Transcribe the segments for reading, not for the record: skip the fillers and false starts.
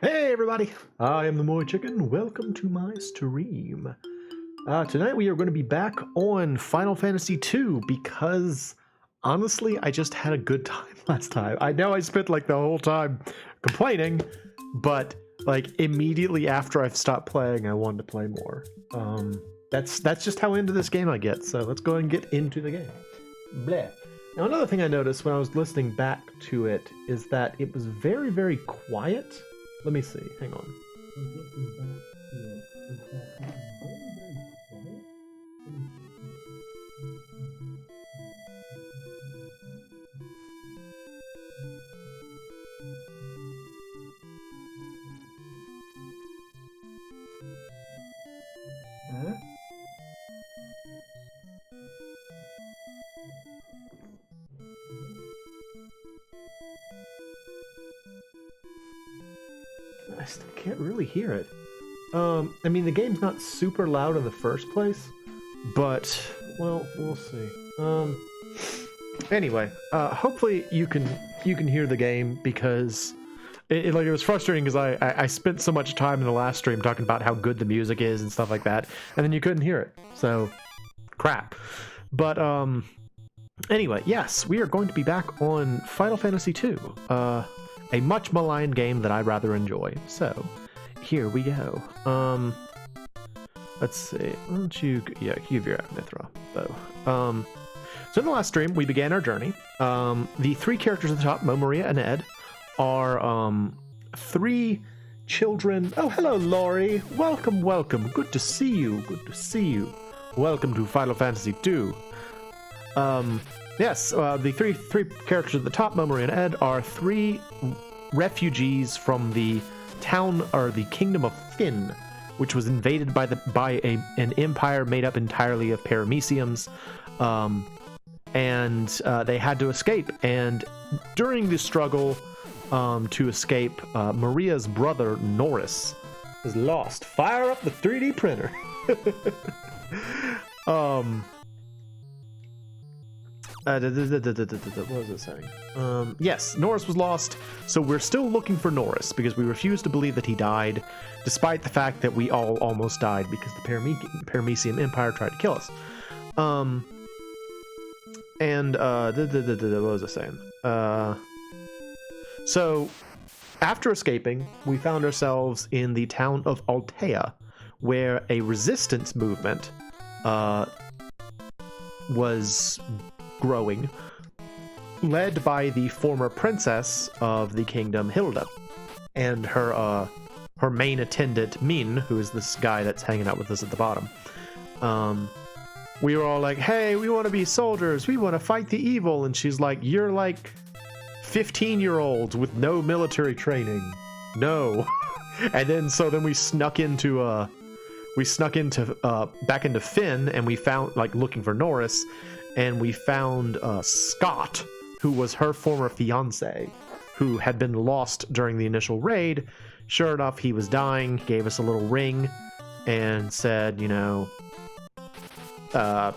Hey everybody, I am the MoeChicken. Welcome to my stream. Tonight we are going to be back on Final Fantasy II because honestly, I just had a good time last time. I know I spent like the whole time complaining, but like immediately after I've stopped playing, I wanted to play more. That's just how into this game I get. So let's go ahead and get into the game. Bleh. Now another thing I noticed when I was listening back to it is that it was very, very quiet. Let me see. Hang on. Huh? I still can't really hear it. I mean, the game's not super loud in the first place, but, well, we'll see. Anyway, hopefully you can hear the game because it was frustrating because I spent so much time in the last stream talking about how good the music is and stuff like that, and then you couldn't hear it. So, crap. But, anyway, yes, we are going to be back on Final Fantasy II. A much maligned game that I rather enjoy. So, here we go. Let's see. Why don't you give your Mithra though. So in the last stream, we began our journey. The three characters at the top, Mo, Maria, and Ed, are three children. Oh, hello, Laurie. Welcome, welcome. Good to see you. Good to see you. Welcome to Final Fantasy II. Yes, the three characters at the top, Mo, Maria, and Ed, are three refugees from the town or the kingdom of Finn, which was invaded by an empire made up entirely of parameciums, and they had to escape. And during the struggle to escape, Maria's brother Norris was lost. Fire up the 3D printer. What was it saying? Yes, Norris was lost, so we're still looking for Norris because we refuse to believe that he died, despite the fact that we all almost died because the Paramecium Empire tried to kill us. What was I saying? So, after escaping, we found ourselves in the town of Altea, where a resistance movement was growing, led by the former princess of the kingdom, Hilda, and her main attendant, Min, who is this guy that's hanging out with us at the bottom. We were all like, hey, we want to be soldiers, we want to fight the evil, and she's like, you're like 15-year-olds with no military training. No. And then we snuck into back into Finn, and we found, like, looking for Norris, and we found Scott, who was her former fiance, who had been lost during the initial raid. Sure enough, he was dying. He gave us a little ring and said, you know, let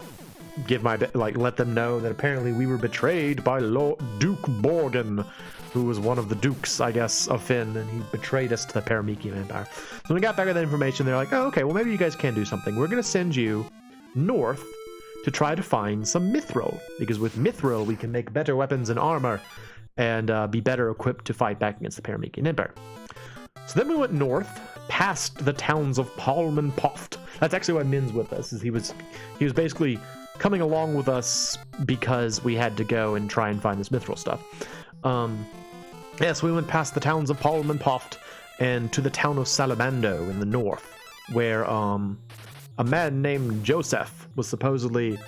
them know that apparently we were betrayed by Duke Borgin, who was one of the dukes, I guess, of Finn, and he betrayed us to the Paramecium Empire. So when we got back with that information, they're like, oh, okay, well, maybe you guys can do something. We're going to send you north to try to find some mithril, because with mithril we can make better weapons and armor and be better equipped to fight back against the Paramecium Empire. So then we went north, past the towns of Palm and Poft. That's actually why Min's with us, is he was basically coming along with us because we had to go and try and find this mithril stuff. Yes, we went past the towns of Palm and Poft and to the town of Salamando in the north, where a man named Joseph was supposedly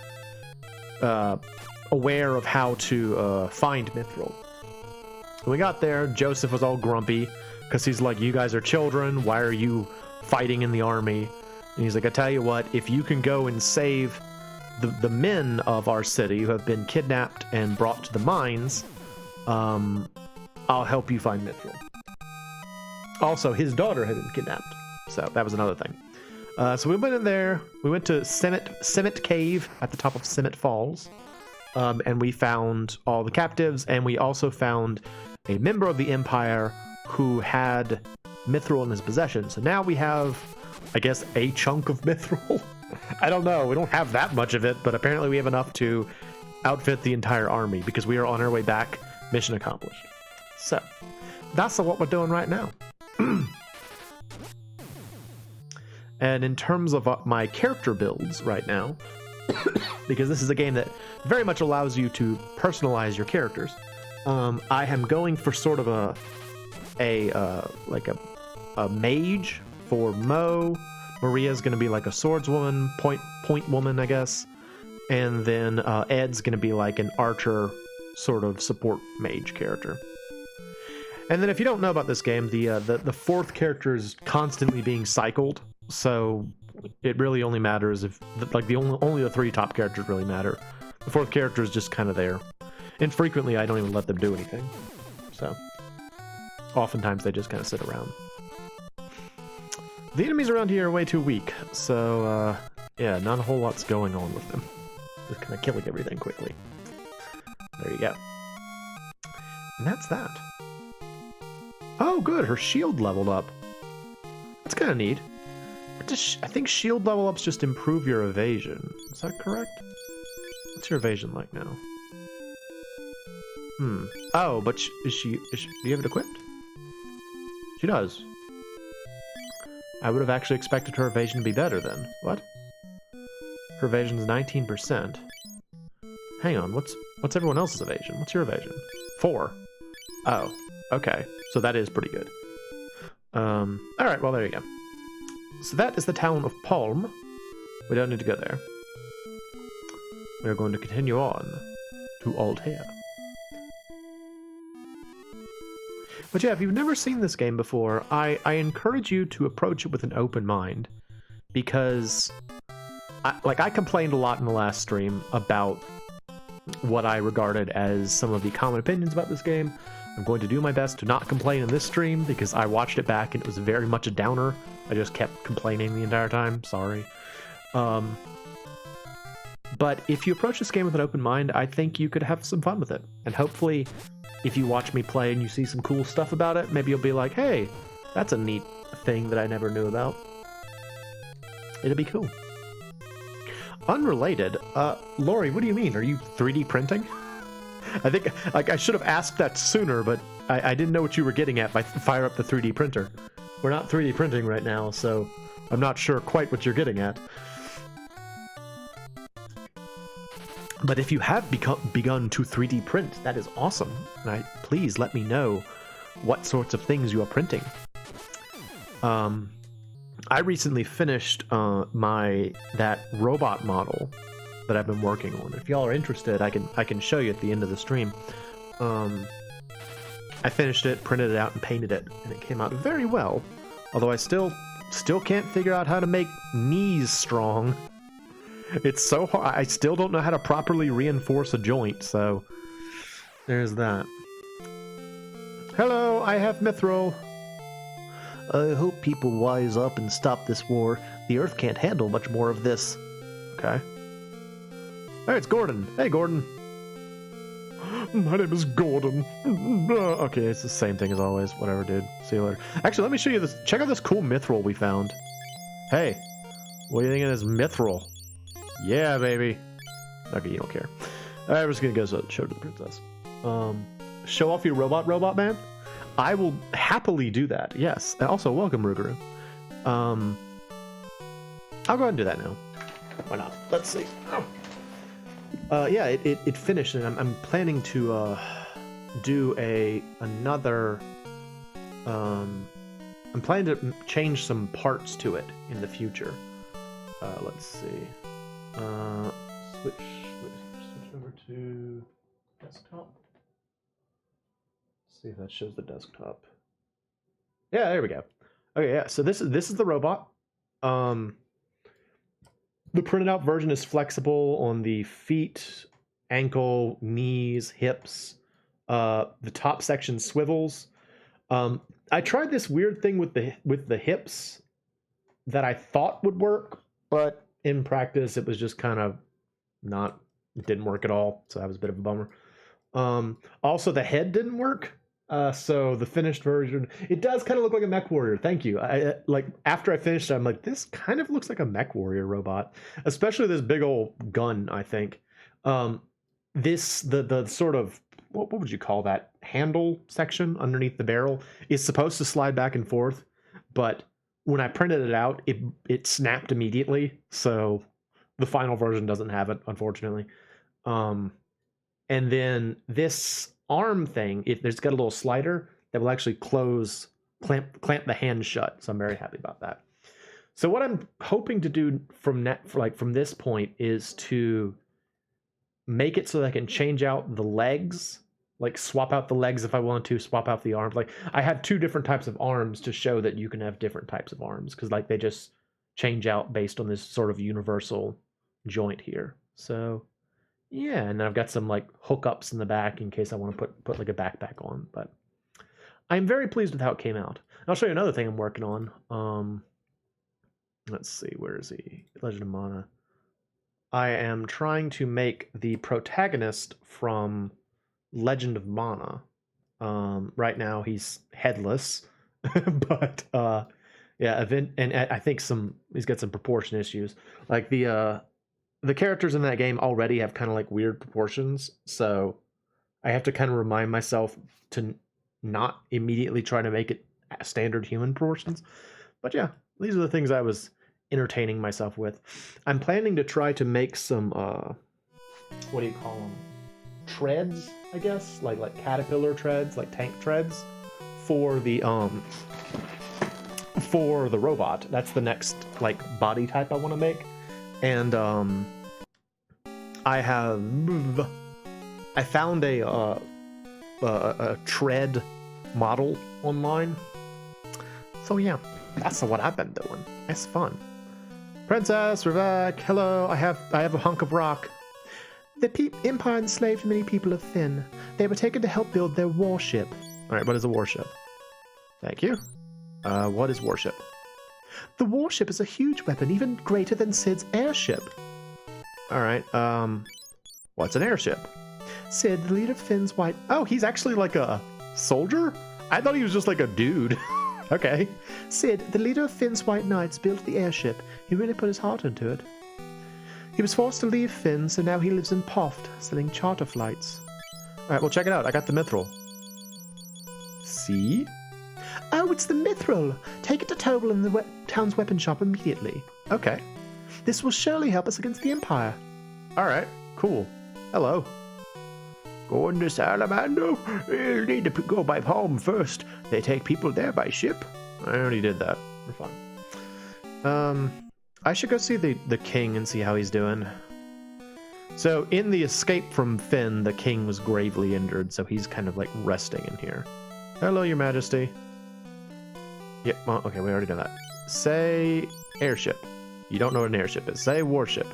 aware of how to find mithril. When we got there, Joseph was all grumpy because he's like, you guys are children, why are you fighting in the army? And he's like, I tell you what, if you can go and save the men of our city who have been kidnapped and brought to the mines, I'll help you find mithril. Also, his daughter had been kidnapped, so that was another thing. So we went in there, we went to Simmet Cave at the top of Simmet Falls, and we found all the captives, and we also found a member of the Empire who had mithril in his possession. So now we have, I guess, a chunk of mithril. I don't know. We don't have that much of it, but apparently we have enough to outfit the entire army because we are on our way back. Mission accomplished. So that's what we're doing right now. And in terms of my character builds right now, because this is a game that very much allows you to personalize your characters, I am going for sort of a mage for Moe. Maria's going to be like a swordswoman, point woman, I guess. And then Ed's going to be like an archer sort of support mage character. And then if you don't know about this game, the fourth character is constantly being cycled. So it really only matters if only the three top characters really matter. The fourth character is just kind of there. And frequently I don't even let them do anything. So oftentimes they just kind of sit around. The enemies around here are way too weak. So yeah, not a whole lot's going on with them. Just kind of killing everything quickly. There you go. And that's that. Oh good, her shield leveled up. That's kind of neat. I think shield level ups just improve your evasion. Is that correct? What's your evasion like now? Oh, but do you have it equipped? She does. I would have actually expected her evasion to be better then. What? Her evasion is 19%. Hang on, what's everyone else's evasion? What's your evasion? 4. Oh, okay. So that is pretty good. Alright, well there you go. So that is the town of Palm. We don't need to go there. We're going to continue on to Altair. But yeah, if you've never seen this game before, I encourage you to approach it with an open mind. Because, I complained a lot in the last stream about what I regarded as some of the common opinions about this game. I'm going to do my best to not complain in this stream, because I watched it back and it was very much a downer. I just kept complaining the entire time. Sorry. But if you approach this game with an open mind, I think you could have some fun with it. And hopefully, if you watch me play and you see some cool stuff about it, maybe you'll be like, hey, that's a neat thing that I never knew about. It'll be cool. Unrelated, Lori, what do you mean? Are you 3D printing? I think I should have asked that sooner, but I didn't know what you were getting at by fire up the 3D printer. We're not 3D printing right now, so I'm not sure quite what you're getting at. But if you have begun to 3D print, that is awesome. And please let me know what sorts of things you are printing. I recently finished that robot model that I've been working on. If y'all are interested, I can show you at the end of the stream. I finished it, printed it out, and painted it, and it came out very well. Although I still can't figure out how to make knees strong. It's so hard. I still don't know how to properly reinforce a joint, so there's that. Hello, I have mithril. I hope people wise up and stop this war. The Earth can't handle much more of this. Okay. Hey, it's Gordon. Hey, Gordon. My name is Gordon. Okay, it's the same thing as always. Whatever, dude. See you later. Actually, let me show you this. Check out this cool mithril we found. Hey, what do you think of this mithril? Yeah, baby. Okay, you don't care. Alright, we're just gonna go show to the princess. Show off your robot man? I will happily do that, yes. And also, welcome, Rugaru. I'll go ahead and do that now. Why not? Let's see. Yeah, it finished, and I'm planning to do another. I'm planning to change some parts to it in the future. Let's see. Switch over to desktop. Let's see if that shows the desktop. Yeah, there we go. Okay, yeah. So this is the robot. The printed out version is flexible on the feet, ankle, knees, hips. The top section swivels. I tried this weird thing with the hips that I thought would work, but in practice it was just kind of it didn't work at all. So that was a bit of a bummer. Also, the head didn't work. So the finished version, it does kind of look like a mech warrior. Thank you. Like after I finished, I'm like, this kind of looks like a mech warrior robot, especially this big old gun. I think the sort of what would you call that handle section underneath the barrel is supposed to slide back and forth, but when I printed it out, it snapped immediately. So the final version doesn't have it, unfortunately. And then this arm thing, there's got a little slider that will actually clamp the hand shut. So I'm very happy about that. So what I'm hoping to do from this point is to make it so that I can change out the legs, like swap out the legs if I want to, swap out the arms. Like I have two different types of arms to show that you can have different types of arms, because like they just change out based on this sort of universal joint here. So yeah, and then I've got some like hookups in the back in case I want to put like a backpack on. But I'm very pleased with how it came out. And I'll show you another thing I'm working on. Let's see, where is he? Legend of Mana. I am trying to make the protagonist from Legend of Mana. Right now he's headless, but yeah, and I think he's got some proportion issues. Like the characters in that game already have kind of like weird proportions, so I have to kind of remind myself to not immediately try to make it standard human proportions. But yeah, these are the things I was entertaining myself with. I'm planning to try to make some what do you call them? Treads, I guess, like caterpillar treads, like tank treads for the robot. That's the next like body type I want to make. And I found a tread model online. So yeah, that's what I've been doing. It's fun. Princess, we're back. Hello, I have a hunk of rock. The Empire enslaved many people of Fynn. They were taken to help build their warship. All right, what is a warship? Thank you. What is warship? The warship is a huge weapon, even greater than Cid's airship. All right, what's an airship? Cid, the leader of Finn's white... Oh, he's actually like a soldier? I thought he was just like a dude. Okay. Cid, the leader of Finn's White Knights, built the airship. He really put his heart into it. He was forced to leave Fynn, so now he lives in Poft, selling charter flights. Alright, well check it out. I got the mithril. See? Oh, it's the mithril! Take it to Tobel in the town's weapon shop immediately. Okay. This will surely help us against the Empire. Alright, cool. Hello. Going to Salamando? You need to go by home first. They take people there by ship. I already did that. We're fine. I should go see the king and see how he's doing. So in the escape from Fynn, the king was gravely injured, so he's kind of like resting in here. Hello, your majesty. Yep, well, okay, we already know that. Say airship. You don't know what an airship is. Say warship.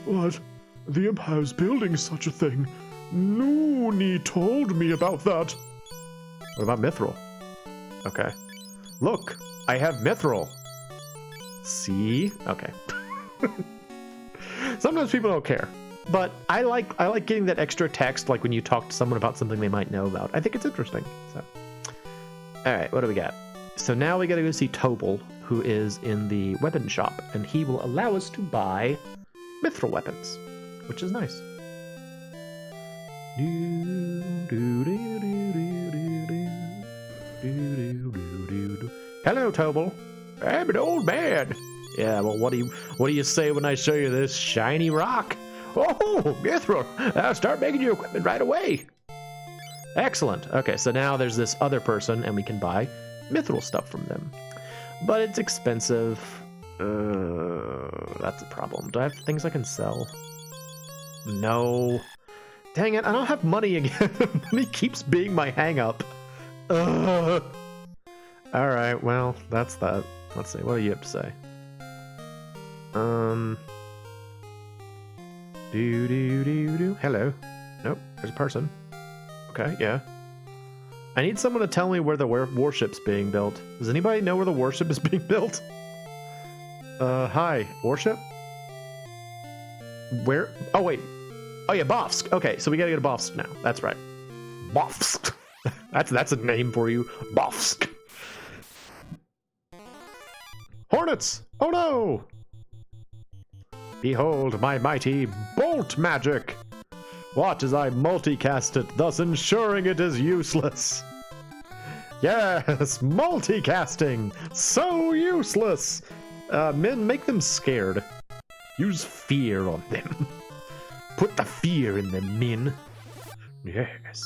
What? The Empire's building such a thing. Nooney told me about that. What about mithril? Okay. Look, I have mithril. See? Okay. Sometimes people don't care, but I like getting that extra text, like when you talk to someone about something they might know about. I think it's interesting. So, all right, what do we got? So now we got to go see Tobel, who is in the weapon shop, and he will allow us to buy mithril weapons, which is nice. Hello, Tobel. I'm an old man. Yeah, well, what do you say when I show you this shiny rock? Oh, mithril! I'll start making your equipment right away. Excellent. Okay, so now there's this other person, and we can buy mithril stuff from them. But it's expensive. That's a problem. Do I have things I can sell? No. Dang it, I don't have money again. Money keeps being my hang-up. Alright, well, that's that. Let's see, what do you have to say? Hello. Nope, there's a person. Okay, yeah. I need someone to tell me where the warship's being built. Does anybody know where the warship is being built? Hi, warship? Where? Oh, wait. Oh, yeah, Bofsk. Okay, so we gotta go to Bofsk now. That's right. Bofsk. That's a name for you. Bofsk. Hornets! Oh no! Behold my mighty bolt magic! Watch as I multicast it, thus ensuring it is useless. Yes, multicasting! So useless! Men, make them scared. Use fear on them. Put the fear in them, men. Yes.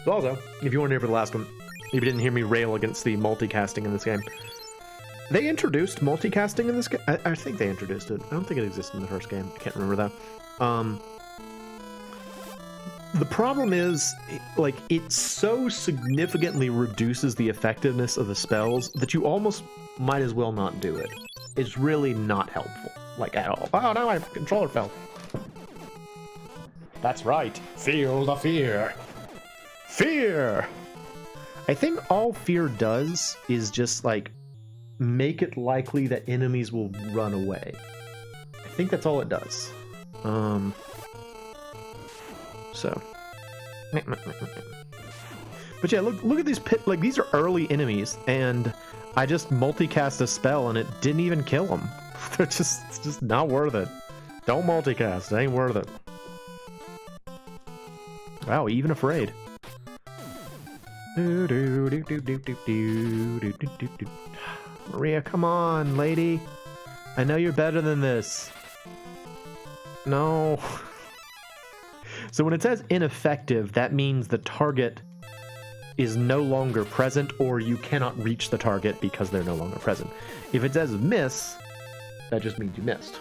So also, if you weren't here for the last one, if you didn't hear me rail against the multicasting in this game, they introduced multicasting in this game. I think they introduced it. I don't think it existed in the first game. I can't remember that. The problem is, like, it so significantly reduces the effectiveness of the spells that you almost might as well not do it. It's really not helpful, like, at all. Oh, no, my controller fell. That's right. Feel the fear. Fear! I think all fear does is just, like, make it likely that enemies will run away. I think that's all it does. So. But yeah, look at these like, these are early enemies, and I just multicast a spell and it didn't even kill them. They're just, it's just not worth it. Don't multicast, it ain't worth it. Wow, even afraid. Maria, come on, lady. I know you're better than this. No. So when it says ineffective, that means the target is no longer present, or you cannot reach the target because they're no longer present. If it says miss, that just means you missed.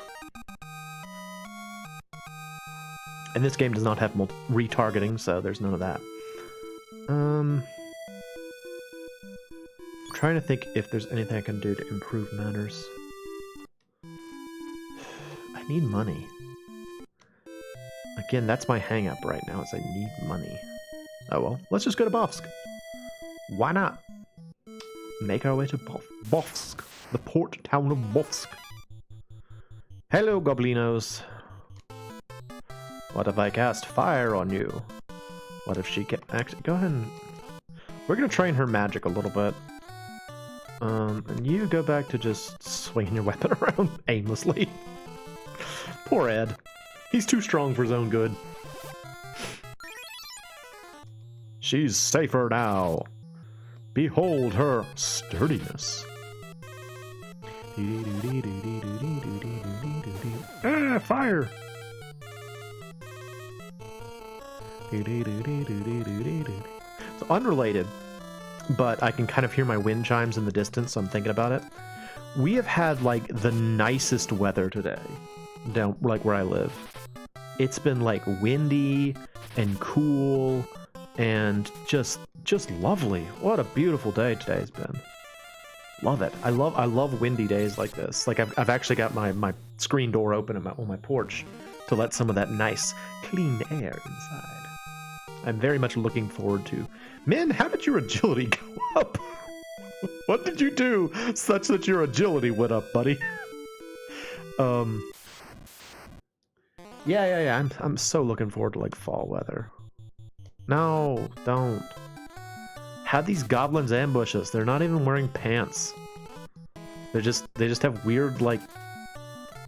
And this game does not have retargeting, so there's none of that. I'm trying to think if there's anything I can do to improve matters. I need money. Again, that's my hang-up right now, is I need money. Oh well, let's just go to Bofsk. Why not? Make our way to Bofsk, the port town of Bofsk. Hello, goblinos. What if I cast fire on you? What if she can actually... Go ahead and... We're gonna train her magic a little bit. And you go back to just swinging your weapon around aimlessly. Poor Ed. He's too strong for his own good. She's safer now. Behold her sturdiness. Ah, fire! So unrelated, but I can kind of hear my wind chimes in the distance, so I'm thinking about it. We have had, like, the nicest weather today, down, like, where I live. It's been, like, windy and cool and just lovely. What a beautiful day today's been. Love it. I love windy days like this. Like, I've actually got my screen door open on my porch to let some of that nice, clean air inside. I'm very much looking forward to... Man, how did your agility go up? What did you do such that your agility went up, buddy? Yeah. I'm so looking forward to, like, fall weather. No, don't. How'd these goblins ambush us? They're not even wearing pants. They just have weird, like,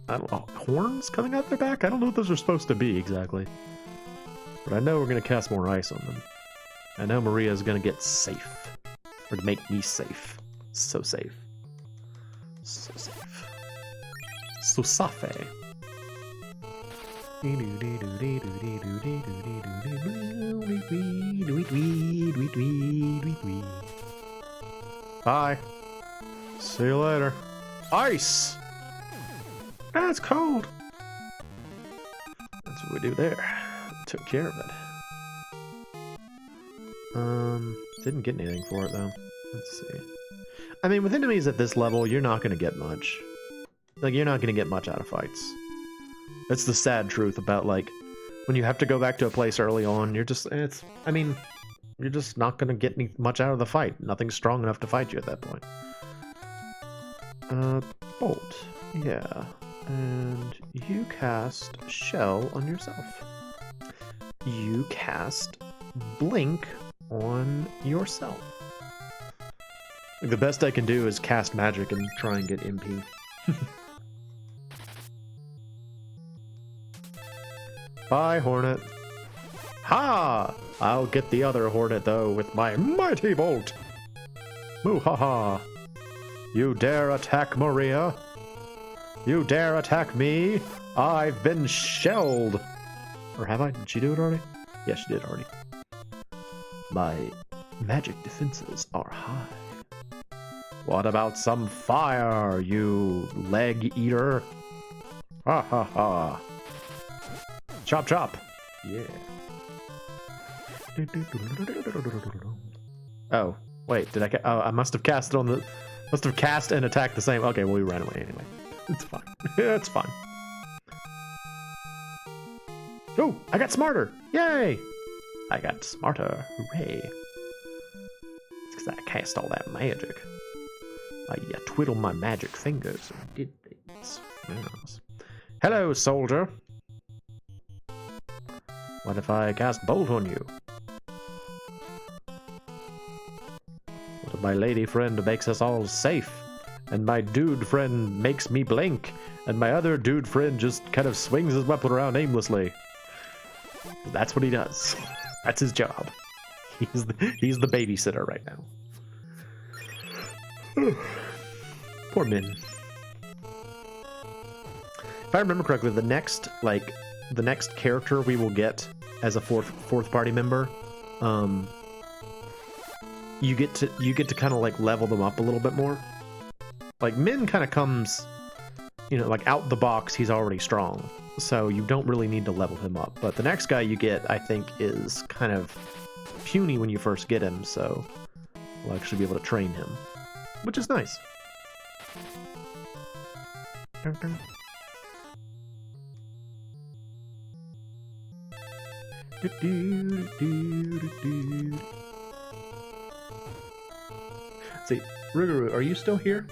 I don't know, horns coming out their back? I don't know what those are supposed to be exactly. But I know we're gonna cast more ice on them. I know Maria's gonna get safe. Or to make me safe. So safe. So safe. So safe. Bye. See you later. Ice! Ah, it's cold. That's what we do there. Took care of it. Didn't get anything for it though. Let's see. I mean, with enemies at this level, you're not gonna get much. Like, you're not gonna get much out of fights. That's the sad truth about, like, when you have to go back to a place early on, you're just, I mean, you're just not gonna get much out of the fight. Nothing's strong enough to fight you at that point. Bolt. Yeah. And you cast Shell on yourself. you cast Blink on yourself. The best I can do is cast magic and try and get MP. Bye, Hornet. Ha! I'll get the other Hornet, though, with my mighty bolt. Moo-ha-ha. You dare attack Maria? You dare attack me? I've been shelled. Or have I? Did she do it already? Yeah, she did already. My magic defenses are high. What about some fire, you leg eater? Ha ha ha. Chop chop. Yeah. Oh, wait, did I oh, I must have cast it on the must have cast and attacked the same. Okay, well we ran away anyway. It's fine. It's fine. Oh, I got smarter. Yay! I got smarter. Hooray. It's because I cast all that magic. I twiddled my magic fingers and did things. Yes. Hello, soldier. What if I cast Bolt on you? What if my lady friend makes us all safe? And my dude friend makes me blink? And my other dude friend just kind of swings his weapon around aimlessly? That's what he does. That's his job. He's the babysitter right now. Poor Min. If I remember correctly, the next character we will get as a fourth party member, you get to kind of like level them up a little bit more. Like Min kind of comes, you know, like out the box, he's already strong, so you don't really need to level him up. But the next guy you get, I think, is kind of puny when you first get him, so we'll actually be able to train him, which is nice. See, Ruguru, are you still here?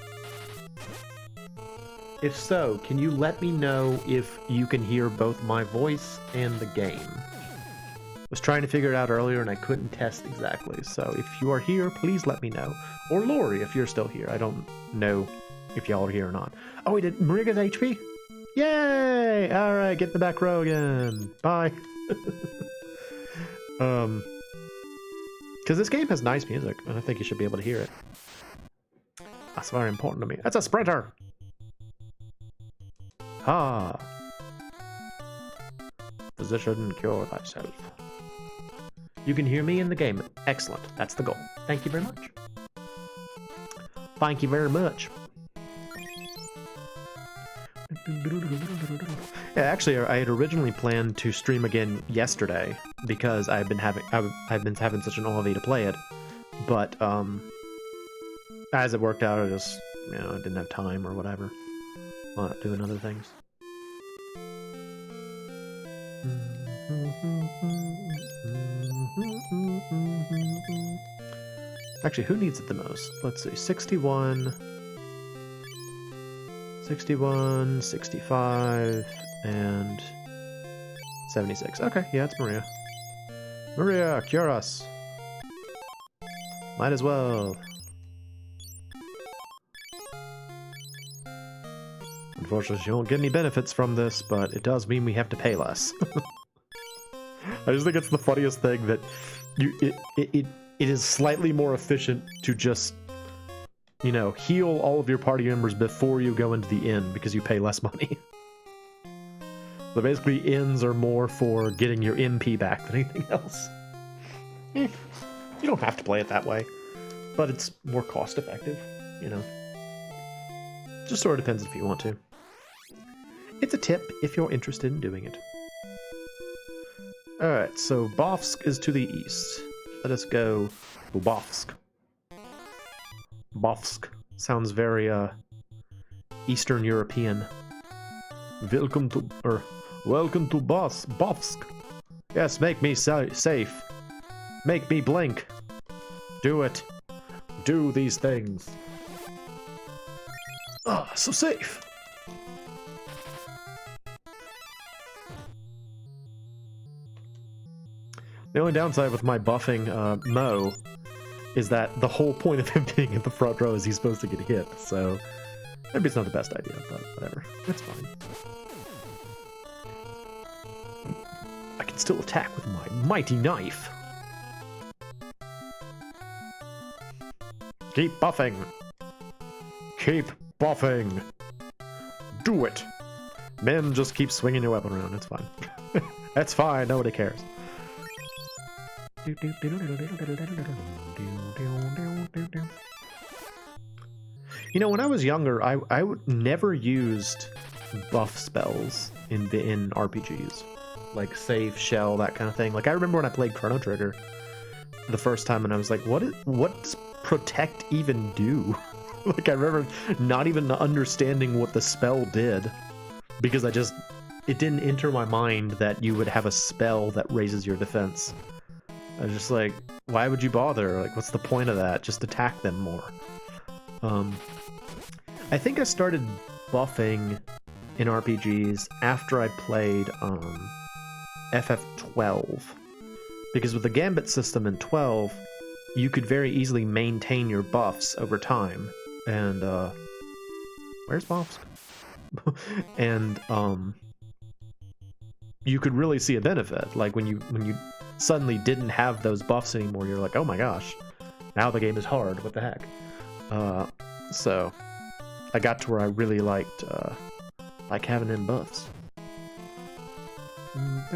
If so, can you let me know if you can hear both my voice and the game? I was trying to figure it out earlier and I couldn't test exactly, so if you are here, please let me know. Or Lori, if you're still here. I don't know if y'all are here or not. Oh, we did Maria get HP? Yay! Alright, get in the back row again. Bye. Because this game has nice music, and I think you should be able to hear it. That's very important to me. That's a sprinter! Ha! Position, cure thyself. You can hear me in the game. Excellent. That's the goal. Thank you very much. Thank you very much. Yeah, actually, I had originally planned to stream again yesterday because I've been having such an OLV to play it, but as it worked out, I just I didn't have time or whatever. Doing other things. Actually, who needs it the most? Let's see, 61, 65, and 76. Okay, yeah, it's Maria. Maria, cure us. Might as well. Unfortunately, you won't get any benefits from this, but it does mean we have to pay less. I just think it's the funniest thing that it is slightly more efficient to just, heal all of your party members before you go into the inn because you pay less money. So basically, inns are more for getting your MP back than anything else. You don't have to play it that way, but it's more cost effective, Just sort of depends if you want to. It's a tip if you're interested in doing it. Alright, so Bofsk is to the east. Let us go Bofsk. Bofsk sounds very Eastern European. Welcome to Bofsk. Yes, make me safe. Make me blink. Do it. Do these things. Ah, so safe. The only downside with my buffing Mo is that the whole point of him being in the front row is he's supposed to get hit, so maybe it's not the best idea, but whatever. It's fine. I can still attack with my mighty knife. Keep buffing. Keep buffing. Do it. Men, just keep swinging your weapon around. It's fine. That's fine. Nobody cares. You know, when I was younger, I never used buff spells in RPGs, like save, shell, that kind of thing. Like I remember when I played Chrono Trigger the first time, and I was like, what does protect even do? Like I remember not even understanding what the spell did, because it didn't enter my mind that you would have a spell that raises your defense. I was just like, why would you bother? Like, what's the point of that? Just attack them more. I think I started buffing in RPGs after I played FF12, because with the Gambit system in 12, you could very easily maintain your buffs over time. And where's buffs? And you could really see a benefit. Like when you suddenly didn't have those buffs anymore, you're like, oh my gosh, now the game is hard. What the heck? So I got to where I really liked having in buffs.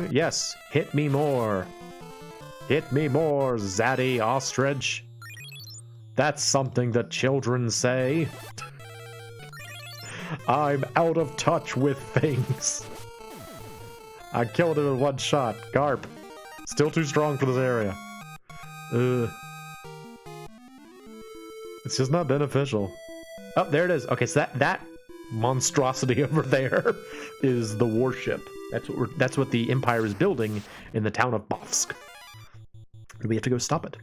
Yes, hit me more. Hit me more, Zaddy Ostrich. That's something that children say. I'm out of touch with things. I killed him in one shot. Garp. Still too strong for this area. It's just not beneficial. Oh, there it is. Okay, so that monstrosity over there is the warship. That's what the Empire is building in the town of Bofsk. And we have to go stop it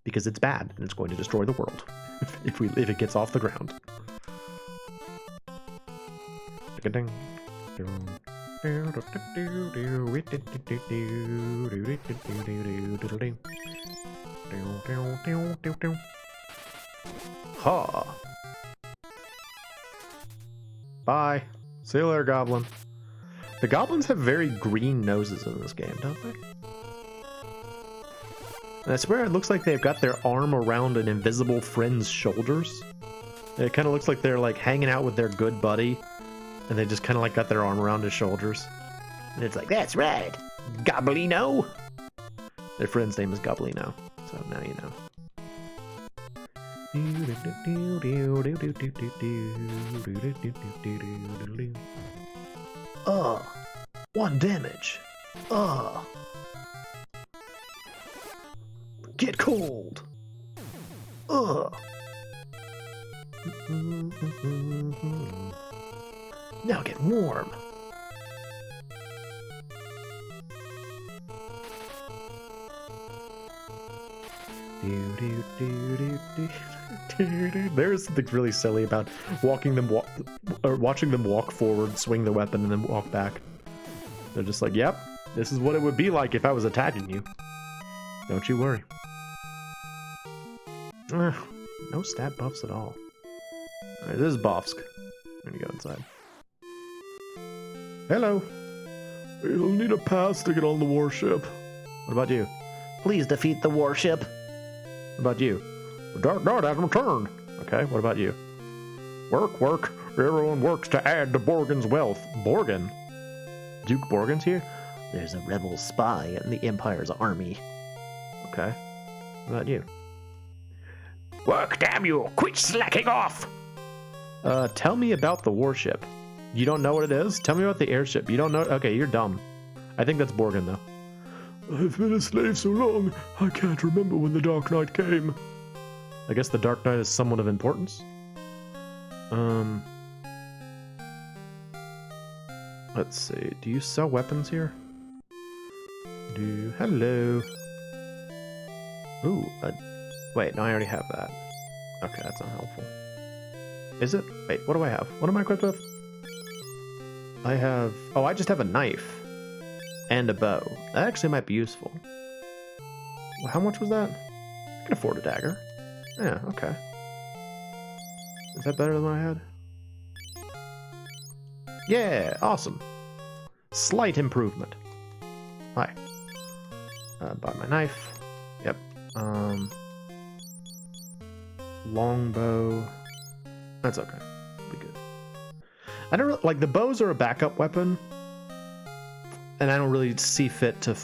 because it's bad and it's going to destroy the world if it gets off the ground. Ha! Bye. See you later, Goblin. The goblins have very green noses in this game, don't they? And I swear it looks like they've got their arm around an invisible friend's shoulders. It kind of looks like they're like hanging out with their good buddy, and they just kind of like got their arm around his shoulders. And it's like, that's right, Goblino. Their friend's name is Goblino, so now you know. One damage. Get cold. Now get warm. There's something really silly about watching them walk forward, swing the weapon, and then walk back. They're just like, yep, this is what it would be like if I was attacking you. Don't you worry. No stat buffs at all. Alright, this is Bofsk. I'm gonna go inside. Hello. You'll need a pass to get on the warship. What about you? Please defeat the warship. What about you? The Dark Knight has returned. Okay, what about you? Work. Everyone works to add to Borgen's wealth. Borgen? Duke Borgen's here? There's a rebel spy in the Empire's army. Okay. What about you? Work, damn you! Quit slacking off! Tell me about the warship. You don't know what it is? Tell me about the airship. You don't know? Okay, you're dumb. I think that's Borgen, though. I've been a slave so long, I can't remember when the Dark Knight came. I guess the Dark Knight is somewhat of importance. Let's see. Do you sell weapons here? Hello. Ooh, wait, no, I already have that. Okay, that's not helpful. Is it? Wait, what do I have? What am I equipped with? I have... Oh, I just have a knife. And a bow. That actually might be useful. how much was that? I can afford a dagger. Yeah, okay. Is that better than what I had? Yeah, awesome. Slight improvement. Hi. Buy my knife. Yep. Longbow. That's okay. Be good. I don't really, like, the bows are a backup weapon, and I don't really see fit to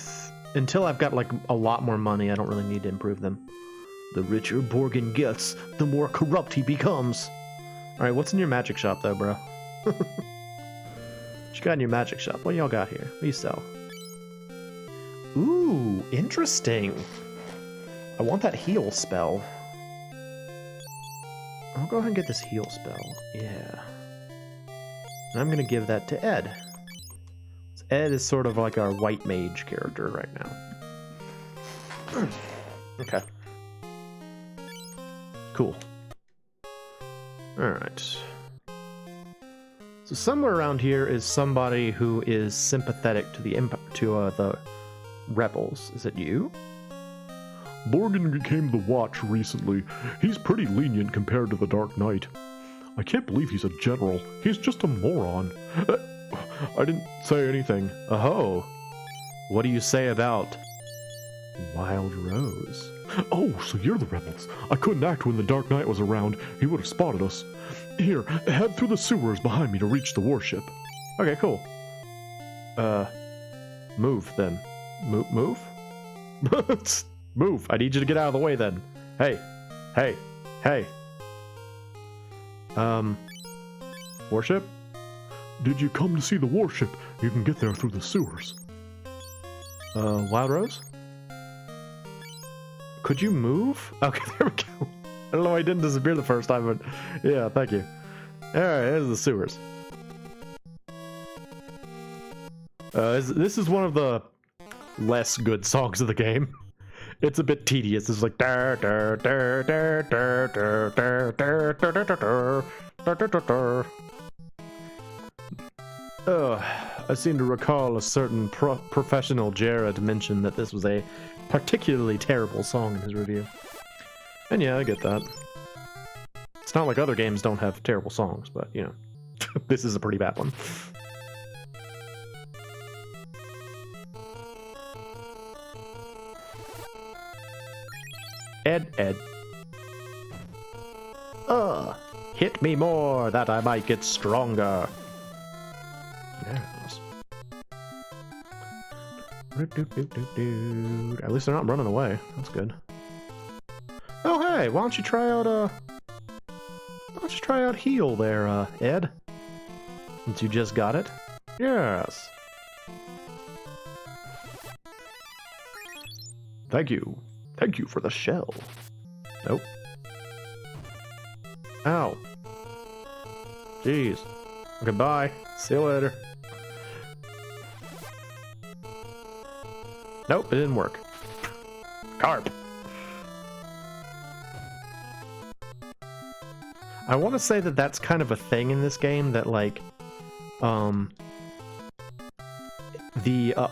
until I've got like a lot more money. I don't really need to improve them. The richer Borgin gets, the more corrupt he becomes. All right, what's in your magic shop though, bro? What you got in your magic shop? What y'all got here? What do you sell? Ooh, interesting. I want that heal spell. I'll go ahead and get this heal spell. Yeah. And I'm gonna give that to Ed. Ed is sort of like our white mage character right now. Okay. Cool. Alright. So somewhere around here is somebody who is sympathetic to the rebels. Is it you? Borgin became the Watch recently. He's pretty lenient compared to the Dark Knight. I can't believe he's a general. He's just a moron. I didn't say anything. Oh. What do you say about Wild Rose? Oh, so you're the rebels. I couldn't act when the Dark Knight was around. He would have spotted us. Here, head through the sewers behind me to reach the warship. Okay, cool. Move then. Move? Move. I need you to get out of the way then. Hey. Hey. Hey. Warship? Did you come to see the warship? You can get there through the sewers. Wild Rose? Could you move? Okay, there we go. I don't know why he didn't disappear the first time, but yeah, thank you. Alright, there's the sewers. This is one of the less good songs of the game. It's a bit tedious. It's like I seem to recall a certain professional Jared mentioned that this was a particularly terrible song in his review. And yeah, I get that. It's not like other games don't have terrible songs, but you know, this is a pretty bad one. Ed. Hit me more that I might get stronger. Yes. At least they're not running away. That's good. Oh hey, why don't you try out heal there, Ed? Since you just got it. Yes. Thank you. Thank you for the shell. Nope. Ow. Jeez. Goodbye. See you later. Nope, it didn't work. Carp. I want to say that that's kind of a thing in this game that like, a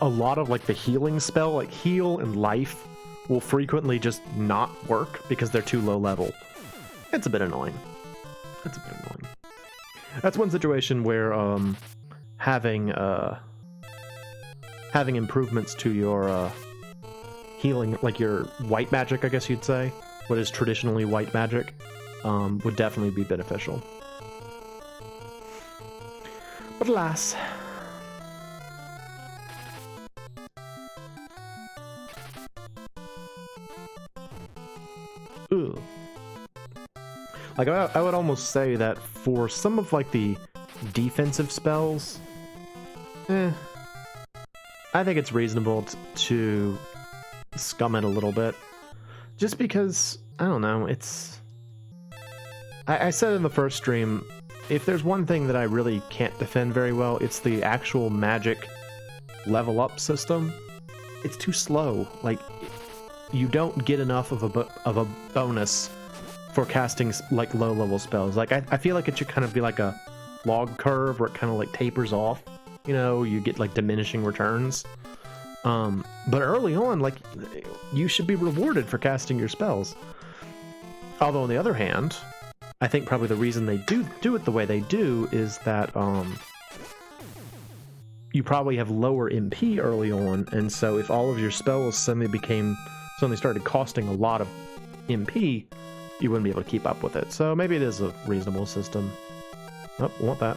lot of like the healing spell, like heal and life, will frequently just not work because they're too low level. It's a bit annoying. It's a bit annoying. That's one situation where having improvements to your healing, like your white magic, I guess you'd say, what is traditionally white magic, would definitely be beneficial. But alas. Ugh. Like, I would almost say that for some of, like, the defensive spells, I think it's reasonable to scum it a little bit. Just because, I don't know, it's... I said in the first stream, if there's one thing that I really can't defend very well, it's the actual magic level up system. It's too slow. Like, you don't get enough of a bonus for casting like low level spells. Like I feel like it should kind of be like a log curve where it kind of like tapers off. You know, you get like diminishing returns. But early on, like, you should be rewarded for casting your spells. Although on the other hand, I think probably the reason they do it the way they do is that you probably have lower MP early on, and so if all of your spells suddenly started costing a lot of MP, you wouldn't be able to keep up with it. So maybe it is a reasonable system. Oh, want that.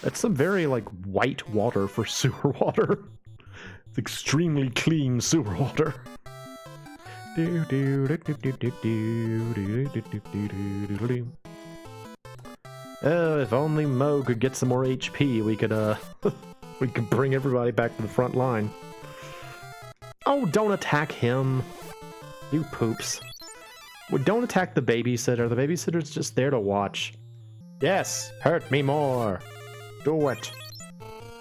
That's some very, like, white water for sewer water. It's extremely clean sewer water. If only Mo could get some more HP, we could bring everybody back to the front line. Oh, don't attack him. You poops. Well, don't attack the babysitter. The babysitter's just there to watch. Yes, hurt me more. Do it.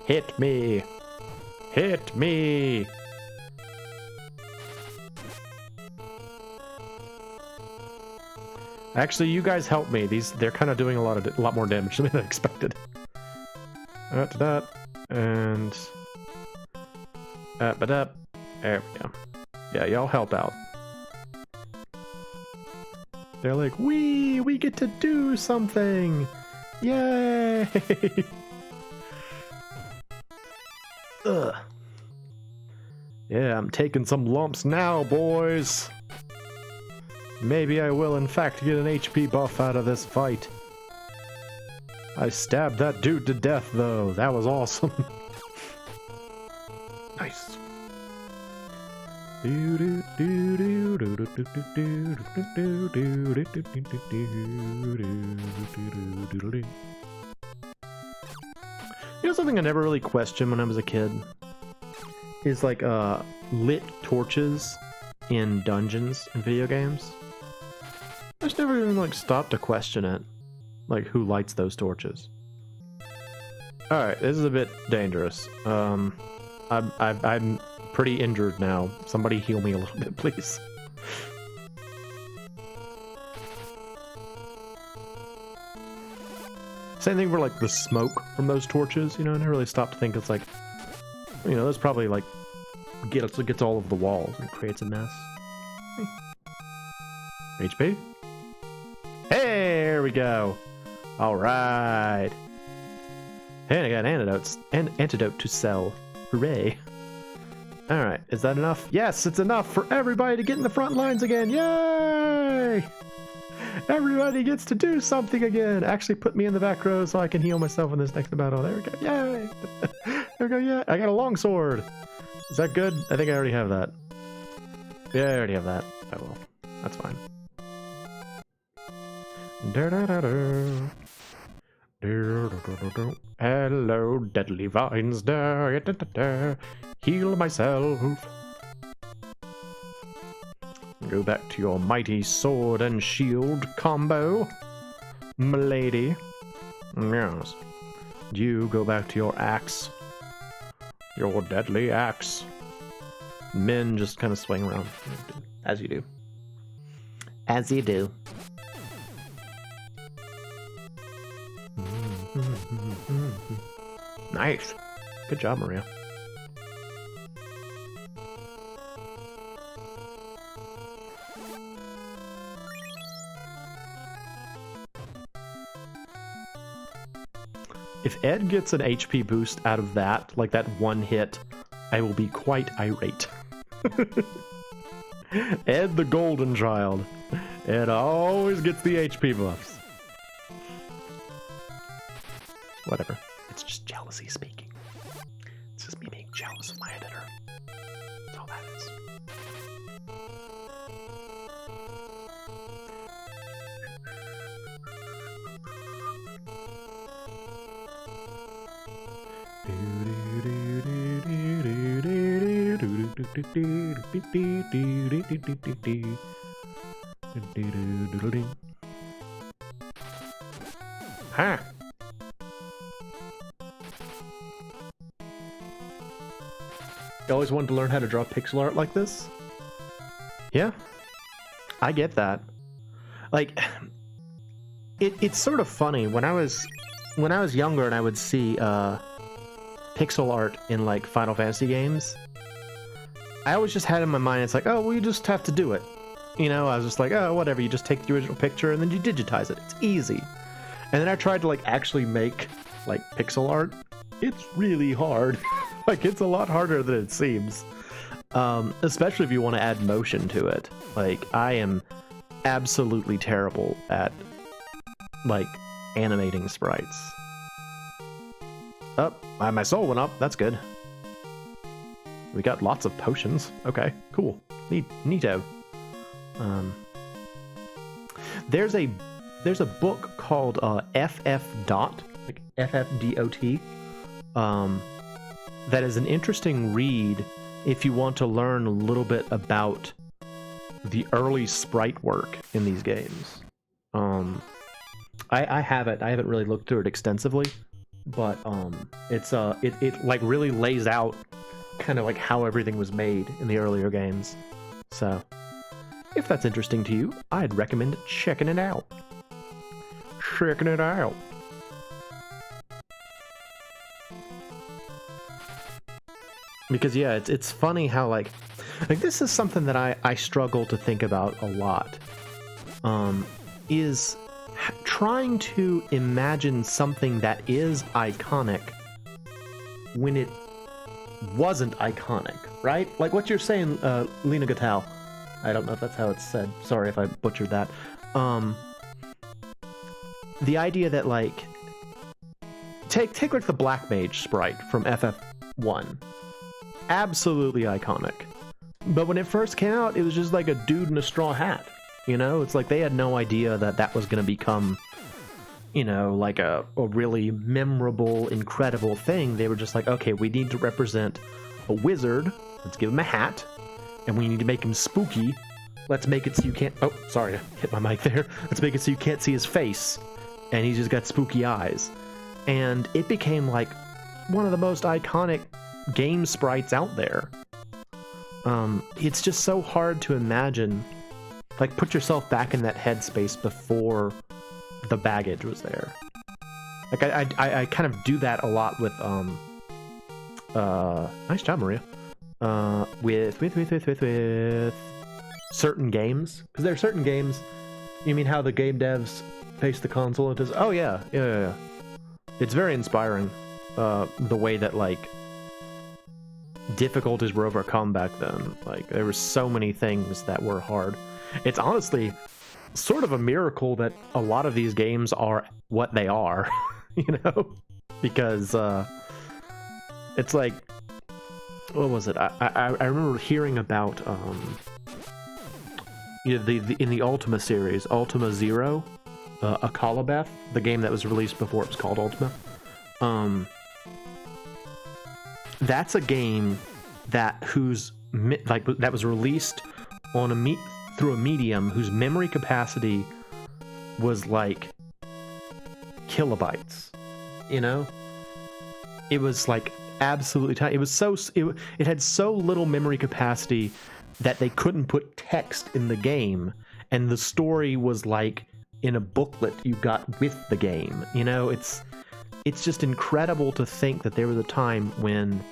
Hit me. Hit me. Actually, you guys help me. They're kind of doing a lot more damage than I expected. That and but up. There we go. Yeah, y'all help out. They're like, we get to do something. Yay! Ugh. Yeah, I'm taking some lumps now, boys. Maybe I will, in fact, get an HP buff out of this fight. I stabbed that dude to death, though. That was awesome. Nice. You know something I never really questioned when I was a kid? Is like lit torches in dungeons in video games. I just never even like stopped to question it. Like, who lights those torches? Alright, this is a bit dangerous. I'm pretty injured now. Somebody heal me a little bit, please. Same thing for like the smoke from those torches, you know, I never really stopped to think it's like, you know, those probably like gets all over the walls and creates a mess. HP? Hey, there we go. All right. And I got an antidote to sell. Hooray. All right, is that enough? Yes, it's enough for everybody to get in the front lines again. Yay! Everybody gets to do something again. Actually, put me in the back row so I can heal myself in this next battle. There we go. Yay! There we go. Yeah, I got a longsword. Is that good? I think I already have that. Yeah, I already have that. Oh well, that's fine. Hello, deadly vines. Heal myself. Go back to your mighty sword and shield combo, m'lady. Yes. You go back to your axe. Your deadly axe. Men just kind of swing around. As you do. As you do. Nice. Good job, Maria. If Ed gets an HP boost out of that, like that one hit, I will be quite irate. Ed the golden child. Ed always gets the HP buffs. Whatever. It's just jealousy speaking. It's just me being jealous of my editor. That's all that is. Huh. You always wanted to learn how to draw pixel art like this? Yeah, I get that. Like, it's sort of funny when I was younger and I would see pixel art in like Final Fantasy games, I always just had in my mind, it's like, oh, well, you just have to do it. You know, I was just like, oh, whatever, you just take the original picture and then you digitize it. It's easy. And then I tried to like actually make like pixel art. It's really hard. Like, it's a lot harder than it seems. Especially if you want to add motion to it. Like, I am absolutely terrible at like animating sprites. Oh, my soul went up. That's good. We got lots of potions. Okay, cool. Neato. There's a book called FF Dot, like FFDOT. That is an interesting read if you want to learn a little bit about the early sprite work in these games. I have it. I haven't really looked through it extensively, but it like really lays out kind of like how everything was made in the earlier games. So if that's interesting to you, I'd recommend checking it out. Checking it out. Because yeah, it's funny how like this is something that I struggle to think about a lot. Is trying to imagine something that is iconic when it wasn't iconic, right? Like what you're saying, Lena Gatal. I don't know if that's how it's said. Sorry if I butchered that. The idea that like take like the Black Mage sprite from FF1. Absolutely iconic. But when it first came out, it was just like a dude in a straw hat. You know, it's like they had no idea that that was going to become, you know, like a really memorable, incredible thing. They were just like, okay, we need to represent a wizard. Let's give him a hat. And we need to make him spooky. Let's make it so you can't... Oh, sorry, I hit my mic there. Let's make it so you can't see his face. And he's just got spooky eyes. And it became like one of the most iconic game sprites out there. It's just so hard to imagine. Like, put yourself back in that headspace before the baggage was there. Like, I kind of do that a lot with, nice job, Maria. With certain games. Because there are certain games, you mean how the game devs face the console and just, oh yeah. It's very inspiring, the way that, like, difficulties were overcome back then. Like, there were so many things that were hard. It's honestly sort of a miracle that a lot of these games are what they are, you know? Because, it's like, what was it? I remember hearing about, you know, in the Ultima series, Ultima Zero, Akalabeth, the game that was released before it was called Ultima. That's a game that that was released on through a medium whose memory capacity was like kilobytes. You know, it was like absolutely tiny. It was it had so little memory capacity that they couldn't put text in the game, and the story was like in a booklet you got with the game. You know, it's just incredible to think that there was a time when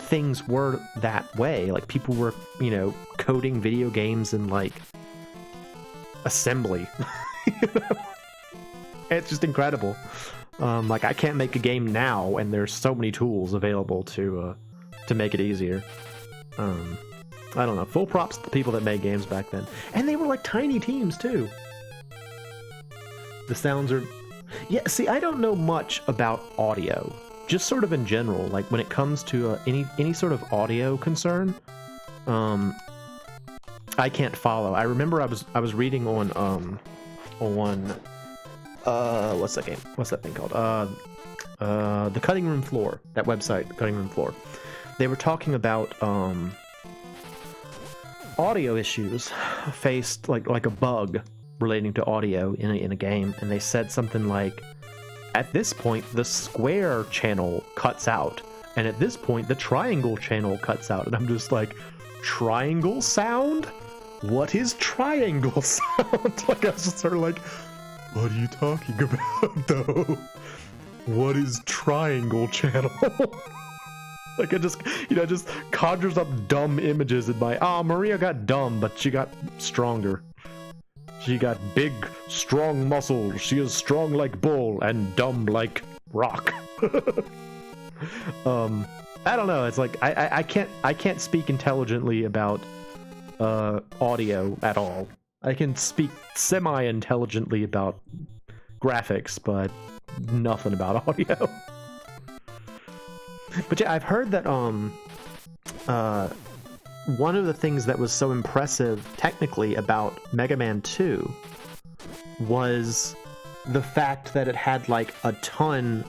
things were that way. Like, people were, you know, coding video games in like assembly. You know? It's just incredible. Like, I can't make a game now, and there's so many tools available to make it easier. I don't know. Full props to the people that made games back then, and they were like tiny teams too. The sounds are... Yeah, see, I don't know much about audio. Just sort of in general, like when it comes to any sort of audio concern, I can't follow. I remember I was reading on what's that game? What's that thing called? The Cutting Room Floor. That website, The Cutting Room Floor. They were talking about audio issues faced, like a bug relating to audio in a game, and they said something like, at this point the square channel cuts out, and at this point the triangle channel cuts out. And I'm just like, triangle sound? What is triangle sound? Like, I was just sort of like, what are you talking about though? what is triangle channel? Like it just, just conjures up dumb images in my, Maria got dumb, but she got stronger. She got big, strong muscles. She is strong like bull and dumb like rock. I don't know. It's like I can't speak intelligently about audio at all. I can speak semi-intelligently about graphics, but nothing about audio. But yeah, I've heard that one of the things that was so impressive technically about Mega Man 2 was the fact that it had like a ton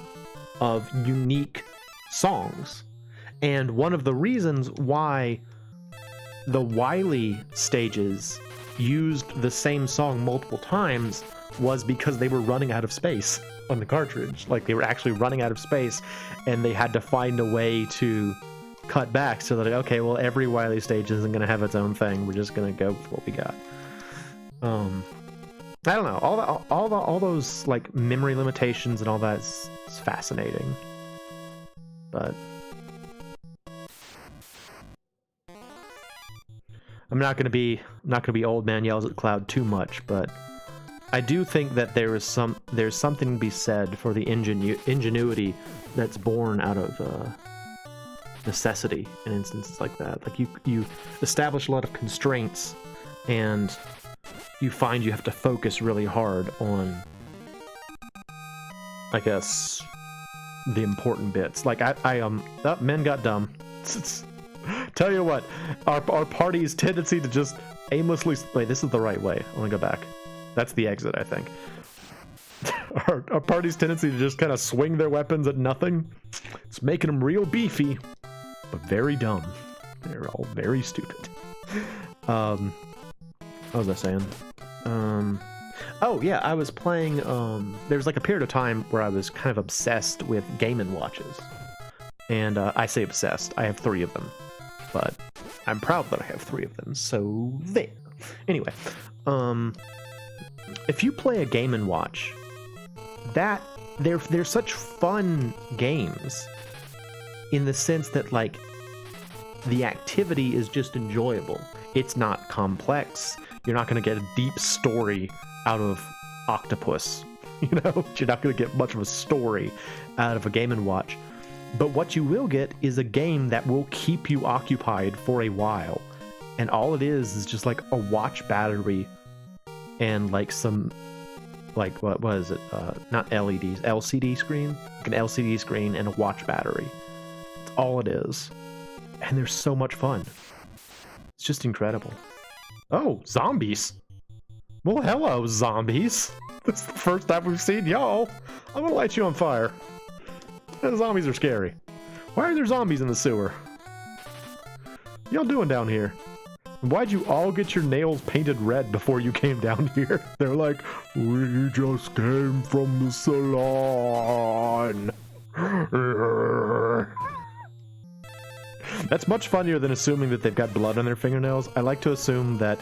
of unique songs. And one of the reasons why the Wily stages used the same song multiple times was because they were running out of space on the cartridge. Like they were actually running out of space and they had to find a way to cut back so that, okay, well, every Wily stage isn't going to have its own thing. We're just going to go with what we got. I don't know. All those like memory limitations and all that is fascinating. But I'm not gonna be old man yells at cloud too much, but I do think that there's something to be said for the ingenuity that's born out of necessity in instances like that. Like you establish a lot of constraints, and you find you have to focus really hard on, I guess, the important bits. Like men got dumb. Tell you what, our party's tendency to just aimlessly... Wait, this is the right way. I want to go back. That's the exit, I think. Our party's tendency to just kind of swing their weapons at nothing. It's making them real beefy, but very dumb. They're all very stupid. What was I saying? Oh yeah, I was playing, there was like a period of time where I was kind of obsessed with Game & Watches. And I say obsessed, I have 3 of them. But I'm proud that I have 3 of them, so there. Anyway, if you play a Game & Watch, they're such fun games in the sense that, like, the activity is just enjoyable. It's not complex. You're not going to get a deep story out of Octopus. You're not going to get much of a story out of a Game & Watch. But what you will get is a game that will keep you occupied for a while. And all it is just like a watch battery and like some, like, what was it? Not LEDs, LCD screen? Like an LCD screen and a watch battery. That's all it is. And they're so much fun. It's just incredible. Oh, zombies. Well, hello, zombies. This is the first time we've seen y'all. I'm gonna light you on fire. The zombies are scary. Why are there zombies in the sewer? Y'all doing down here? Why'd you all get your nails painted red before you came down here? They're like, we just came from the salon. That's much funnier than assuming that they've got blood on their fingernails. I like to assume that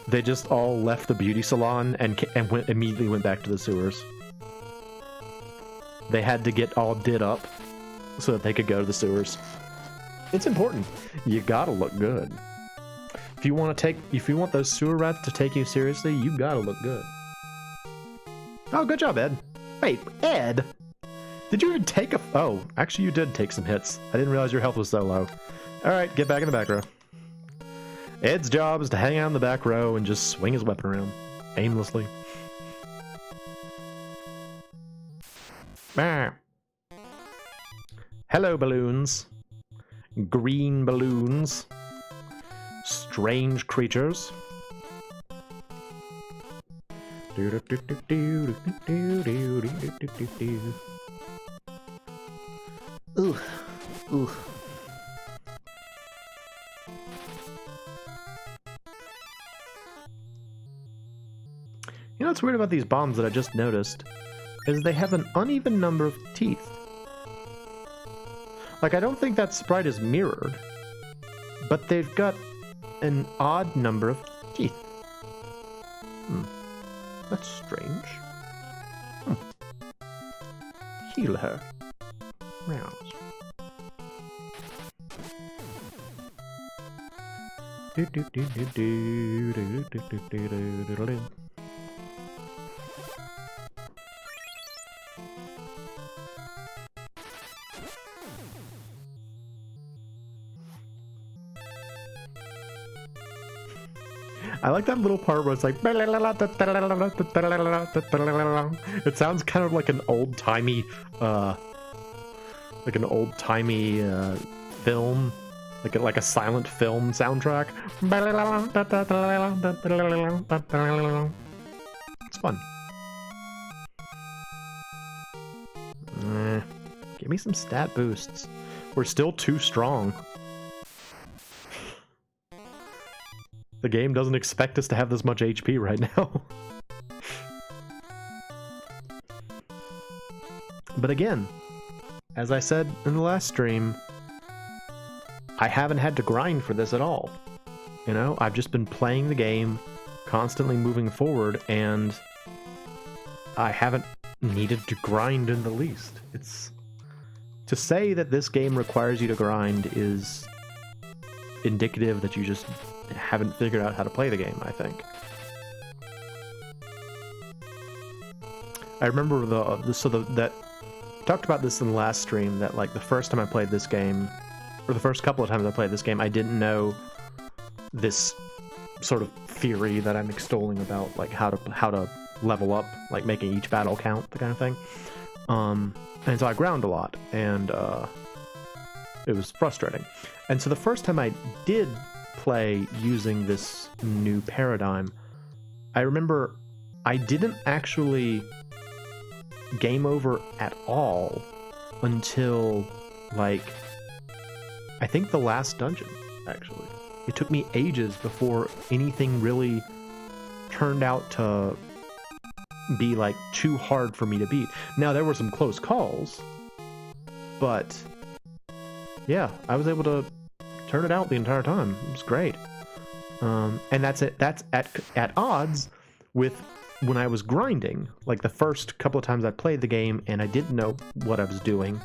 they just all left the beauty salon and immediately went back to the sewers. They had to get all did up so that they could go to the sewers. It's important. You gotta look good. If you want those sewer rats to take you seriously, you gotta look good. Oh, good job, Ed. Wait, Ed? Did you even take a... Oh, actually you did take some hits. I didn't realize your health was so low. Alright, get back in the back row. Ed's job is to hang out in the back row and just swing his weapon around. Aimlessly. Ah. Hello, balloons. Green balloons. Strange creatures. Ooh. Ooh. You know what's weird about these bombs that I just noticed? Is they have an uneven number of teeth. Like, I don't think that sprite is mirrored, but they've got an odd number of teeth. That's strange. heal her. Rouse. I like that little part where it's like it sounds kind of like an old-timey film, like a silent film soundtrack. It's fun. Give me some stat boosts. We're still too strong. The game doesn't expect us to have this much HP right now. But again, as I said in the last stream, I haven't had to grind for this at all. You know, I've just been playing the game, constantly moving forward, and I haven't needed to grind in the least. It's to say that this game requires you to grind is indicative that you just haven't figured out how to play the game, I think. I remember that talked about this in the last stream, that like the first time I played this game, or the first couple of times I played this game, I didn't know this sort of theory that I'm extolling about like how to level up, like making each battle count, the kind of thing. And so I ground a lot, and it was frustrating. And so the first time I did play using this new paradigm, I remember I didn't actually game over at all until like I think the last dungeon. Actually, it took me ages before anything really turned out to be like too hard for me to beat. Now there were some close calls, but yeah, I was able to turn it out the entire time. It was great. And that's it. That's at odds with when I was grinding. Like the first couple of times I played the game and I didn't know what I was doing,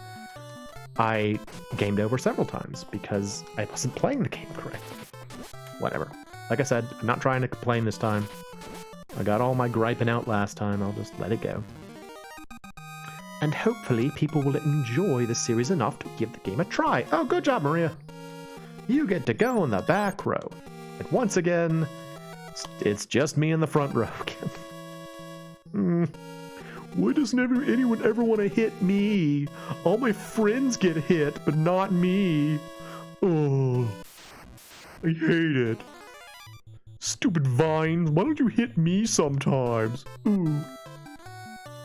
I gamed over several times because I wasn't playing the game correctly. Whatever. Like I said, I'm not trying to complain this time. I got all my griping out last time. I'll just let it go. And hopefully people will enjoy the series enough to give the game a try. Oh, good job, Maria. You get to go in the back row. And once again, it's just me in the front row again. Why doesn't anyone ever want to hit me? All my friends get hit, but not me. Oh, I hate it. Stupid vines, why don't you hit me sometimes? Ooh.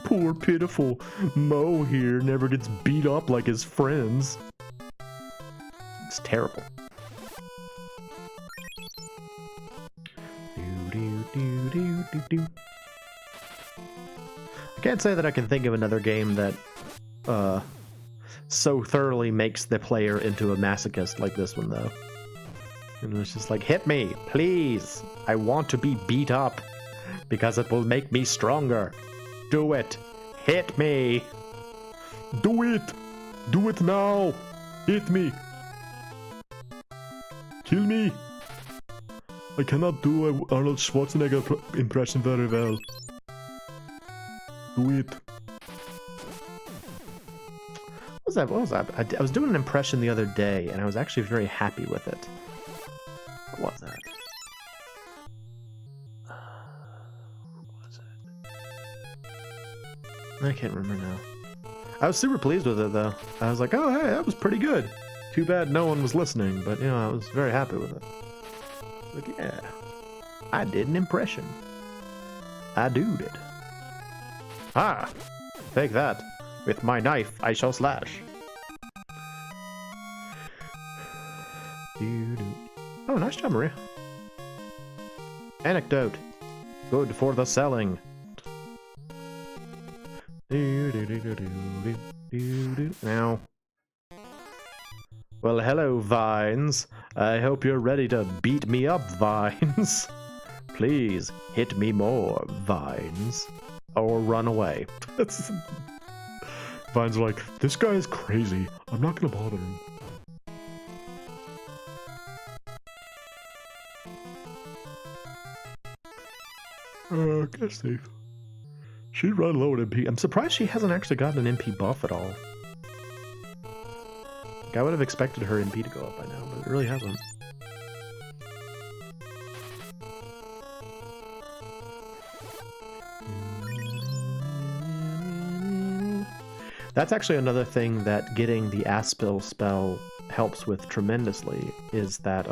Poor pitiful Mo here never gets beat up like his friends. It's terrible. I can't say that I can think of another game that so thoroughly makes the player into a masochist like this one, though. And it's just like, hit me, please. I want to be beat up because it will make me stronger. Do it. Hit me. Do it. Do it now. Hit me. Kill me. I cannot do an Arnold Schwarzenegger impression very well. Do it. What was that? I was doing an impression the other day, and I was actually very happy with it. What was that? What was it? I can't remember now. I was super pleased with it, though. I was like, oh, hey, that was pretty good. Too bad no one was listening, but, you know, I was very happy with it. Like, yeah, I did an impression. I doed it. Ah, take that. With my knife, I shall slash. Oh, nice job, Maria. Anecdote. Good for the selling. Now. Well, hello, Vines. I hope you're ready to beat me up, Vines. Please, hit me more, Vines. Or run away. Vine's like, this guy is crazy. I'm not gonna bother him. Guess safe. She'd run low at MP. I'm surprised she hasn't actually gotten an MP buff at all. Like, I would have expected her MP to go up by now, but it really hasn't. That's actually another thing that getting the Aspil spell helps with tremendously, is that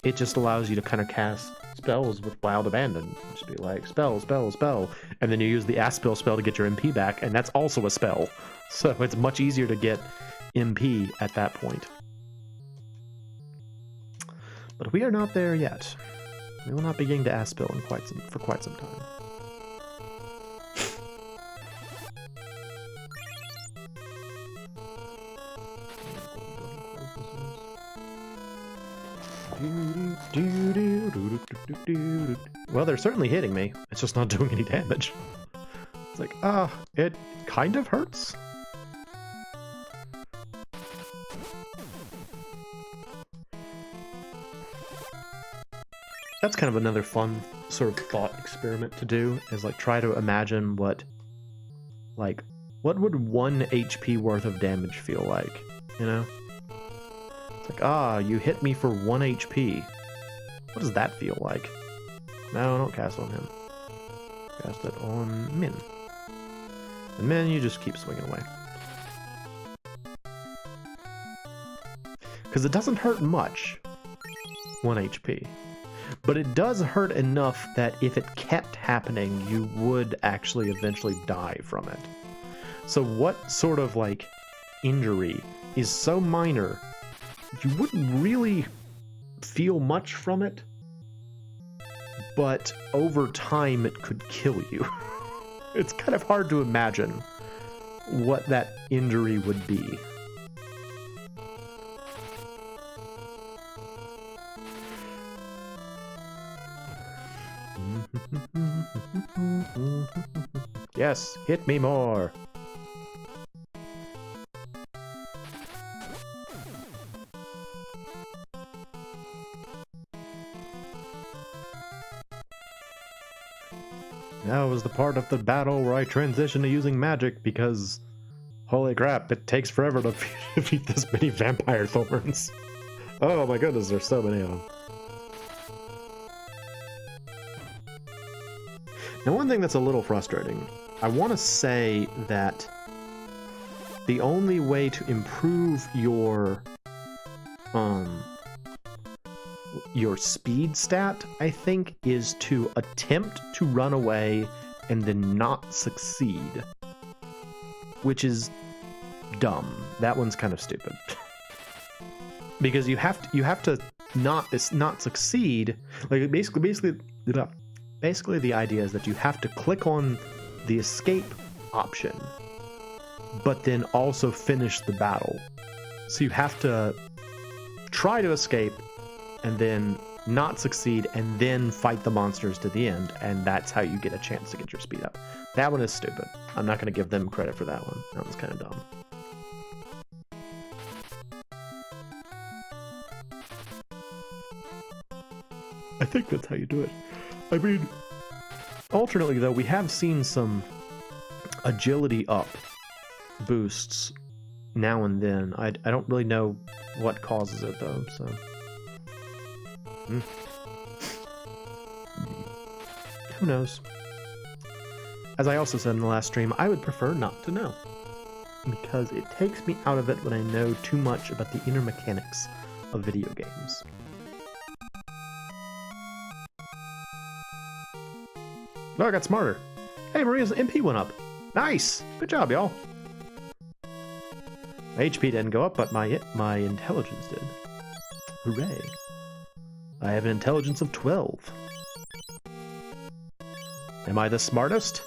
it just allows you to kind of cast spells with Wild Abandon. Just be like, spell, spell, spell, and then you use the Aspil spell to get your MP back, and that's also a spell. So it's much easier to get MP at that point. But we are not there yet. We will not be getting to Aspil for quite some time. Well, they're certainly hitting me. It's just not doing any damage. It's like, it kind of hurts. That's kind of another fun sort of thought experiment to do, is like try to imagine what would 1 HP worth of damage feel like, you know? It's like, you hit me for 1 HP. What does that feel like? No, don't cast on him. Cast it on Min. And Min, you just keep swinging away. Because it doesn't hurt much, 1 HP. But it does hurt enough that if it kept happening, you would actually eventually die from it. So what sort of, like, injury is so minor you wouldn't really feel much from it, but over time it could kill you. It's kind of hard to imagine what that injury would be. Yes, hit me more. Now is the part of the battle where I transition to using magic because, holy crap, it takes forever to defeat this many vampire thorns. Oh my goodness, there's so many of them. Now, one thing that's a little frustrating, I want to say that the only way to improve your speed stat, I think, is to attempt to run away and then not succeed, which is dumb. That one's kind of stupid. Because you have to not succeed. Like basically the idea is that you have to click on the escape option, but then also finish the battle. So you have to try to escape and then not succeed and then fight the monsters to the end, and that's how you get a chance to get your speed up. That one is stupid. I'm not going to give them credit for that one. That one's kind of dumb. I think that's how you do it. I mean, alternately though, we have seen some agility up boosts now and then. I don't really know what causes it though, so... Who knows? As I also said in the last stream, I would prefer not to know, because it takes me out of it when I know too much about the inner mechanics of video games. Oh, I got smarter. Hey, Maria's MP went up. Nice! Good job, y'all. My HP didn't go up, but my intelligence did. Hooray. I have an intelligence of 12. Am I the smartest?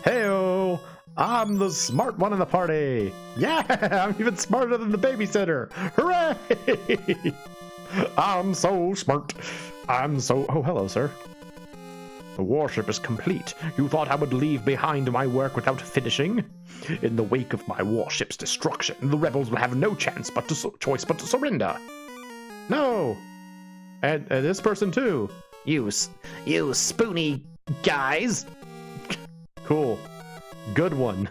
Heyo! I'm the smart one in the party! Yeah! I'm even smarter than the babysitter! Hooray! I'm so smart! Oh, hello, sir. The warship is complete. You thought I would leave behind my work without finishing? In the wake of my warship's destruction, the rebels will have no choice but to surrender. No! And this person too. You spoony guys. Cool. Good one.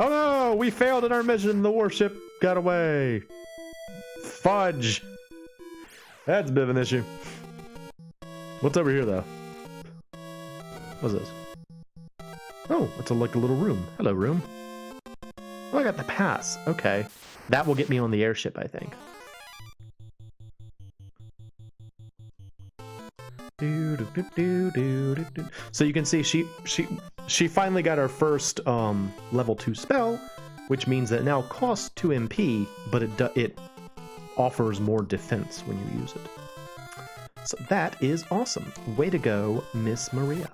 Oh no! We failed in our mission. The warship got away. Fudge. That's a bit of an issue. What's over here, though? What's this? Oh, it's like a little room. Hello, room. Oh, I got the pass. Okay. That will get me on the airship, I think. So you can see she finally got her first level 2 spell, which means that it now costs 2 MP, but it offers more defense when you use it. So that is awesome. Way to go, Miss Maria.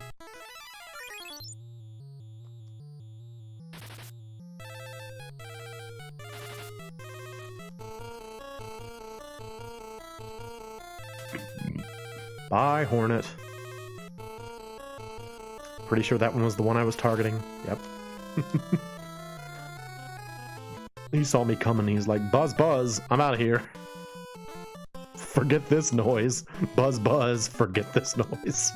Bye, Hornet. Pretty sure that one was the one I was targeting. Yep. He saw me coming. He's like, buzz, buzz, I'm out of here. Forget this noise. Buzz, buzz, forget this noise.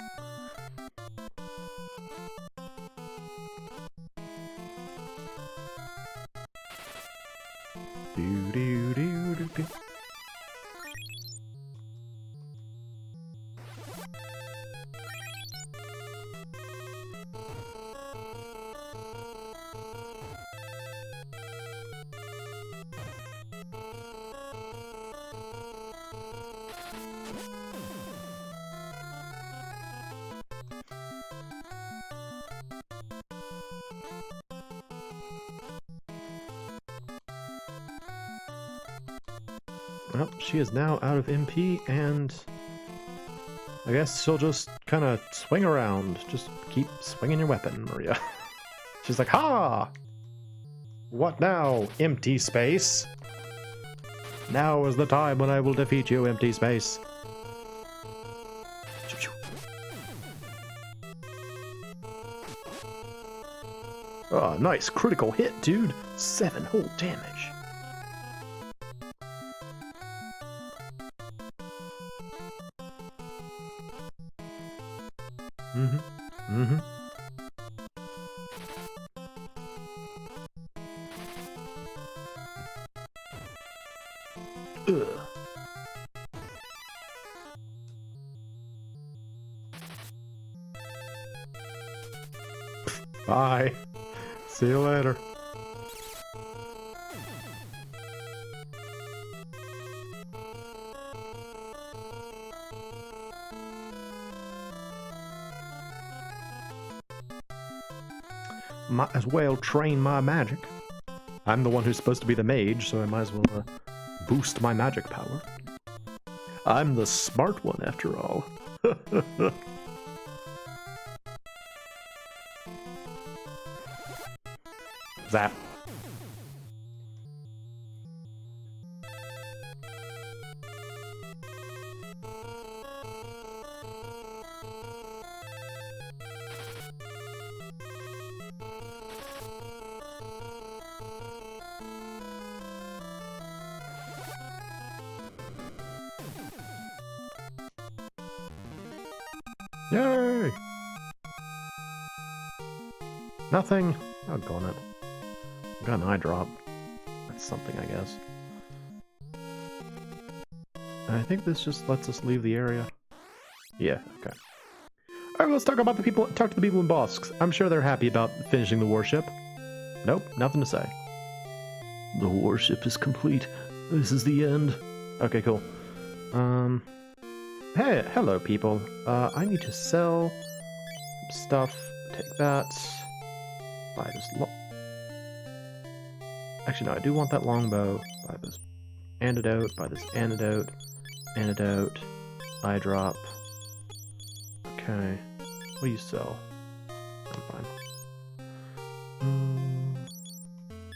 Do, do, do, do, do. Well, she is now out of MP, and I guess she'll just kind of swing around. Just keep swinging your weapon, Maria. She's like, ha! What now, empty space? Now is the time when I will defeat you, empty space. Oh, nice critical hit, dude. 7 whole damage. Ugh. Bye. See you later. Might as well train my magic. I'm the one who's supposed to be the mage, so I might as well boost my magic power. I'm the smart one after all. Zap. Yay! Nothing. Doggone it. Got an eye drop. That's something, I guess. I think this just lets us leave the area. Yeah, okay. Alright, let's talk to the people in Bosk. I'm sure they're happy about finishing the warship. Nope, nothing to say. The warship is complete. This is the end. Okay, cool. Hey, hello, people. I need to sell some stuff. Take that. Buy this Actually, no, I do want that longbow. Buy this antidote. Buy this antidote. Antidote. Eye drop. Okay. What do you sell? I'm fine.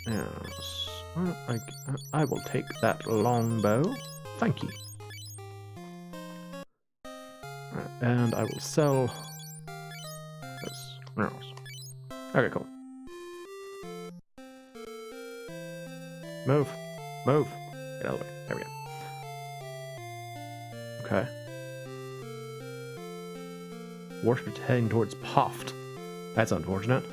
Yes. Well, I will take that longbow. Thank you. And I will sell this. Okay, cool. Move. Move. Get out of the way. There we go. Okay. Warship's heading towards Poft. That's unfortunate.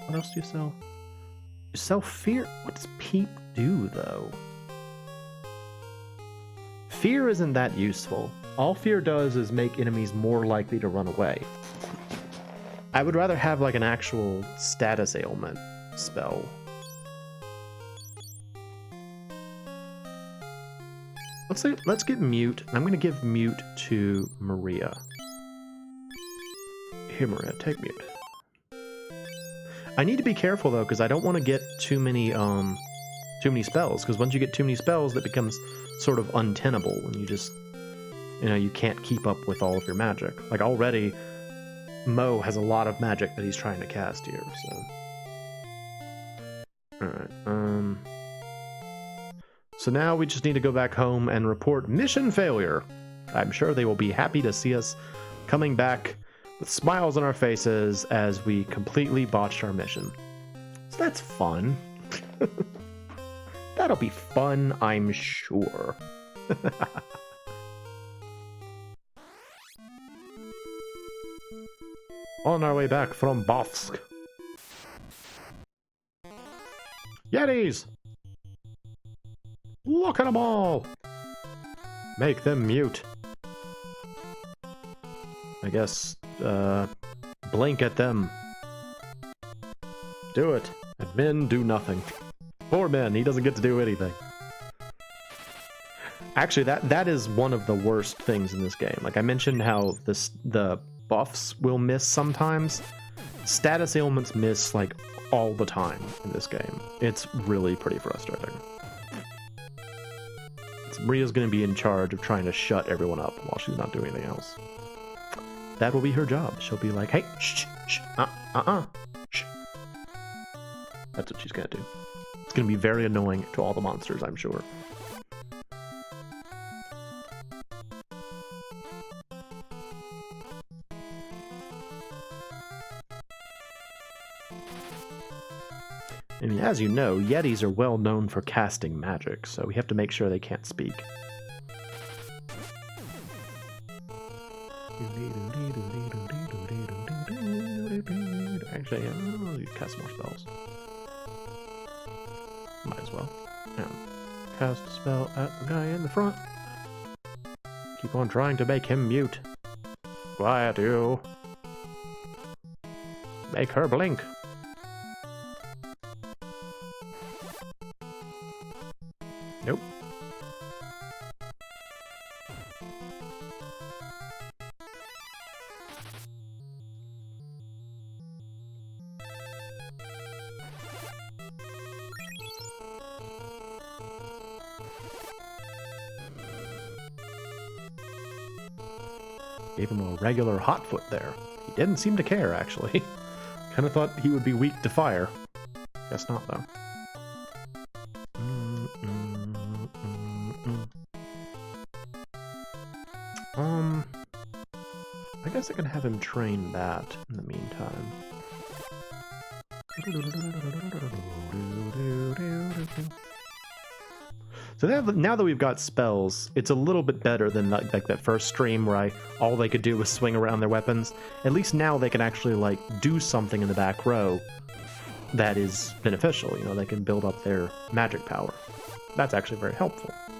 What else do you sell? You sell fear? What does Peep do, though? Fear isn't that useful. All fear does is make enemies more likely to run away. I would rather have like an actual status ailment spell. Let's get mute. I'm gonna give mute to Maria. Here, Maria, take mute. I need to be careful though, because I don't want to get too many spells. Because once you get too many spells, that becomes sort of untenable when you just, you can't keep up with all of your magic. Like already, Mo has a lot of magic that he's trying to cast here. So, all right. So now we just need to go back home and report mission failure. I'm sure they will be happy to see us coming back with smiles on our faces as we completely botched our mission. So that's fun. That'll be fun, I'm sure. On our way back from Bofsk. Yetis! Look at them all! Make them mute. I guess, blink at them. Do it. And Min do nothing. Poor Min, he doesn't get to do anything. Actually, that is one of the worst things in this game. Like I mentioned how the buffs will miss sometimes. Status ailments miss like all the time in this game. It's really pretty frustrating. Maria's going to be in charge of trying to shut everyone up while she's not doing anything else. That will be her job. She'll be like, hey, shh, shh, shh. That's what she's going to do. It's going to be very annoying to all the monsters, I'm sure. I mean, as you know, Yetis are well known for casting magic, so we have to make sure they can't speak. Actually, you cast more spells. Might as well. Yeah. Cast a spell at the guy in the front. Keep on trying to make him mute. Quiet, you. Make her blink. Nope. Gave him a regular hot foot there. He didn't seem to care, actually. Kind of thought he would be weak to fire. Guess not, though. I guess I can have him train that in the meantime. So now that we've got spells, it's a little bit better than like that first stream where all they could do was swing around their weapons. At least now they can actually like do something in the back row that is beneficial. They can build up their magic power. That's actually very helpful. So.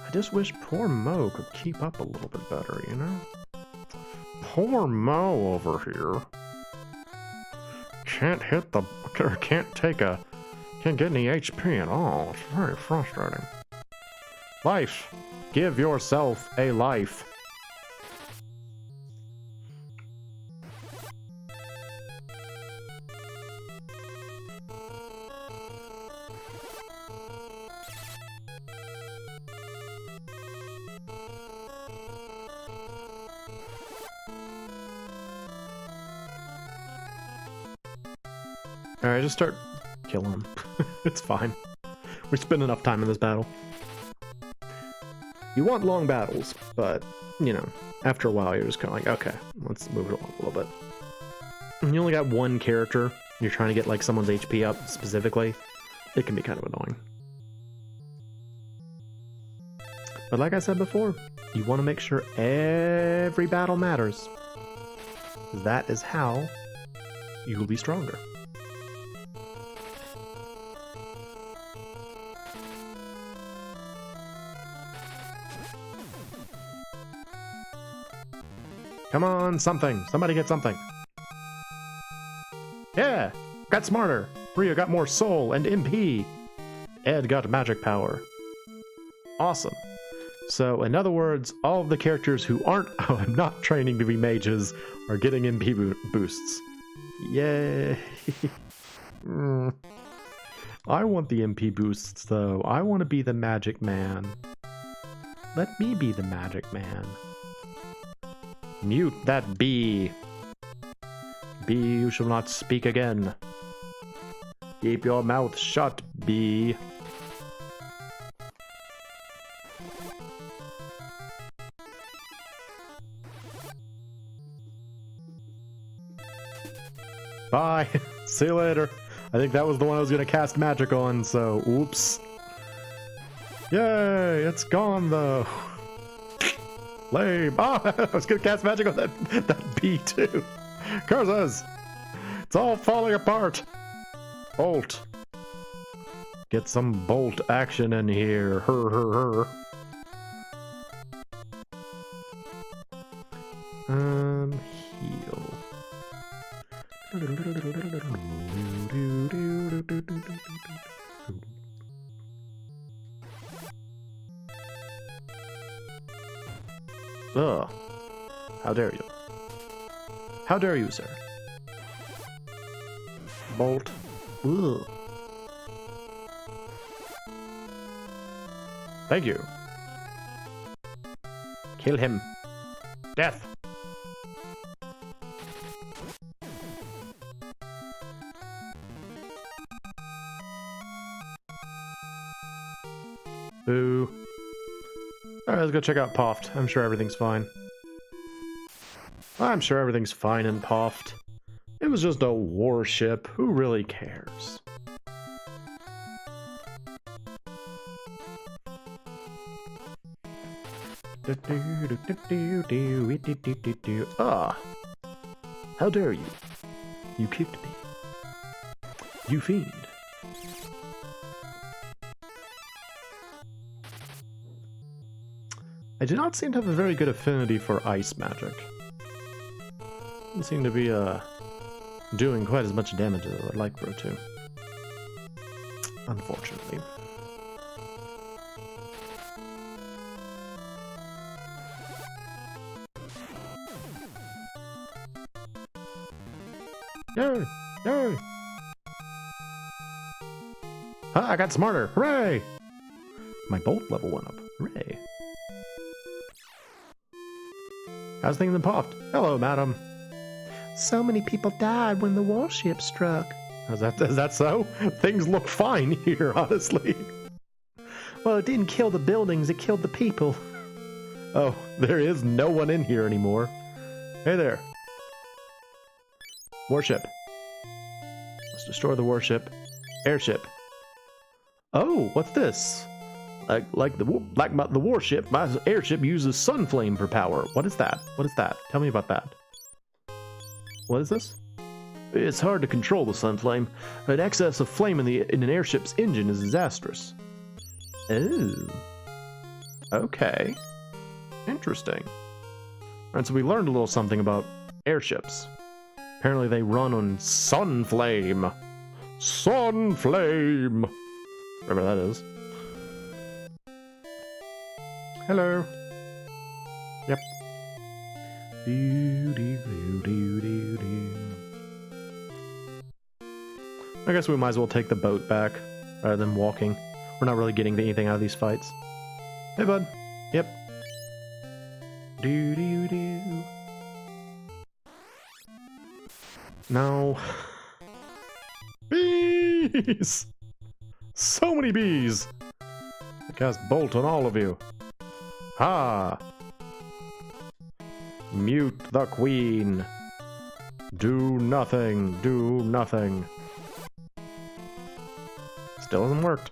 I just wish poor Mo could keep up a little bit better, Poor Mo over here. Can't get any HP at all. It's very frustrating. Life. Give yourself a life. Alright, just start killing him. It's fine. We spend enough time in this battle. You want long battles, but, you know, after a while you're just kind of like, okay, let's move it along a little bit. And you only got one character, you're trying to get like someone's HP up specifically, it can be kind of annoying. But like I said before, you want to make sure every battle matters. That is how you will be stronger. Come on, something. Somebody get something. Yeah, got smarter. Rio got more soul and MP. Ed got magic power. Awesome. So, in other words, all of the characters who aren't not training to be mages are getting MP boosts. Yay! I want the MP boosts, though. I want to be the magic man. Let me be the magic man. Mute that bee. Bee, you shall not speak again. Keep your mouth shut, bee. Bye. See you later. I think that was the one I was going to cast magic on, so oops. Yay, it's gone though. Lame. Oh, I was going to cast magic on that bee too. Curses. It's all falling apart. Bolt. Get some bolt action in here. Her. Heal. Ugh. How dare you? How dare you, sir? Bolt. Ugh. Thank you. Kill him. Death. Boo. Alright, let's go check out Poft. I'm sure everything's fine. I'm sure everything's fine in Poft. It was just a warship. Who really cares? Ah! How dare you? You kicked me. You fiend. I do not seem to have a very good affinity for ice magic. Doesn't seem to be doing quite as much damage as I would like for it to. Unfortunately. Yay! Yay! Ah, I got smarter! Hooray! My bolt level went up. Hooray! How's things in Poft? Hello, madam. So many people died when the warship struck. Is that so? Things look fine here, honestly. Well, it didn't kill the buildings, it killed the people. Oh, there is no one in here anymore. Hey there. Warship. Let's destroy the warship. Airship. Oh, what's this? Like the warship, my airship uses sun flame for power. What is that? What is that? Tell me about that. What is this? It's hard to control the sun flame. An excess of flame in an airship's engine is disastrous. Oh. Okay. Interesting. Alright, so we learned a little something about airships. Apparently they run on sun flame. Sun flame! Whatever that is. Hello. Yep. I guess we might as well take the boat back rather than walking. We're not really getting anything out of these fights. Hey, bud. Yep. No. Beep! Bees! So many bees! I cast Bolt on all of you. Ha! Mute the queen. Do nothing. Do nothing. Still hasn't worked.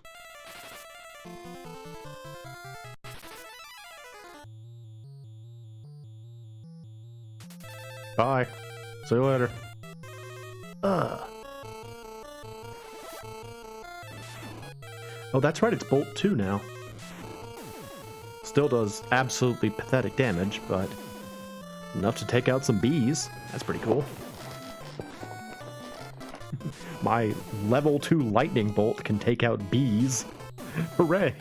Bye. See you later. Oh, that's right, it's Bolt 2 now. Still does absolutely pathetic damage, but enough to take out some bees. That's pretty cool. My level 2 lightning bolt can take out bees. Hooray!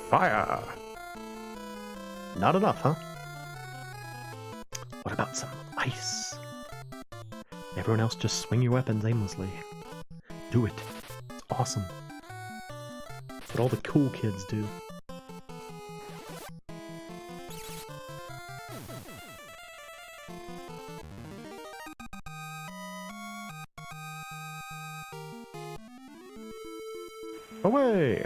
Fire! Not enough, huh? What about some ice? Everyone else just swing your weapons aimlessly. Do it. It's awesome. It's what all the cool kids do. Away!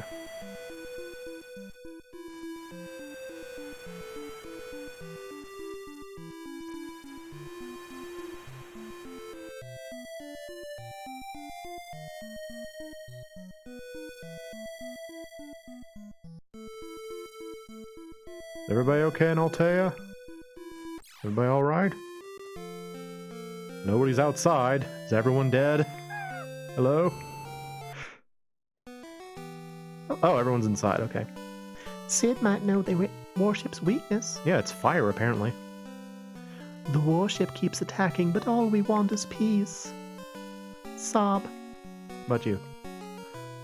Everybody okay in Altea? Everybody alright? Nobody's outside. Is everyone dead? Hello? Oh, everyone's inside, okay. Sid might know the warship's weakness. Yeah, it's fire, apparently. The warship keeps attacking, but all we want is peace. Sob. How about you?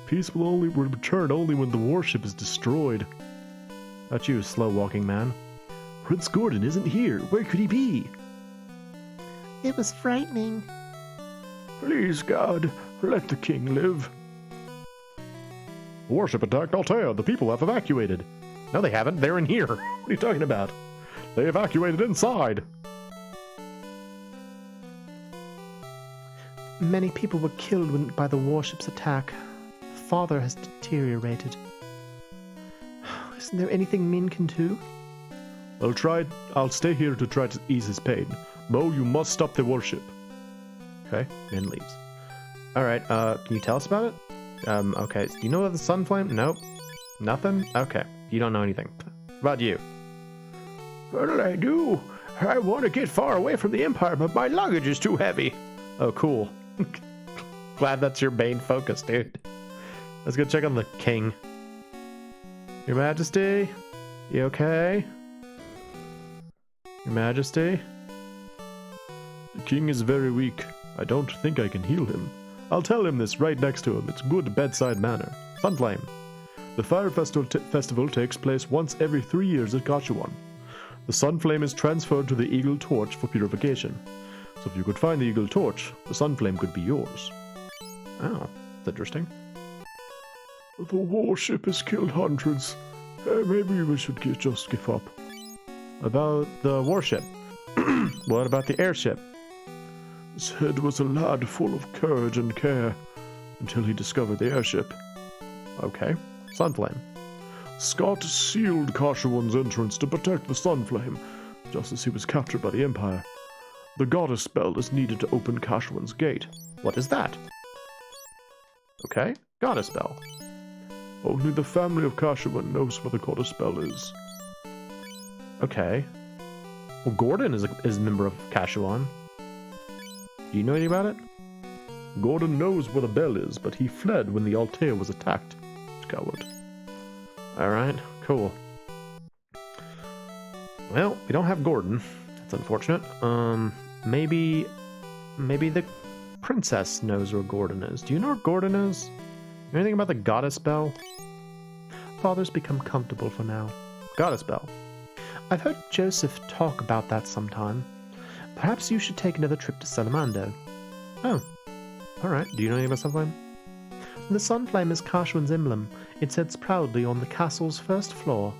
Peace will only return only when the warship is destroyed. How about you, slow-walking man? Prince Gordon isn't here. Where could he be? It was frightening. Please, God, let the king live. The warship attacked Altea. The people have evacuated. No, they haven't. They're in here. What are you talking about? They evacuated inside. Many people were killed by the warship's attack. Father has deteriorated. Isn't there anything Min can do? I'll stay here to try to ease his pain. Mo, you must stop the warship. Okay, Min leaves. Alright, can you tell us about it? Okay, do you know about the sun flame? Nope. Nothing? Okay, you don't know anything. What about you? What'll I do? I want to get far away from the Empire, but my luggage is too heavy. Oh, cool. Glad that's your main focus, dude. Let's go check on the king. Your Majesty? You okay? Your Majesty? The king is very weak. I don't think I can heal him. I'll tell him this right next to him. It's good bedside manner. Sunflame. The fire festival takes place once every 3 years at Kashuan. The Sunflame is transferred to the Eagle Torch for purification. So if you could find the Eagle Torch, the Sunflame could be yours. Oh, that's interesting. The warship has killed hundreds. Maybe we should just give up. About the warship. What about the airship? Sid was a lad full of courage and care until he discovered the airship. Okay. Sunflame. Scott sealed Kashuan's entrance to protect the Sunflame, just as he was captured by the Empire. The goddess spell is needed to open Kashuan's gate. What is that? Okay. Goddess spell. Only the family of Kashuan knows where the goddess spell is. Okay. Well, Gordon is a member of Kashuan. Do you know anything about it? Gordon knows where the bell is, but he fled when the Altea was attacked. Coward. Alright, cool. Well, we don't have Gordon. That's unfortunate. Maybe the princess knows where Gordon is. Do you know where Gordon is? Anything about the goddess spell? Father's become comfortable for now. Goddess Bell. I've heard Joseph talk about that sometime. Perhaps you should take another trip to Salamando. Oh. Alright. Do you know anything about Sunflame? The Sunflame is Kashwan's emblem. It sits proudly on the castle's first floor.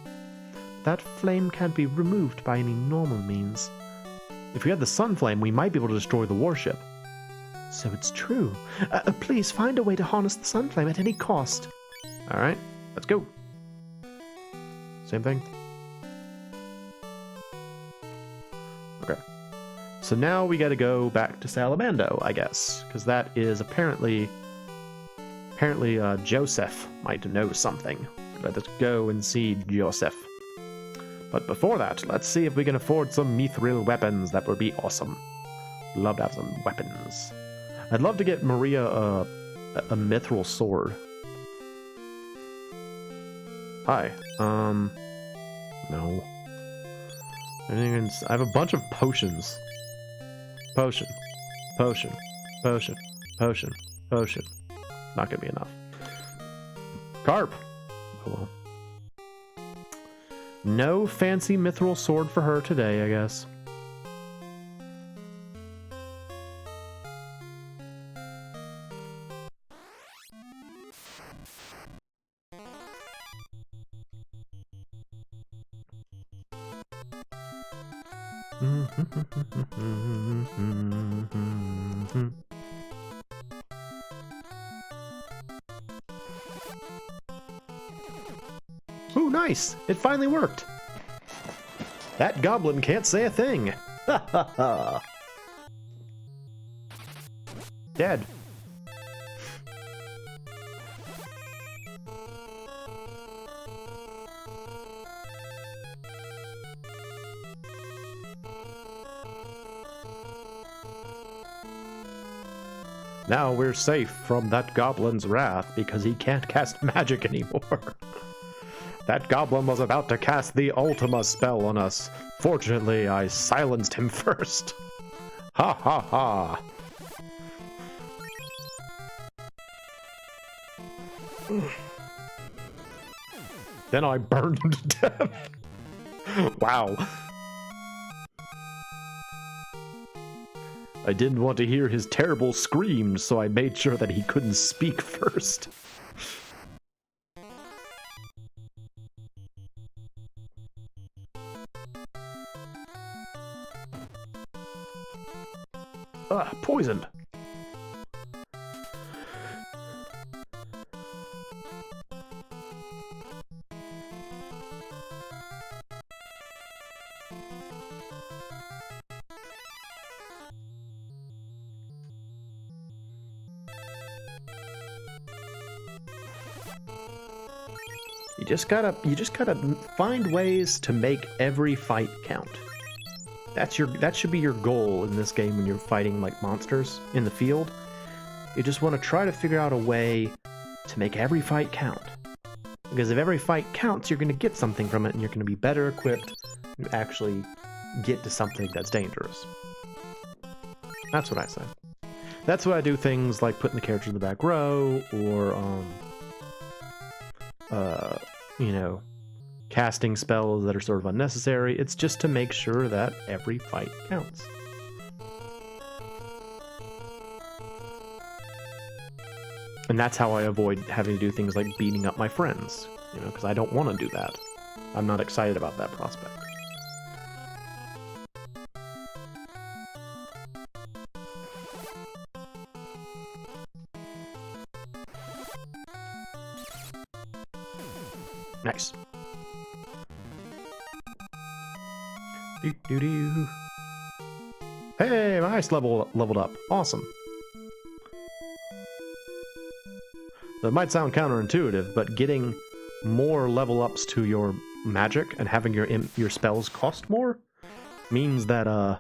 That flame can't be removed by any normal means. If we had the Sunflame, we might be able to destroy the warship. So it's true. Please find a way to harness the Sunflame at any cost. Alright. Let's go. Same thing. Okay. So now we gotta go back to Salamando, I guess. Because that is apparently Joseph might know something. Let us go and see Joseph. But before that, let's see if we can afford some mithril weapons. That would be awesome. Love to have some weapons. I'd love to get Maria a mithril sword. Hi. No. I have a bunch of potions. Potion. Potion. Potion. Potion. Potion. Not gonna be enough. Carp. Oh well. No fancy mithril sword for her today, I guess. Ooh, nice! It finally worked! That goblin can't say a thing! Ha ha ha! Dead. Now we're safe from that goblin's wrath because he can't cast magic anymore. That goblin was about to cast the Ultima spell on us. Fortunately, I silenced him first. Ha ha ha. Then I burned him to death. Wow. I didn't want to hear his terrible screams, so I made sure that he couldn't speak first. Poisoned. You just gotta find ways to make every fight count. That should be your goal in this game when you're fighting like monsters in the field. You just want to try to figure out a way to make every fight count. Because if every fight counts, you're going to get something from it, and you're going to be better equipped to actually get to something that's dangerous. That's what I say. That's why I do things like putting the character in the back row, or you know, casting spells that are sort of unnecessary. It's just to make sure that every fight counts. And that's how I avoid having to do things like beating up my friends, you know, because I don't want to do that. I'm not excited about that prospect. Nice. Doo-doo-doo. Hey, my ice leveled up. Awesome. That might sound counterintuitive, but getting more level ups to your magic and having your spells cost more means that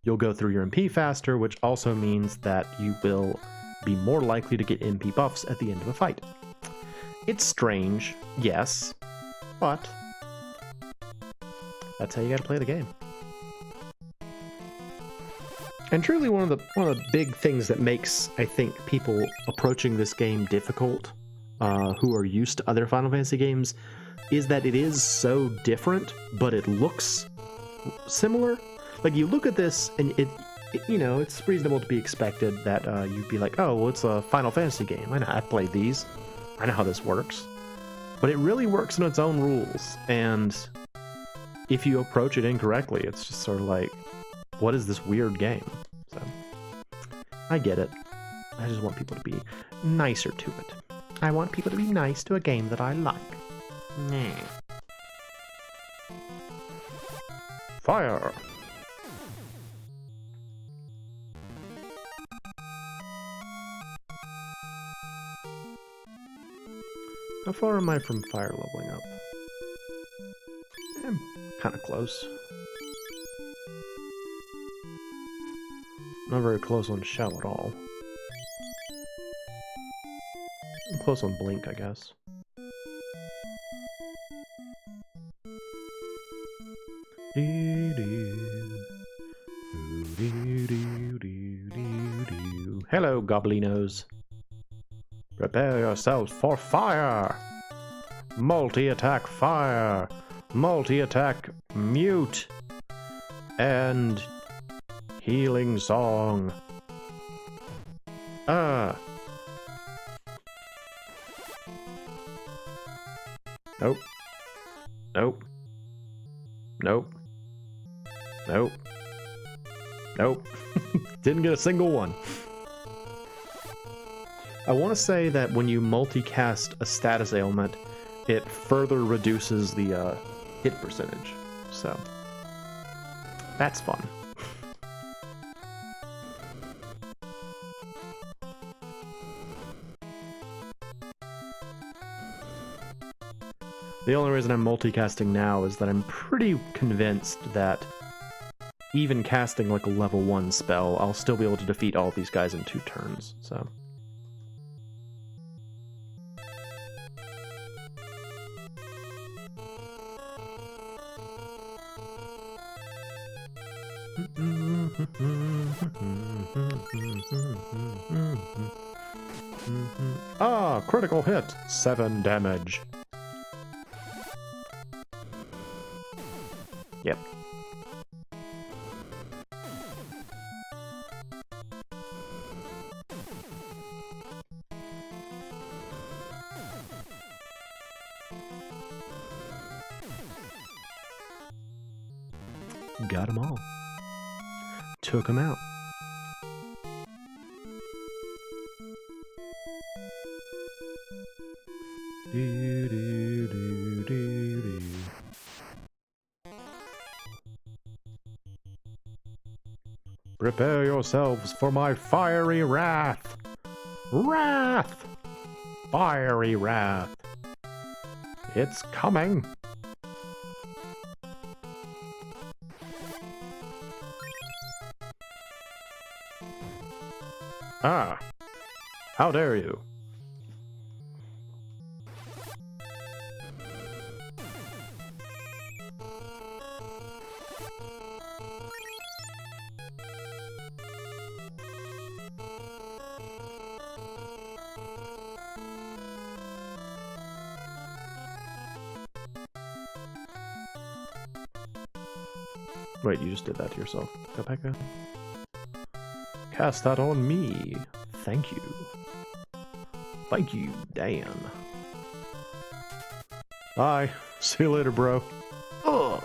you'll go through your MP faster, which also means that you will be more likely to get MP buffs at the end of a fight. It's strange, yes, but that's how you gotta play the game. And truly one of the big things that makes, I think, people approaching this game difficult who are used to other Final Fantasy games is that it is so different, but it looks similar. Like, you look at this, and it you know, it's reasonable to be expected that you'd be like, oh, well, it's a Final Fantasy game. I know, I've played these. I know how this works. But it really works in its own rules, and if you approach it incorrectly, it's just sort of like, what is this weird game? So, I get it. I just want people to be nicer to it. I want people to be nice to a game that I like. Nah. Fire! How far am I from fire leveling up? I'm kind of close. Not very close on Shell at all. I'm close on Blink, I guess. Hello, Goblinos. Prepare yourselves for fire! Multi-attack fire! Multi-attack mute! And healing song. Nope. Nope. Nope. Nope. Nope. Didn't get a single one. I want to say that when you multicast a status ailment, it further reduces the hit percentage. So, that's fun. The only reason I'm multicasting now is that I'm pretty convinced that even casting like a level 1 spell, I'll still be able to defeat all of these guys in 2 turns, so... Ah, critical hit! 7 damage. Yep. Got them all. Took them out. Do, do, do, do, do. Prepare yourselves for my fiery wrath! Wrath! Fiery wrath! It's coming! Ah! How dare you! Wait, you just did that to yourself. Go back there. Cast that on me. Thank you. Thank you, Dan. Bye. See you later, bro. Ugh.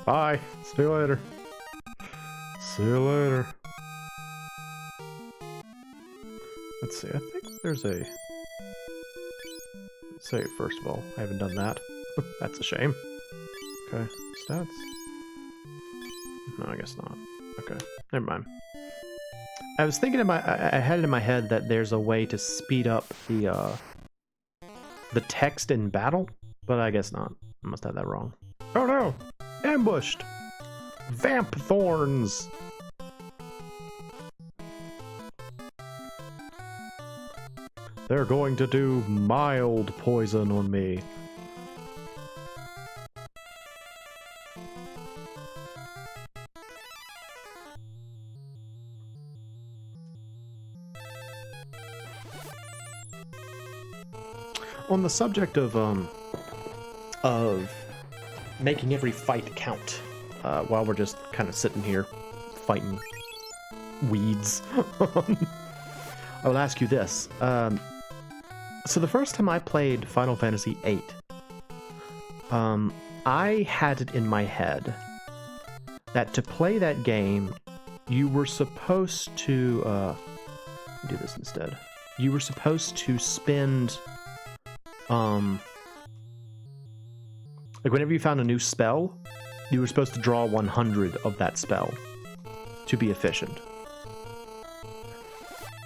Bye. See you later. See you later. Let's see, I think there's a... Let's say, first of all, I haven't done that. That's a shame. Okay, stats? No, I guess not. Okay, never mind. I was thinking in I had it in my head that there's a way to speed up the text in battle, but I guess not. I must have that wrong. Oh no! Ambushed! Vamp thorns! They're going to do mild poison on me. On the subject of making every fight count, while we're just kind of sitting here fighting weeds, I will ask you this. So the first time I played Final Fantasy VIII, I had it in my head that to play that game, you were supposed to do this instead. You were supposed to spend like whenever you found a new spell, you were supposed to draw 100 of that spell to be efficient.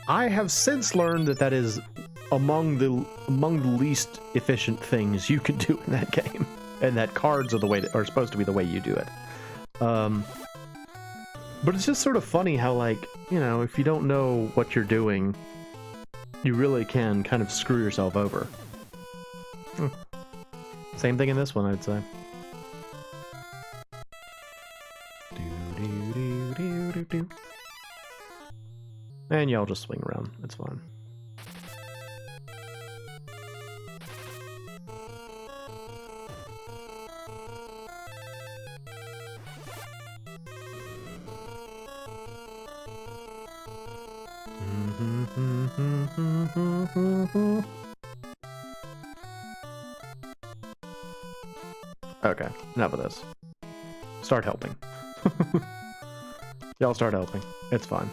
I have since learned that that is among the least efficient things you can do in that game, and that cards are the way are supposed to be the way you do it. But it's just sort of funny how, like, you know, if you don't know what you're doing, you really can kind of screw yourself over. Same thing in this one, I'd say. And y'all just swing around. It's fine. Okay, enough of this. Start helping. Y'all start helping. It's fine.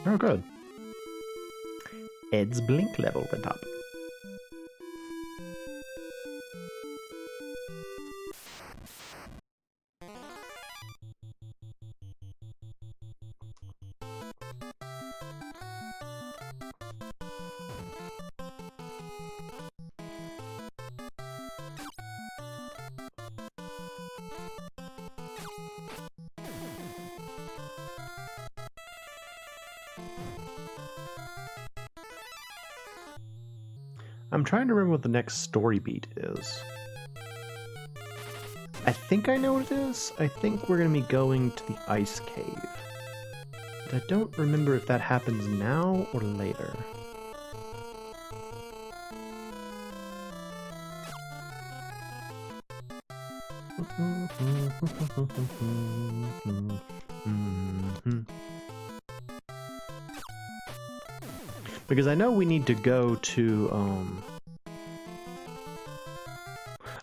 Oh, good. Ed's blink level went up. I'm trying to remember what the next story beat is. I think I know what it is. I think we're going to be going to the ice cave. But I don't remember if that happens now or later. Because I know we need to go to,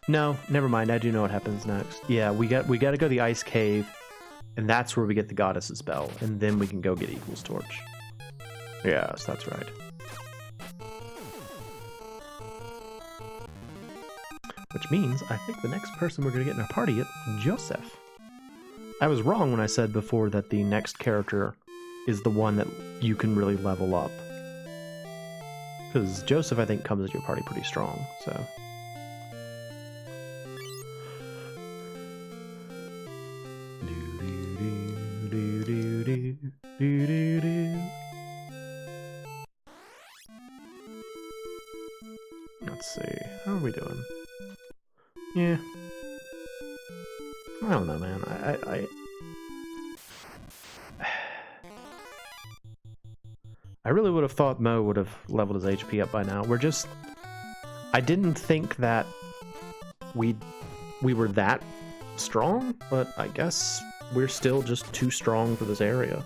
No, never mind. I do know what happens next. Yeah, we got to go to the ice cave, and that's where we get the goddess's spell, and then we can go get Eagle's torch. Yes, that's right. Which means I think the next person we're going to get in our party is Joseph. I was wrong when I said before that the next character is the one that you can really level up. Because Joseph, I think, comes into your party pretty strong, so... Let's see. How are we doing? Yeah. I don't know, man. I really would have thought Mo would have leveled his HP up by now. We're just... I didn't think that we were that strong, but I guess we're still just too strong for this area.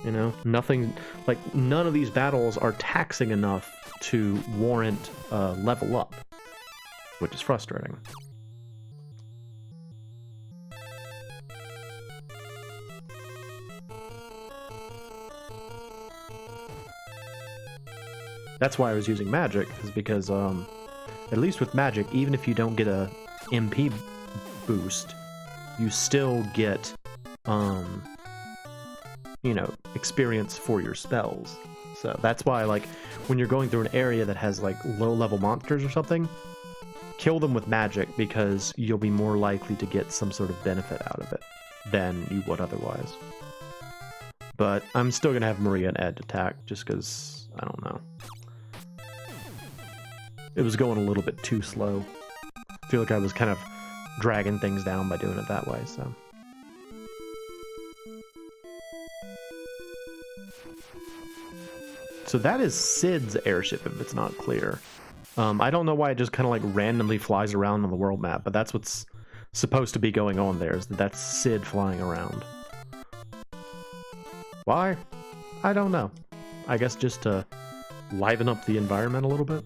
You know? Nothing... Like, none of these battles are taxing enough to warrant level up, which is frustrating. That's why I was using magic, is because at least with magic, even if you don't get a MP boost, you still get you know, experience for your spells. So that's why, like, when you're going through an area that has like low level monsters or something, kill them with magic, because you'll be more likely to get some sort of benefit out of it than you would otherwise. But I'm still gonna have Maria and Ed attack, just because, I don't know. It was going a little bit too slow. I feel like I was kind of dragging things down by doing it that way, so. So that is Sid's airship, if it's not clear. I don't know why it just kind of like randomly flies around on the world map, but that's what's supposed to be going on there, is that that's Sid flying around. Why? I don't know. I guess just to liven up the environment a little bit.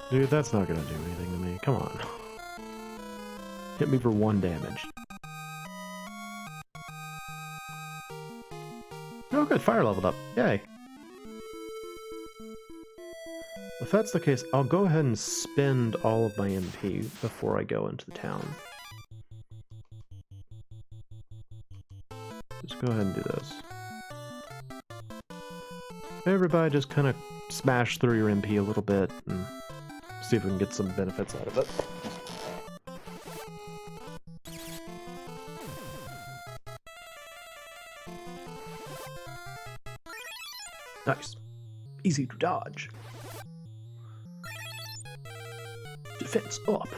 Dude, that's not gonna do anything to me. Come on. Hit me for 1 damage. Oh good, fire leveled up. Yay. If that's the case, I'll go ahead and spend all of my MP before I go into the town. Just go ahead and do this. Everybody just kind of smash through your MP a little bit and see if we can get some benefits out of it. Nice. Easy to dodge. Defense up.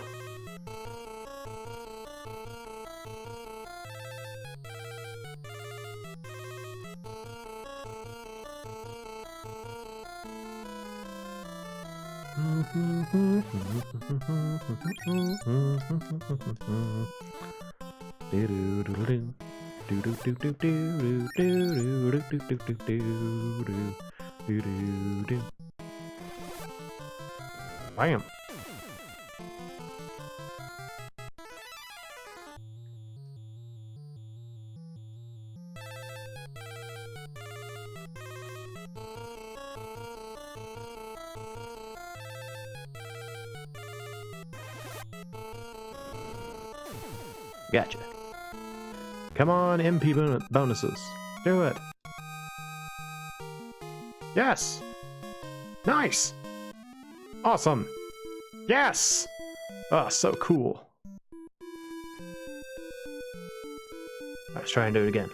Bam. Gotcha. Come on, MP bonuses. Do it. Yes! Nice! Awesome! Yes! Oh, so cool. Let's try and do it again.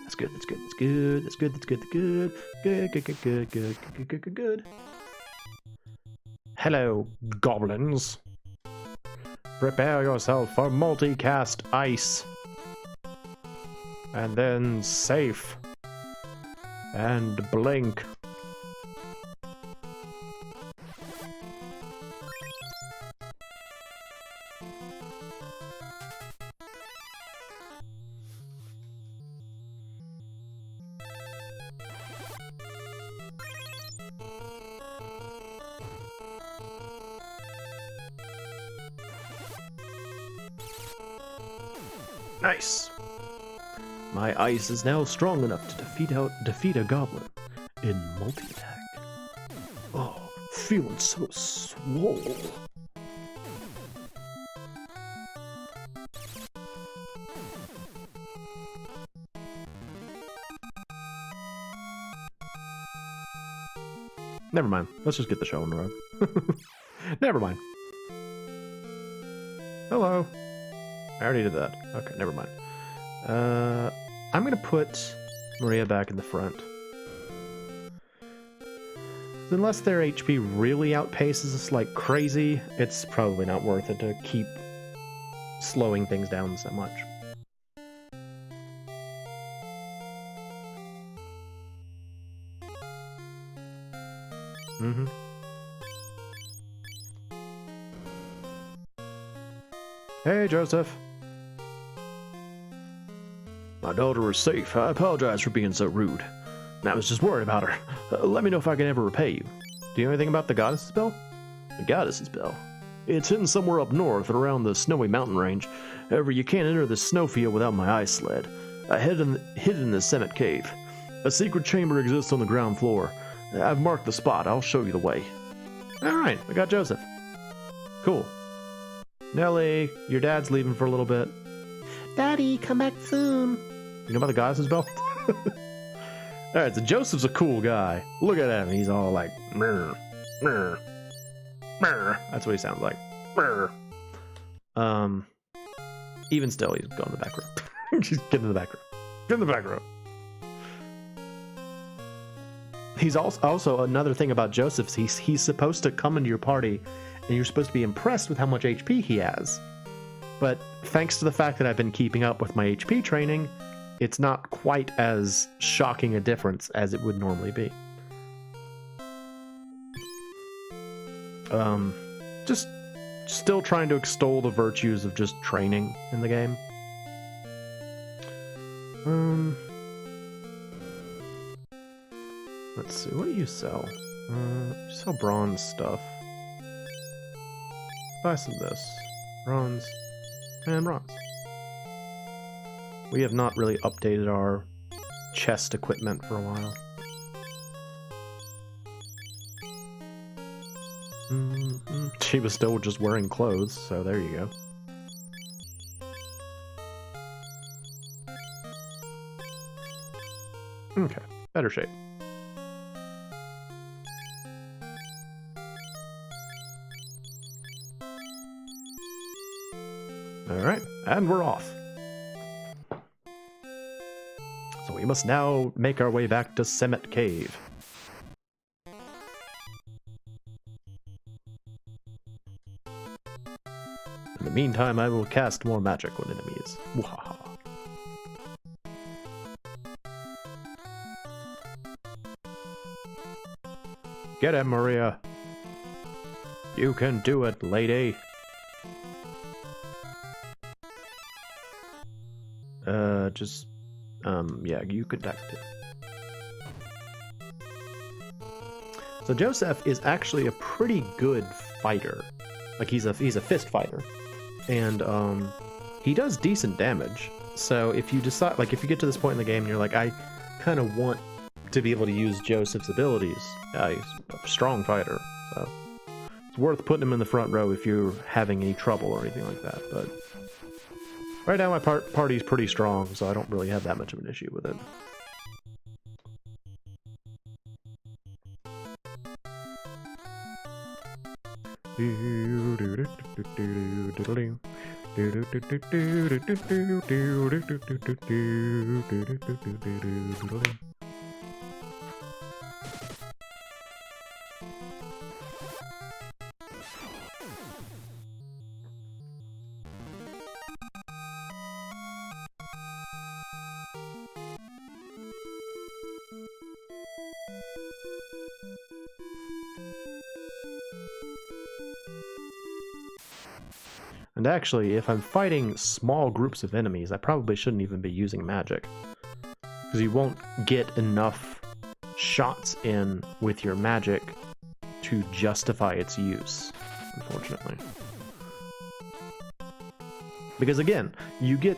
That's good, that's good, that's good, that's good, that's good, that's good. Good, good, good, good, good, good, good, good, good. Hello, goblins. Prepare yourself for multicast ice. And then safe. And blink. Nice. My ice is now strong enough to defeat a goblin in multi-attack. Oh, feeling so swole. Never mind. Let's just get the show on the road. Never mind. Hello. I already did that. Okay, never mind. I'm gonna put Maria back in the front. Unless their HP really outpaces us like crazy, it's probably not worth it to keep slowing things down so much. Mm-hmm. Hey, Joseph. My daughter is safe. I apologize for being so rude. I was just worried about her. Let me know if I can ever repay you. Do you know anything about the goddess's bell? The goddess's bell. It's hidden somewhere up north around the snowy mountain range. However, you can't enter the snowfield without my ice sled. Hidden in the Summit Cave. A secret chamber exists on the ground floor. I've marked the spot. I'll show you the way. Alright, we got Joseph. Cool. Nelly, your dad's leaving for a little bit. Daddy, come back soon. You know about the goddess's bell? Alright, so Joseph's a cool guy. Look at him. He's all like, mrr, mrr, mrr. That's what he sounds like. Mrr. Even still, he's going to the back row. He's getting in the back row. Get in the back row. He's also another thing about Joseph's. He's supposed to come into your party, and you're supposed to be impressed with how much HP he has. But thanks to the fact that I've been keeping up with my HP training, it's not quite as shocking a difference as it would normally be. Just still trying to extol the virtues of just training in the game. Let's see, what do you sell? You sell bronze stuff. Buy some of this. Bronze. And bronze. We have not really updated our chest equipment for a while. She was still just wearing clothes, so there you go. Okay, better shape. Alright, and we're off. So we must now make our way back to Summit Cave. In the meantime, I will cast more magic on enemies. Wahaha. Get him, Maria. You can do it, lady. Yeah, you could act it. So Joseph is actually a pretty good fighter. Like he's a fist fighter, and he does decent damage. So if you decide, like, if you get to this point in the game and you're like, I kind of want to be able to use Joseph's abilities. He's a strong fighter, so it's worth putting him in the front row if you're having any trouble or anything like that. But right now my party's pretty strong, so I don't really have that much of an issue with it. And actually, if I'm fighting small groups of enemies, I probably shouldn't even be using magic. Because you won't get enough shots in with your magic to justify its use, unfortunately. Because again, you get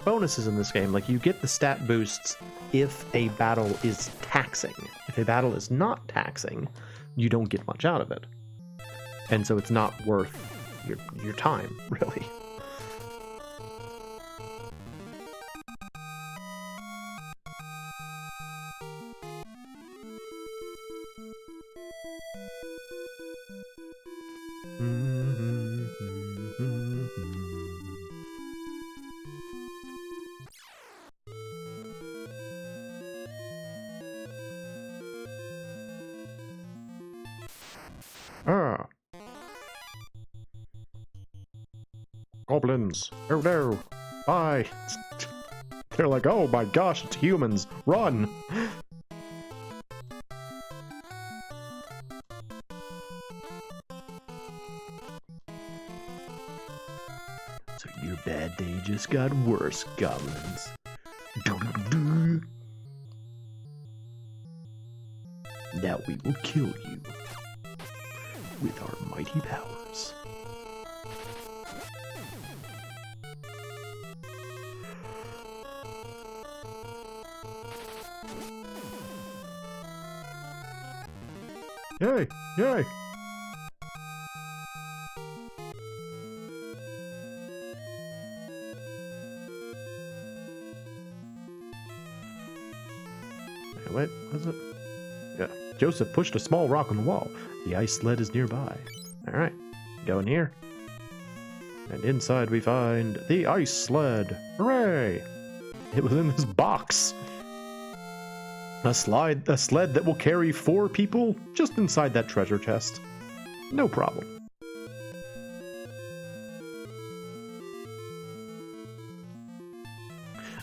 bonuses in this game. Like, you get the stat boosts if a battle is taxing. If a battle is not taxing, you don't get much out of it. And so it's not worth your time, really. Ah. Goblins. Oh no. Bye. They're like, oh my gosh, it's humans. Run. So your bad day just got worse, goblins. Now we will kill you with our mighty powers. Yay! Yay! Wait, was it? Yeah. Joseph pushed a small rock on the wall. The ice sled is nearby. Alright, go in here. And inside we find the ice sled. Hooray! It was in this box. A sled that will carry 4 people just inside that treasure chest. No problem.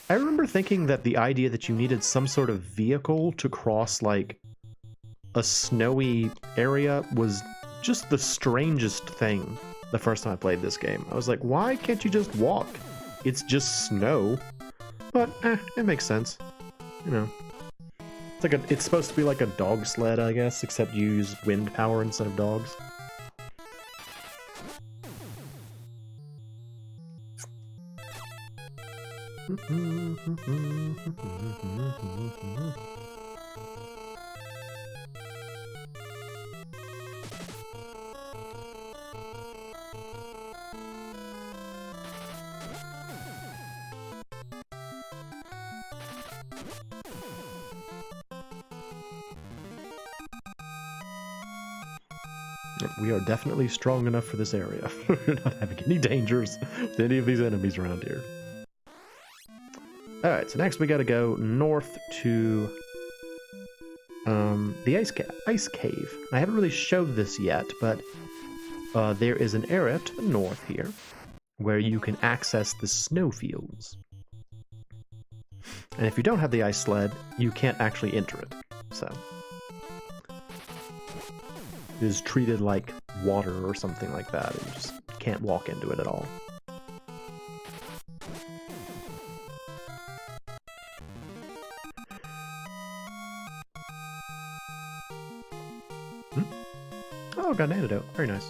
I remember thinking that the idea that you needed some sort of vehicle to cross, like, a snowy area was just the strangest thing the first time I played this game. I was like, why can't you just walk? It's just snow. But, it makes sense. You know. It's supposed to be like a dog sled, I guess, except you use wind power instead of dogs. We are definitely strong enough for this area. We're not having any dangers with any of these enemies around here. Alright, so next we gotta go north to the ice cave. I haven't really showed this yet, but there is an area to the north here where you can access the snowfields. And if you don't have the ice sled, you can't actually enter it. So it is treated like water or something like that. You just can't walk into it at all. Oh, got an antidote. Very nice.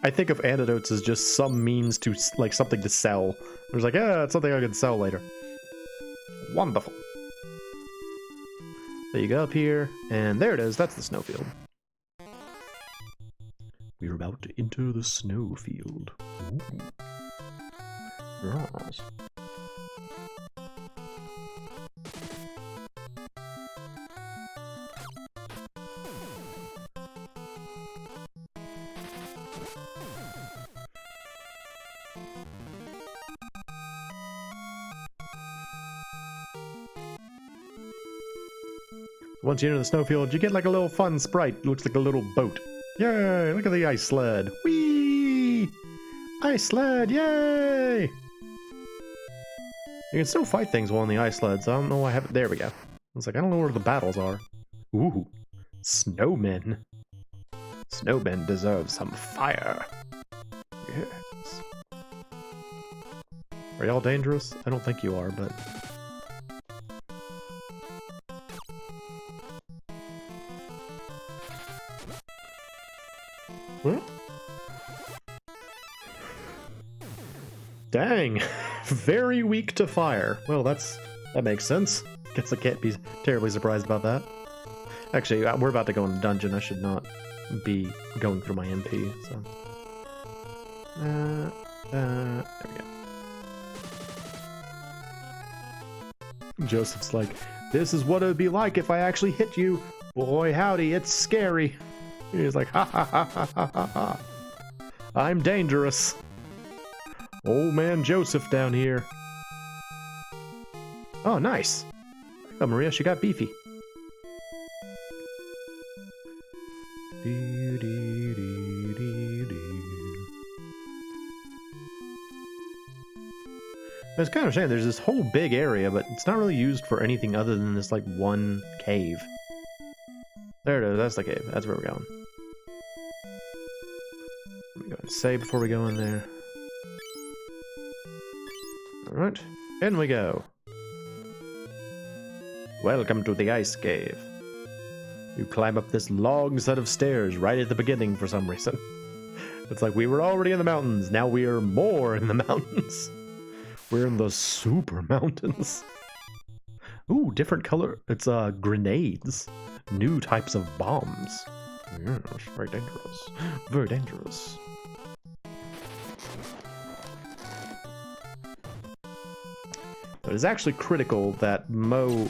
I think of antidotes as just some means to, like, something to sell. There's like, yeah, it's something I can sell later. Wonderful. So you go up here, and there it is. That's the snowfield. We're about to enter the snowfield. Ooh. Yes. Once you enter the snowfield, you get like a little fun sprite. It looks like a little boat. Yay! Look at the ice sled. Whee! Ice sled! Yay! You can still fight things while on the ice sleds. I don't know why I haven't. There we go. It's like, I don't know where the battles are. Ooh. Snowmen. Snowmen deserve some fire. Yes. Are y'all dangerous? I don't think you are, but... Well, dang, very weak to fire. Well, that makes sense. Guess I can't be terribly surprised about that. Actually, we're about to go in the dungeon. I should not be going through my MP. So, there we go. Joseph's like, this is what it would be like if I actually hit you. Boy, howdy, it's scary. He's like, ha ha ha ha ha ha ha. I'm dangerous. Old man Joseph down here. Oh, nice. Oh, Maria, she got beefy. It's kind of a shame. There's this whole big area, but it's not really used for anything other than this, like, one cave. There it is. That's the cave. That's where we're going. Let me go and save before we go in there. Alright. In we go. Welcome to the ice cave. You climb up this long set of stairs right at the beginning for some reason. It's like we were already in the mountains, now we are more in the mountains. We're in the super mountains. Ooh, different color. It's grenades. New types of bombs. Yes, very dangerous. Very dangerous. But it's actually critical that Moe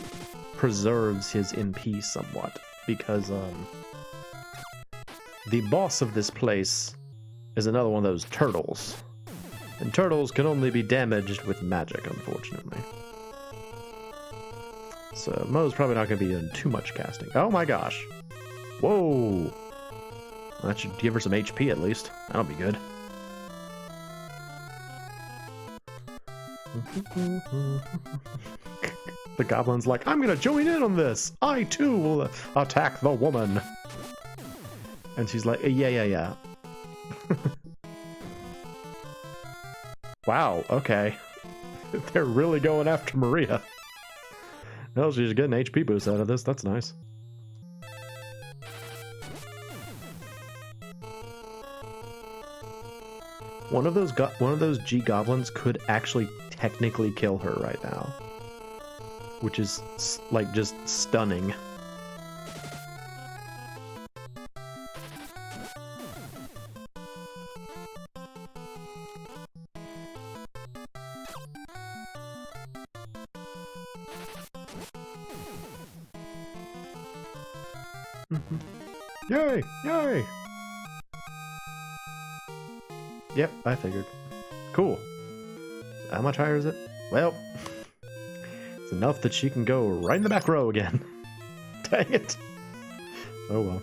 preserves his MP somewhat, because the boss of this place is another one of those turtles. And turtles can only be damaged with magic, unfortunately. So Moe's probably not going to be doing too much casting. Oh my gosh. Whoa. That should give her some HP at least. That'll be good. The goblin's like, I'm going to join in on this. I too will attack the woman. And she's like, yeah. Wow, okay. They're really going after Maria. Well, she's getting an HP boost out of this. That's nice. One of those G goblins could actually technically kill her right now, which is like just stunning. Yay! Yay! Yep, I figured. Cool. How much higher is it? Well, it's enough that she can go right in the back row again. Dang it. Oh well.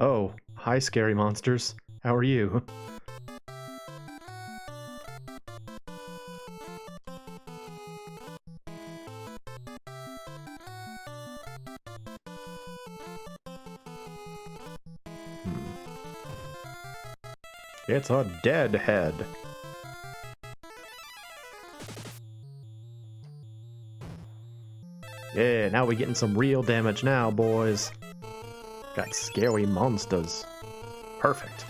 Oh, hi scary monsters. How are you? It's a dead head. Yeah, now we're getting some real damage now, boys. Got scary monsters. Perfect.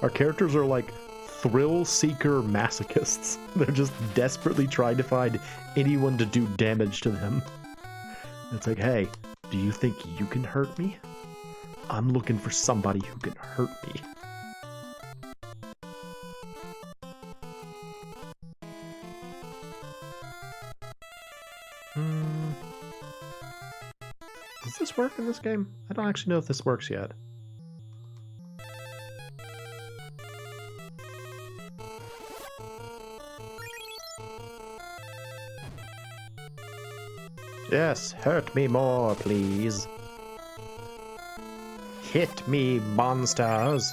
Our characters are like thrill-seeker masochists. They're just desperately trying to find anyone to do damage to them. It's like, hey, do you think you can hurt me? I'm looking for somebody who can hurt me. Does this work in this game? I don't actually know if this works yet. Yes, hurt me more, please. Hit me, monsters.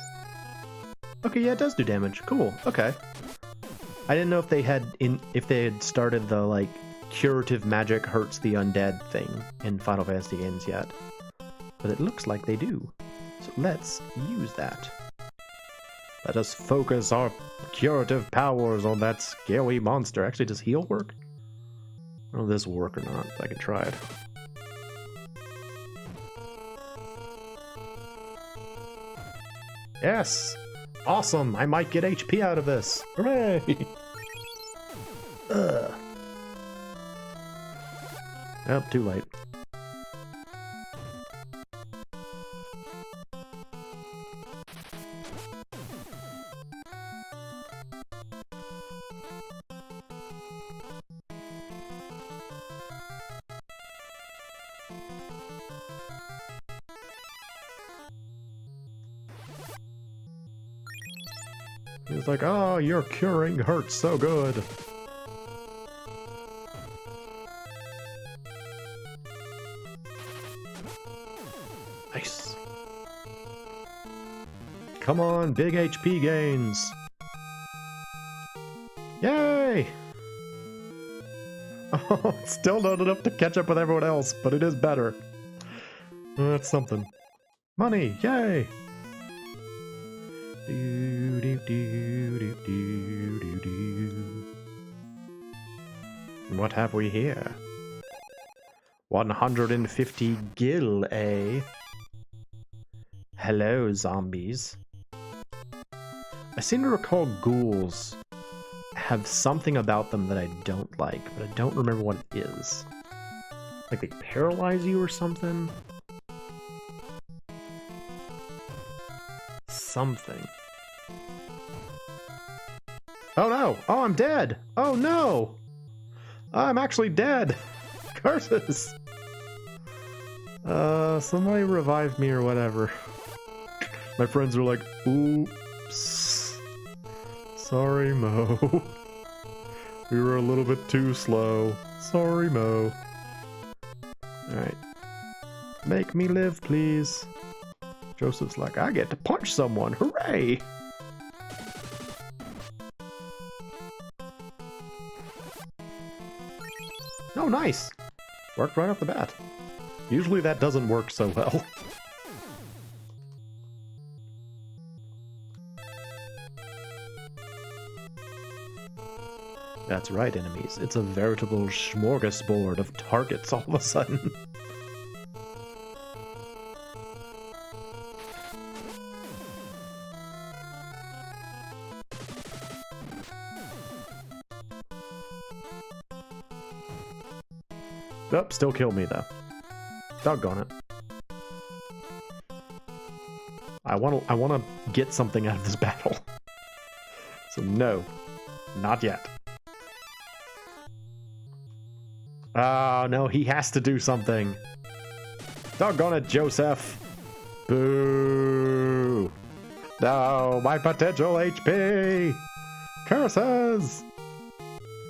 Okay, yeah, it does do damage. Cool. Okay. I didn't know if they had started the like curative magic hurts the undead thing in Final Fantasy games yet. But it looks like they do. So let's use that. Let us focus our curative powers on that scary monster. Actually, does heal work? I don't know if this will work or not, but I can try it. Yes! Awesome! I might get HP out of this! Hooray! Ugh. Oh, too late. He's like, oh, your curing hurts so good. Nice. Come on, big HP gains. Yay! Oh, it's still not enough to catch up with everyone else, but it is better. That's something. Money, yay! Do, do, What have we here? 150 gil, eh? Hello, zombies. I seem to recall ghouls have something about them that I don't like, but I don't remember what it is. Like they paralyze you or something? Something. Oh no! Oh, I'm dead! Oh no! I'm actually dead! Curses! Somebody revive me or whatever. My friends are like, oops. Sorry, Mo. We were a little bit too slow. Sorry, Mo. Alright. Make me live, please. Joseph's like, I get to punch someone. Hooray! Oh, nice. Worked right off the bat. Usually that doesn't work so well. That's right, enemies. It's a veritable smorgasbord of targets all of a sudden. Oh, still kill me though. Doggone it. I wanna get something out of this battle. So no, not yet. Oh no, he has to do something. Doggone it, Joseph. Boo. No, my potential HP. Curses.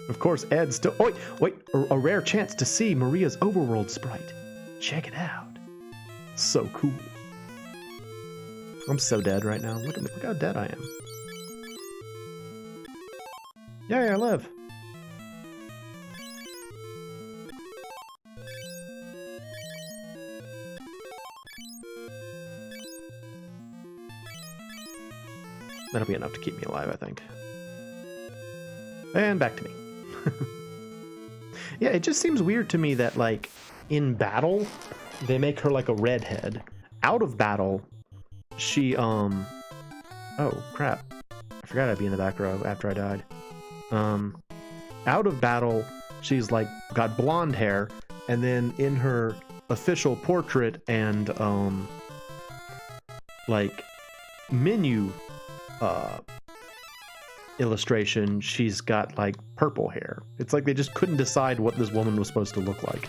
Of course, Ed still... Oh, wait, a rare chance to see Maria's overworld sprite. Check it out. So cool. I'm so dead right now. Look at me. Look how dead I am. Yay, I live. That'll be enough to keep me alive, I think. And back to me. Yeah, it just seems weird to me that, like, in battle, they make her like a redhead. Out of battle, she, oh, crap. I forgot I'd be in the back row after I died. Out of battle, she's, like, got blonde hair, and then in her official portrait and, like, menu, illustration, she's got like purple hair. It's like they just couldn't decide what this woman was supposed to look like.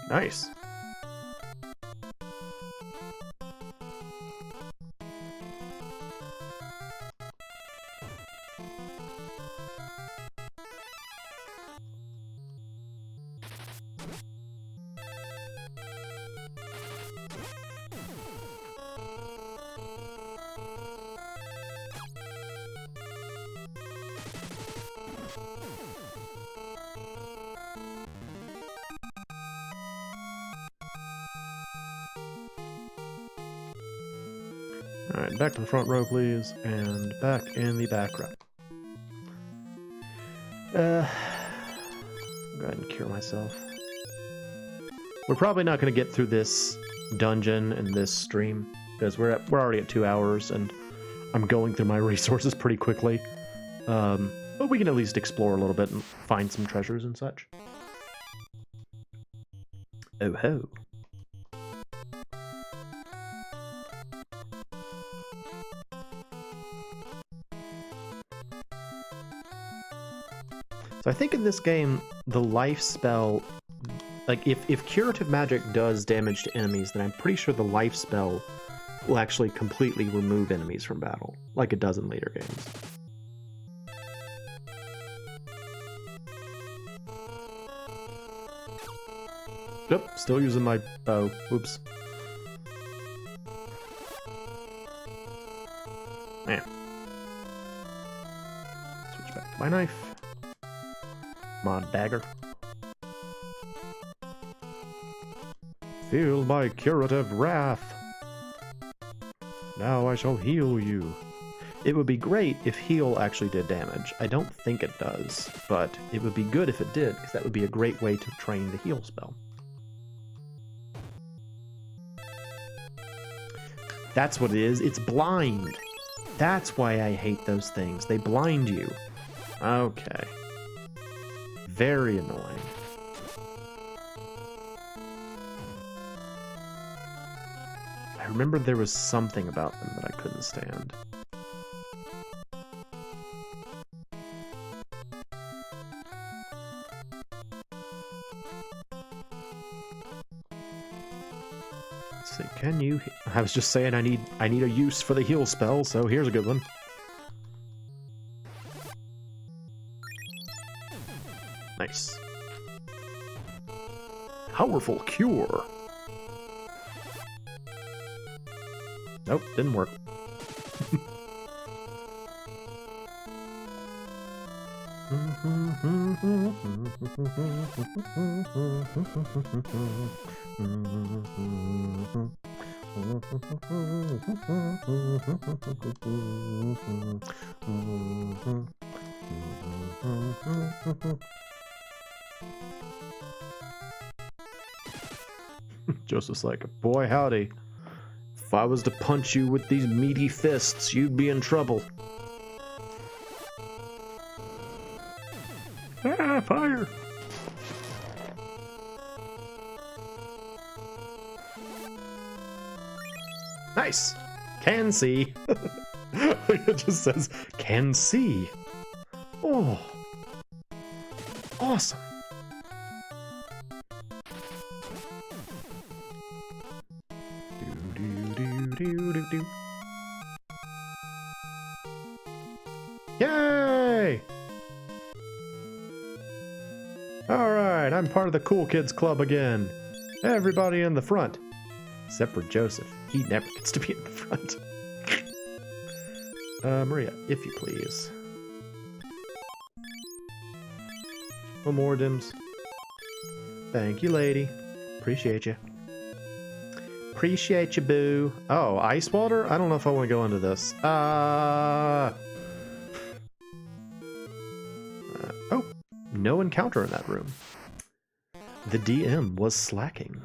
Nice. Alright, back to the front row, please, and back in the back row. Go ahead and cure myself. We're probably not going to get through this dungeon and this stream, because we're already at 2 hours, and I'm going through my resources pretty quickly. But we can at least explore a little bit and find some treasures and such. Oh ho. So I think in this game, the life spell, like if curative magic does damage to enemies, then I'm pretty sure the life spell will actually completely remove enemies from battle, like it does in later games. Yep, still using my bow. Oops. Eh. Switch back to my knife. My dagger. Feel my curative wrath. Now I shall heal you. It would be great if heal actually did damage. I don't think it does, but it would be good if it did, because that would be a great way to train the heal spell. That's what it is. It's blind. That's why I hate those things. They blind you. Okay. Very annoying. I remember there was something about them that I couldn't stand. Let's see, can you... I was just saying I need a use for the heal spell, so here's a good one. Nice. Powerful cure. Nope, didn't work. Joseph's like, boy howdy. If I was to punch you with these meaty fists, you'd be in trouble. Ah, fire! Nice! Can see. It just says, can see. Oh. Awesome. Do. Yay! Alright, I'm part of the cool kids club again. Everybody in the front. Except for Joseph. He never gets to be in the front. Maria, if you please. One more, Dims. Thank you, lady. Appreciate you. Appreciate you, boo. Oh, ice water? I don't know if I want to go into this. Oh, no encounter in that room. The DM was slacking.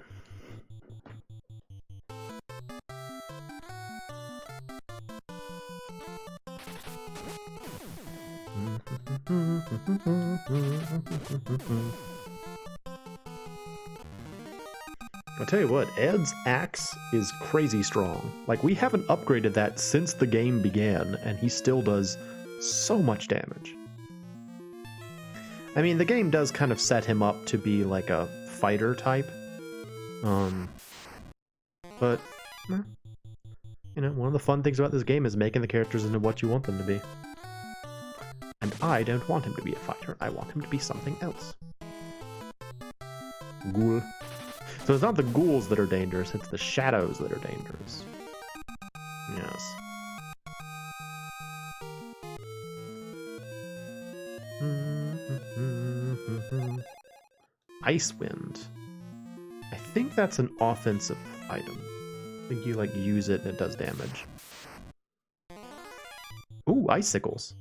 I'll tell you what, Ed's axe is crazy strong. Like, we haven't upgraded that since the game began, and he still does so much damage. I mean, the game does kind of set him up to be like a fighter type. But, you know, one of the fun things about this game is making the characters into what you want them to be. And I don't want him to be a fighter, I want him to be something else. Ghoul. So it's not the ghouls that are dangerous, it's the shadows that are dangerous. Yes. Ice Wind. I think that's an offensive item. I think you like use it and it does damage. Ooh, icicles.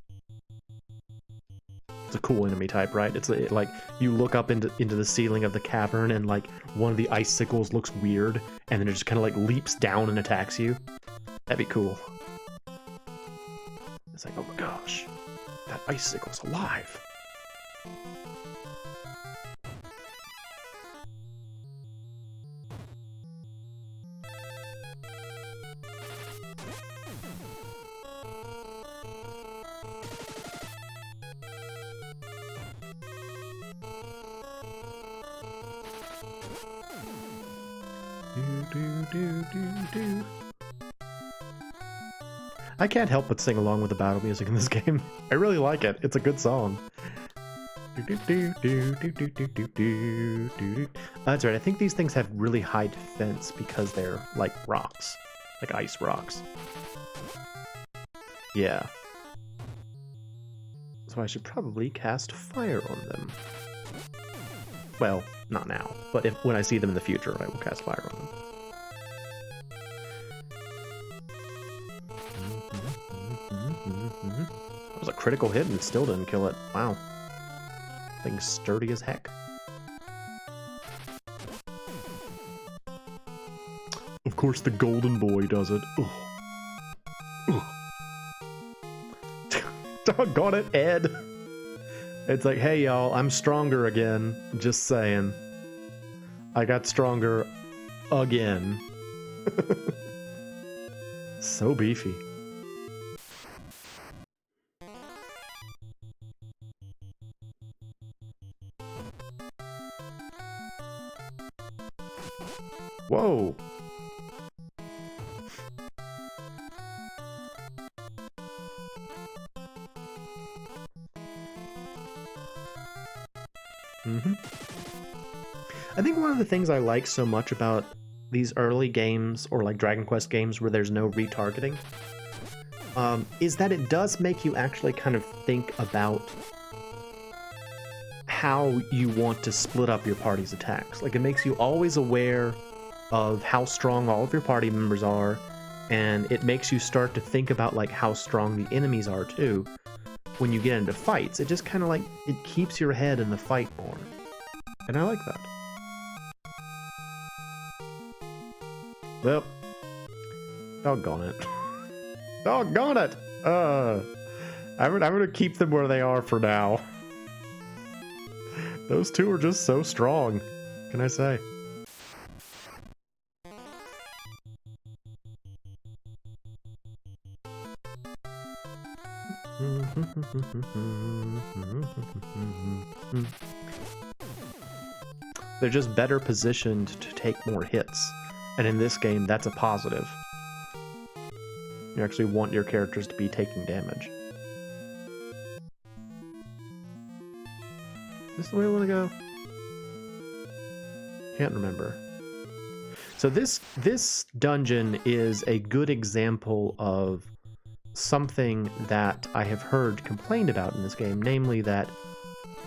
It's a cool enemy type, right? It's like you look up into the ceiling of the cavern and like one of the icicles looks weird and then it just kind of like leaps down and attacks you. That'd be cool. It's like, oh my gosh, that icicle's alive. I can't help but sing along with the battle music in this game. I really like it. It's a good song. That's right. I think these things have really high defense because they're like rocks, like ice rocks. Yeah. So I should probably cast fire on them. Well, not now, but when I see them in the future, I will cast fire on them. That was a critical hit and it still didn't kill it. Wow. Thing's sturdy as heck. Of course, the golden boy does it. Ugh. Ugh. Doggone it, Ed. It's like, hey, y'all, I'm stronger again. Just saying. I got stronger again. So beefy. Whoa. I think one of the things I like so much about these early games, or like Dragon Quest games where there's no retargeting, is that it does make you actually kind of think about how you want to split up your party's attacks. Like, it makes you always aware of how strong all of your party members are, and it makes you start to think about like how strong the enemies are too when you get into fights. It just kind of like, it keeps your head in the fight more, and I like that. Well, doggone it. Doggone it! I'm gonna keep them where they are for now. Those two are just so strong. What can I say? They're just better positioned to take more hits. And in this game, that's a positive. You actually want your characters to be taking damage. Is this the way I want to go? Can't remember. So this dungeon is a good example of something that I have heard complained about in this game, namely that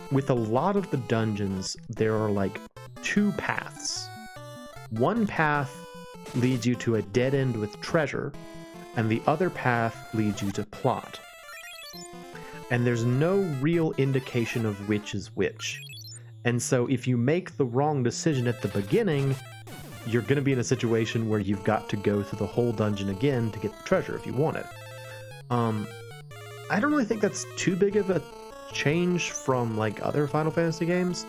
with a lot of the dungeons, there are like two paths. One path leads you to a dead end with treasure, and the other path leads you to plot. And there's no real indication of which is which. And so if you make the wrong decision at the beginning, you're going to be in a situation where you've got to go through the whole dungeon again to get the treasure if you want it. I don't really think that's too big of a change from like other Final Fantasy games,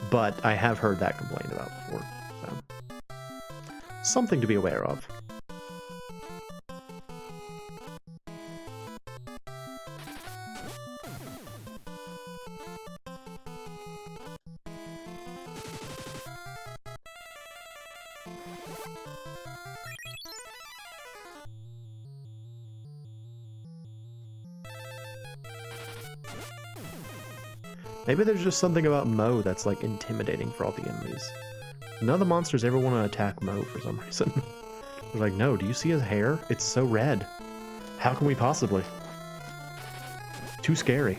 but I have heard that complained about before. So something to be aware of. Maybe there's just something about Moe that's like intimidating for all the enemies. None of the monsters ever want to attack Moe for some reason. They're like, no, do you see his hair? It's so red. How can we possibly? Too scary.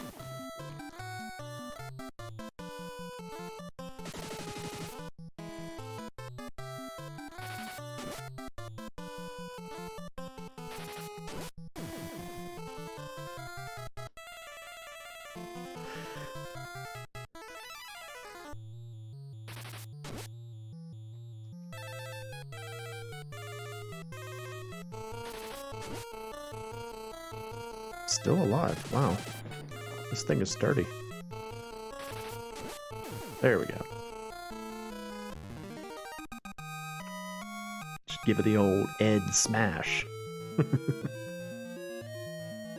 Still alive. Wow. This thing is sturdy. There we go. Should give it the old Ed smash.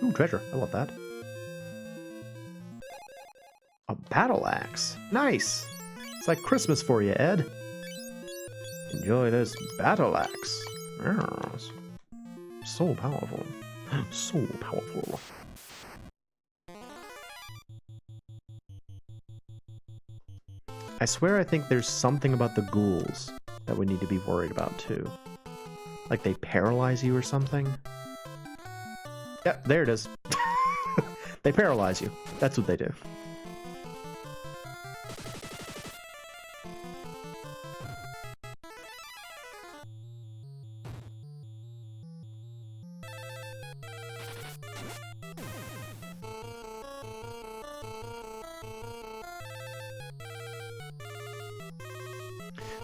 Ooh, treasure. I want that. A battle axe. Nice. It's like Christmas for you, Ed. Enjoy this battle axe. Yes. So powerful. So powerful. I swear I think there's something about the ghouls that we need to be worried about too. Like they paralyze you or something. Yep, there it is. They paralyze you. That's what they do.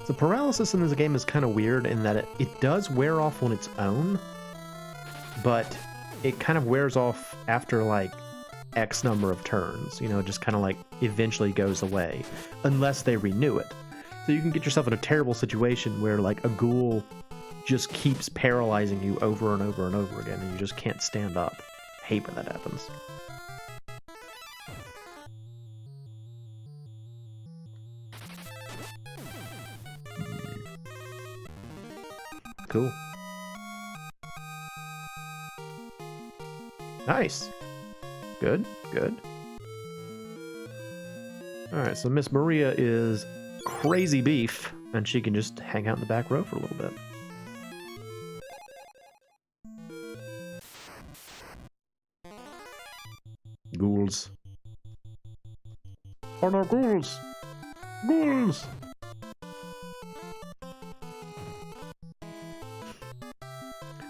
The paralysis in this game is kind of weird in that it does wear off on its own, but it kind of wears off after like X number of turns, you know, just kind of like eventually goes away unless they renew it. So you can get yourself in a terrible situation where like a ghoul just keeps paralyzing you over and over and over again and you just can't stand up. I hate when that happens. Cool. Nice. Good, good. Alright, so Miss Maria is crazy beef, and she can just hang out in the back row for a little bit. Ghouls. Oh no, ghouls! Ghouls!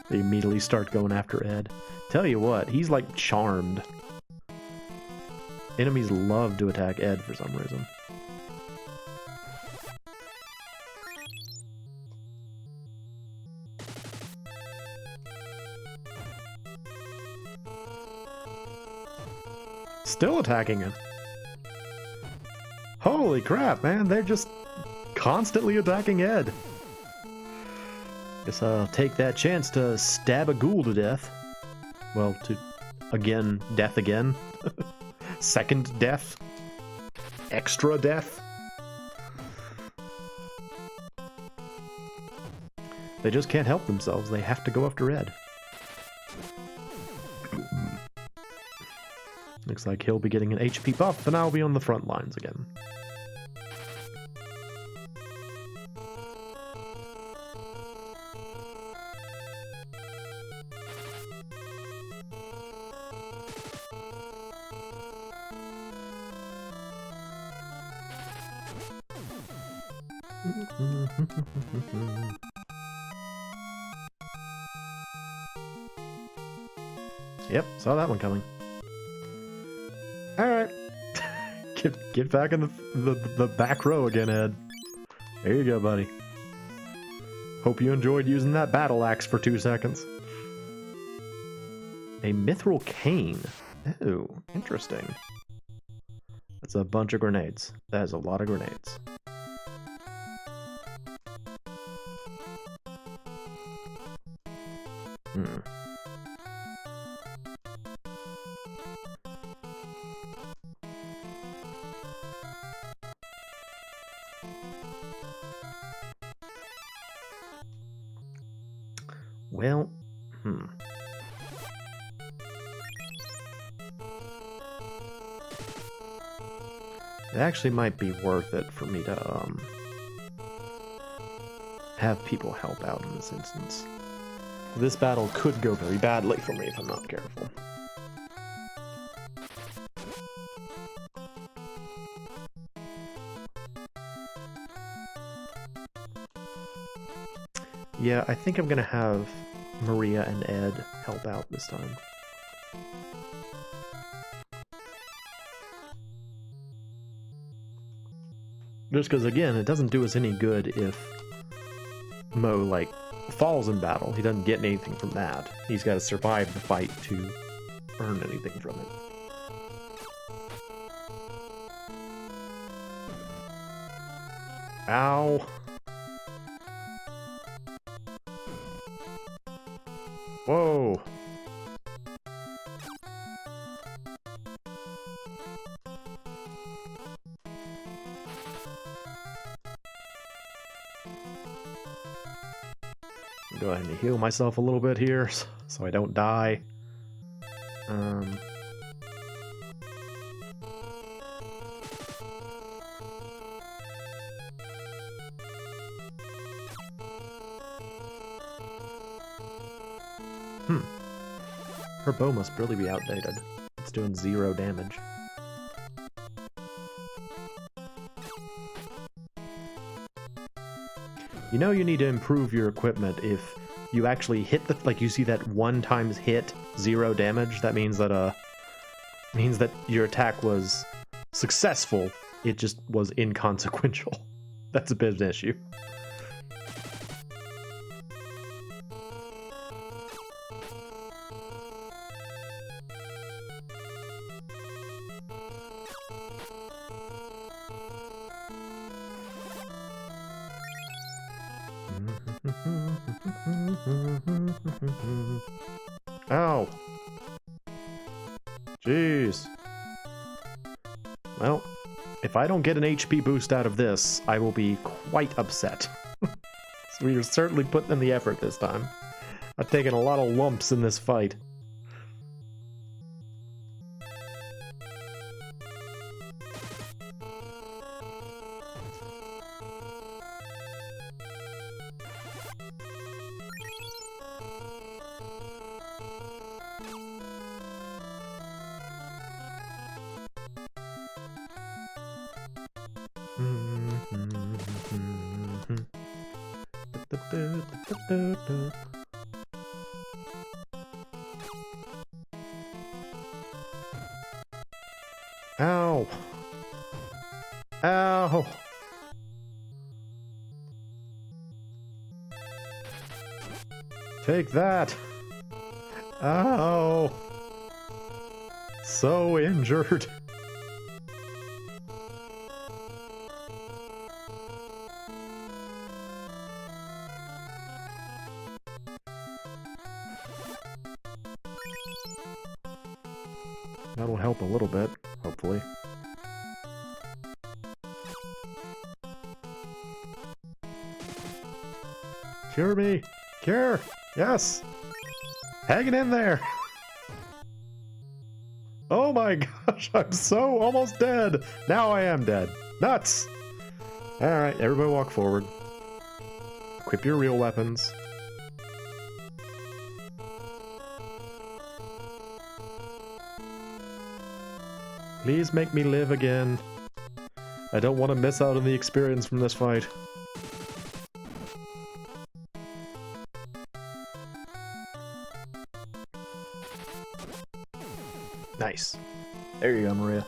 They immediately start going after Ed. Tell you what, he's like charmed. Enemies love to attack Ed for some reason. Still attacking him. Holy crap, man, they're just constantly attacking Ed. Guess I'll take that chance to stab a ghoul to death. Well, to, again, death again. Second death. Extra death. They just can't help themselves. They have to go after Ed. Looks like he'll be getting an HP buff, and I'll be on the front lines again. Yep, saw that one coming. Alright. get back in the back row again, Ed. There you go, buddy. Hope you enjoyed using that battle axe for 2 seconds. A mithril cane. Oh, interesting. That's a bunch of grenades. That is a lot of grenades. Well, It actually might be worth it for me to have people help out in this instance. This battle could go very badly for me if I'm not careful. Yeah, I think I'm gonna have Maria and Ed help out this time. Just because, again, it doesn't do us any good if Moe, like, falls in battle. He doesn't get anything from that. He's got to survive the fight to earn anything from it. Ow. Whoa. Go ahead and heal myself a little bit here so I don't die. Her bow must really be outdated. It's doing 0 damage. You know you need to improve your equipment if you actually hit the, like you see that 1 times hit 0 damage. That means that your attack was successful. It just was inconsequential. That's a bit of an issue. Ow. Jeez. Well, if I don't get an HP boost out of this, I will be quite upset. So we are certainly putting in the effort this time. I've taken a lot of lumps in this fight. Ow! Ow! Take that! Ow! So injured. That'll help a little bit, hopefully. Cure me! Cure! Yes! Hanging in there! Oh my gosh, I'm so almost dead! Now I am dead. Nuts! Alright, everybody walk forward. Equip your real weapons. Please make me live again. I don't want to miss out on the experience from this fight. Nice. There you go, Maria.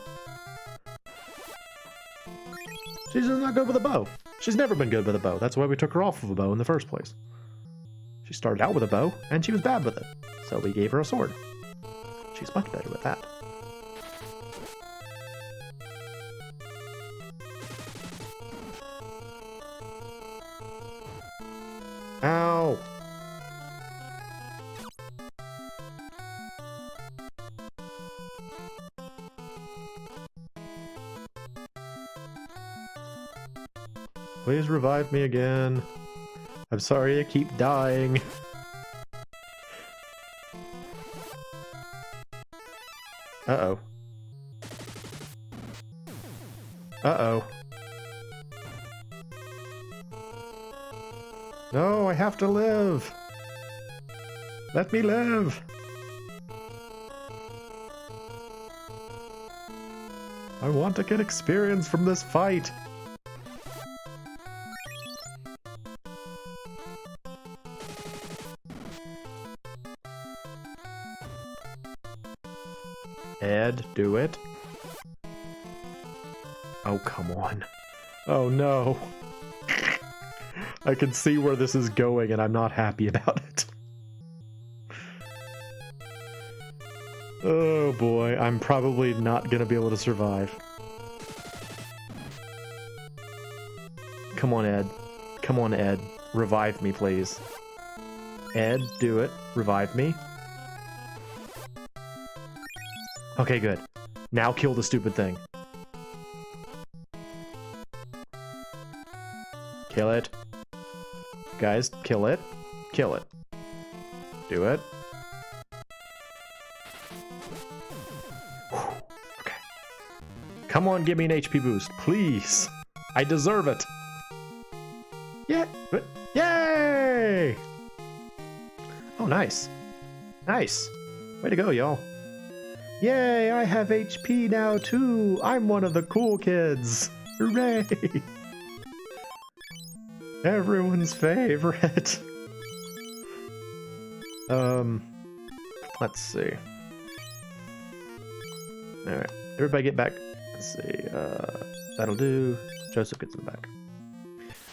She's just not good with a bow. She's never been good with a bow. That's why we took her off of a bow in the first place. She started out with a bow, and she was bad with it. So we gave her a sword. She's much better with that. Ow! Please revive me again. I'm sorry I keep dying. Uh-oh. Uh-oh. No, I have to live. Let me live. I want to get experience from this fight. Ed, do it. Oh, come on. Oh, no. I can see where this is going, and I'm not happy about it. Oh, boy. I'm probably not going to be able to survive. Come on, Ed. Come on, Ed. Revive me, please. Ed, do it. Revive me. Okay, good. Now kill the stupid thing. Kill it. Guys, kill it. Kill it. Do it. Whew. Okay. Come on, give me an HP boost, please. I deserve it. Yeah. Yay! Oh, nice. Nice. Way to go, y'all. Yay, I have HP now too. I'm one of the cool kids. Hooray. Everyone's favorite. Let's see. Alright, everybody get back. Let's see, that'll do. Joseph gets them back.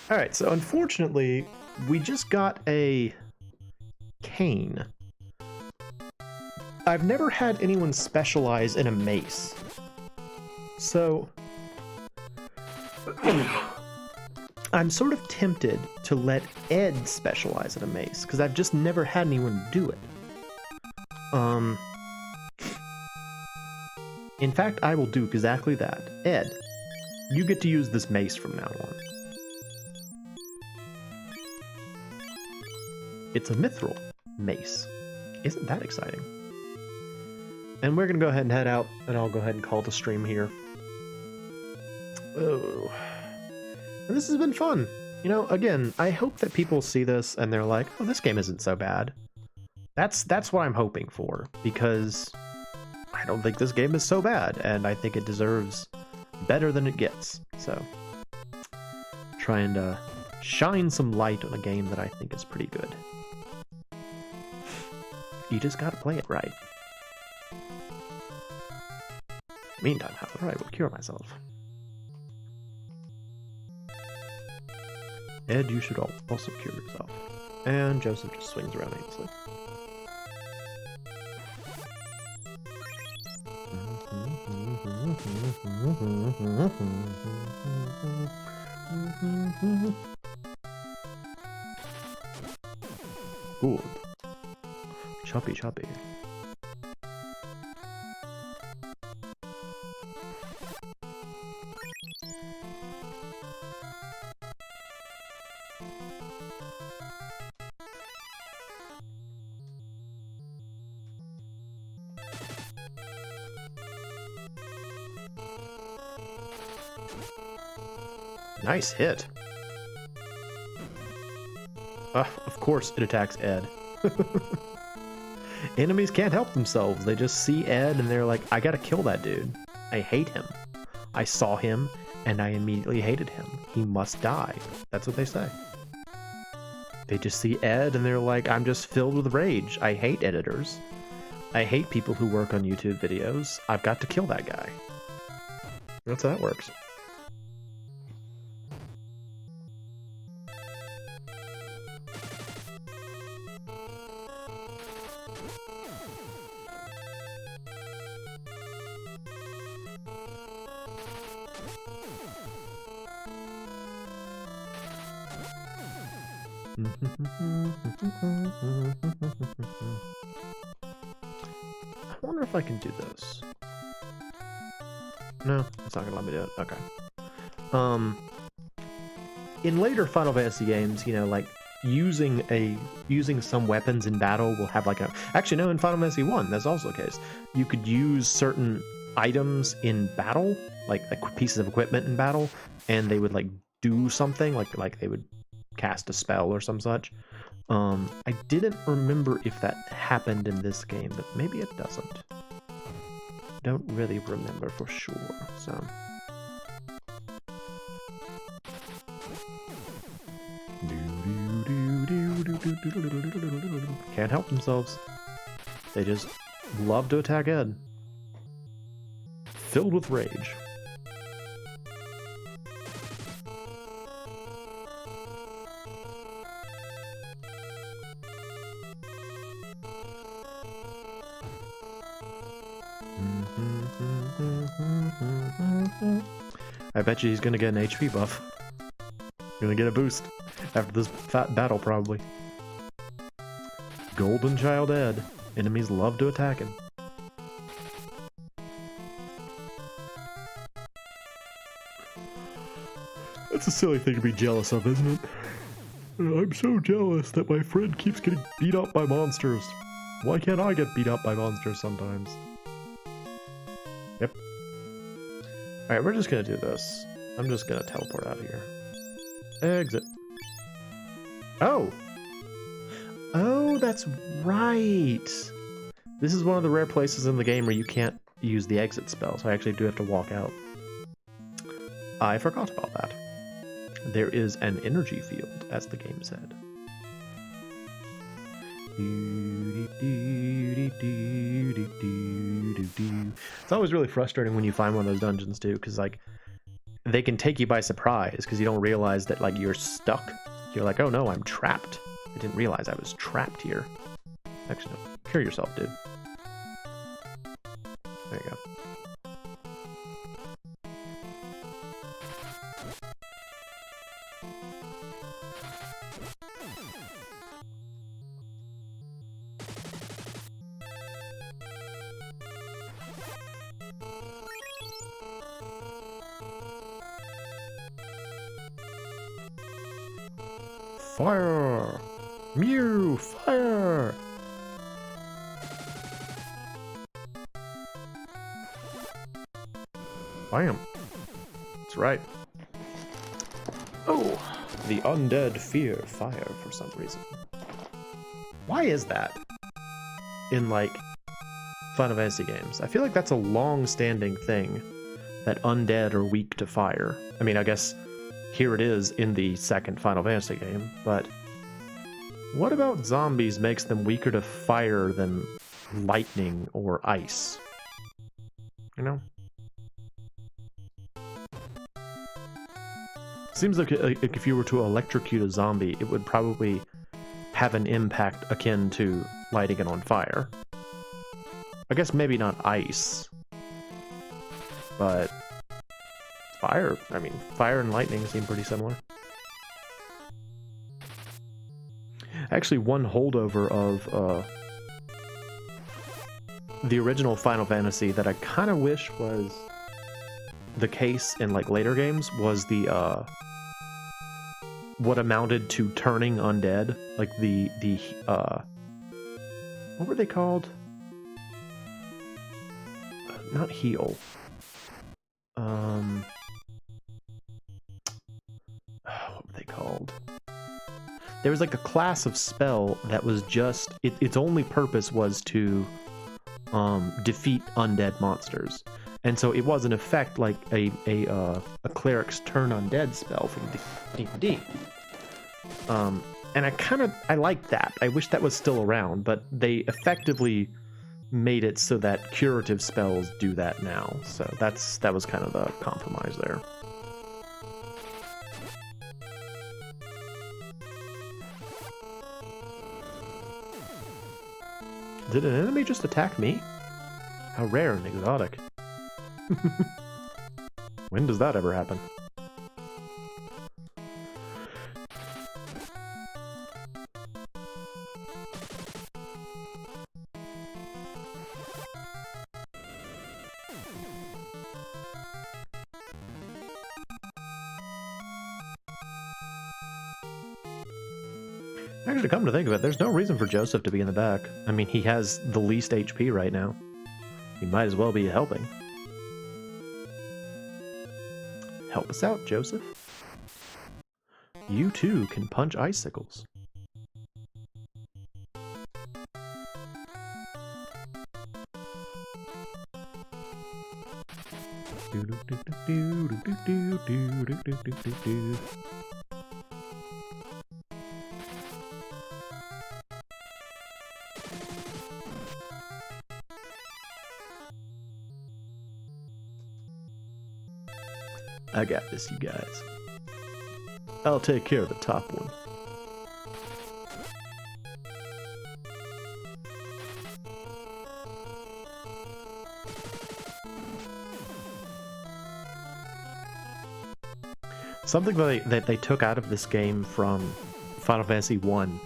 Alright, so unfortunately, we just got a cane. I've never had anyone specialize in a mace. So, I'm sort of tempted to let Ed specialize in a mace, because I've just never had anyone do it. In fact, I will do exactly that. Ed, you get to use this mace from now on. It's a mithril mace. Isn't that exciting? And we're going to go ahead and head out, and I'll go ahead and call the stream here. Oh. And this has been fun. You know, again, I hope that people see this and they're like, oh, this game isn't so bad. That's what I'm hoping for, because I don't think this game is so bad, and I think it deserves better than it gets. So, trying to shine some light on a game that I think is pretty good. You just gotta play it right. Meantime, however, I will cure myself. Ed, you should also cure yourself. And Joseph just swings around aimlessly. Good. Choppy, choppy. Nice hit. Of course it attacks Ed. Enemies can't help themselves. They just see Ed and they're like, I gotta kill that dude. I hate him. I saw him and I immediately hated him. He must die. That's what they say. They just see Ed and they're like, I'm just filled with rage. I hate editors. I hate people who work on YouTube videos. I've got to kill that guy. That's how that works. I wonder if I can do this. No, it's not gonna let me do it. Okay. In later Final Fantasy games, you know, like using some weapons in battle will have like a. Actually, no, in Final Fantasy 1, that's also the case. You could use certain items in battle, like pieces of equipment in battle, and they would like do something, like they would cast a spell or some such. I didn't remember if that happened in this game, but maybe it doesn't. Don't really remember for sure, so. Can't help themselves. They just love to attack Ed. Filled with rage. I bet you he's gonna get an HP buff. Gonna get a boost after this fat battle, probably. Golden Child Ed. Enemies love to attack him. That's a silly thing to be jealous of, isn't it? I'm so jealous that my friend keeps getting beat up by monsters. Why can't I get beat up by monsters sometimes? Yep. Alright, we're just gonna do this. I'm just gonna teleport out of here. Exit. Oh! Oh, that's right! This is one of the rare places in the game where you can't use the exit spell, so I actually do have to walk out. I forgot about that. There is an energy field, as the game said. It's always really frustrating when you find one of those dungeons too, because like they can take you by surprise because you don't realize that like you're stuck. You're like, oh no, I'm trapped. I didn't realize I was trapped here. Actually, no. Cure yourself, dude. There you go. Fire! Mew! Fire! Bam! That's right. Oh! The undead fear fire for some reason. Why is that? In, like, Final Fantasy games. I feel like that's a long-standing thing, that undead are weak to fire. I mean, I guess here it is in the second Final Fantasy game, but what about zombies makes them weaker to fire than lightning or ice? You know? Seems like if you were to electrocute a zombie, it would probably have an impact akin to lighting it on fire. I guess maybe not ice, but fire. I mean, fire and lightning seem pretty similar. Actually, one holdover of the original Final Fantasy that I kind of wish was the case in like later games was the what amounted to turning undead, like the what were they called? Not heal. What were they called? There was like a class of spell that was just its only purpose was to defeat undead monsters, and so it was in effect like a cleric's turn undead spell from D&D. And I liked that. I wish that was still around, but they effectively made it so that curative spells do that now. So that was kind of the compromise there. Did an enemy just attack me? How rare and exotic. When does that ever happen? Actually, come to think of it, there's no reason for Joseph to be in the back. I mean, he has the least HP right now. He might as well be helping. Help us out, Joseph. You too can punch icicles. I got this, you guys. I'll take care of the top one. Something that they took out of this game from Final Fantasy 1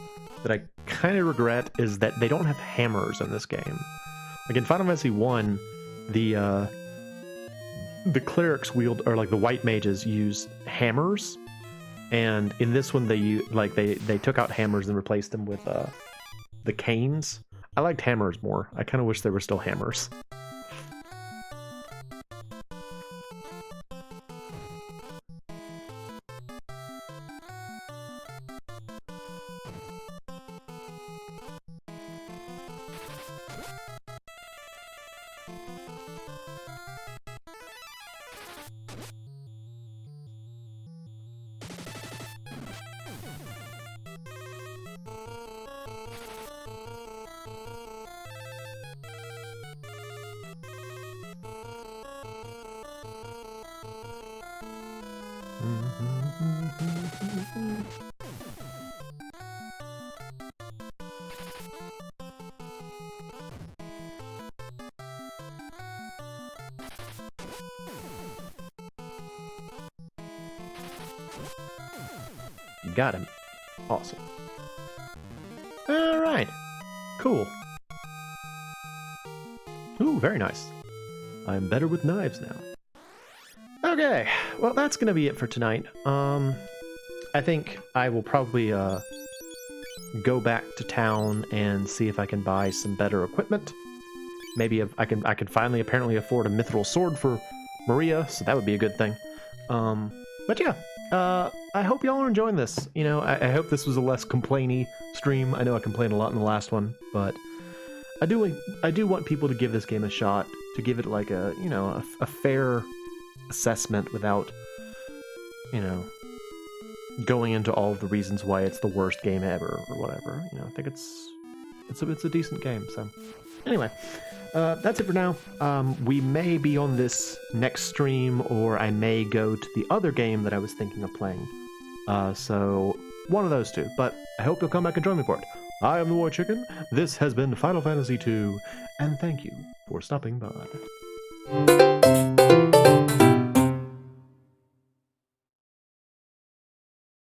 that I kind of regret is that they don't have hammers in this game. Like in Final Fantasy 1, the clerics wield, or like the white mages use hammers, and in this one they took out hammers and replaced them with the canes. I liked hammers more. I kind of wish there were still hammers. Got him. Awesome. All right. Cool. Ooh, very nice. I'm better with knives now. Okay, well that's gonna be it for tonight. I think I will probably go back to town and see if I can buy some better equipment. Maybe I can finally apparently afford a mithril sword for Maria, so that would be a good thing. But yeah, I hope y'all are enjoying this. You know, I hope this was a less complainy stream. I know I complained a lot in the last one, but I do want people to give this game a shot, to give it like a, you know, a fair assessment without, you know, going into all of the reasons why it's the worst game ever or whatever. You know, I think it's a decent game. So anyway, that's it for now. We may be on this next stream, or I may go to the other game that I was thinking of playing. So one of those two. But I hope you'll come back and join me for it. I am the MoeChicken. This has been Final Fantasy II, and thank you for stopping by.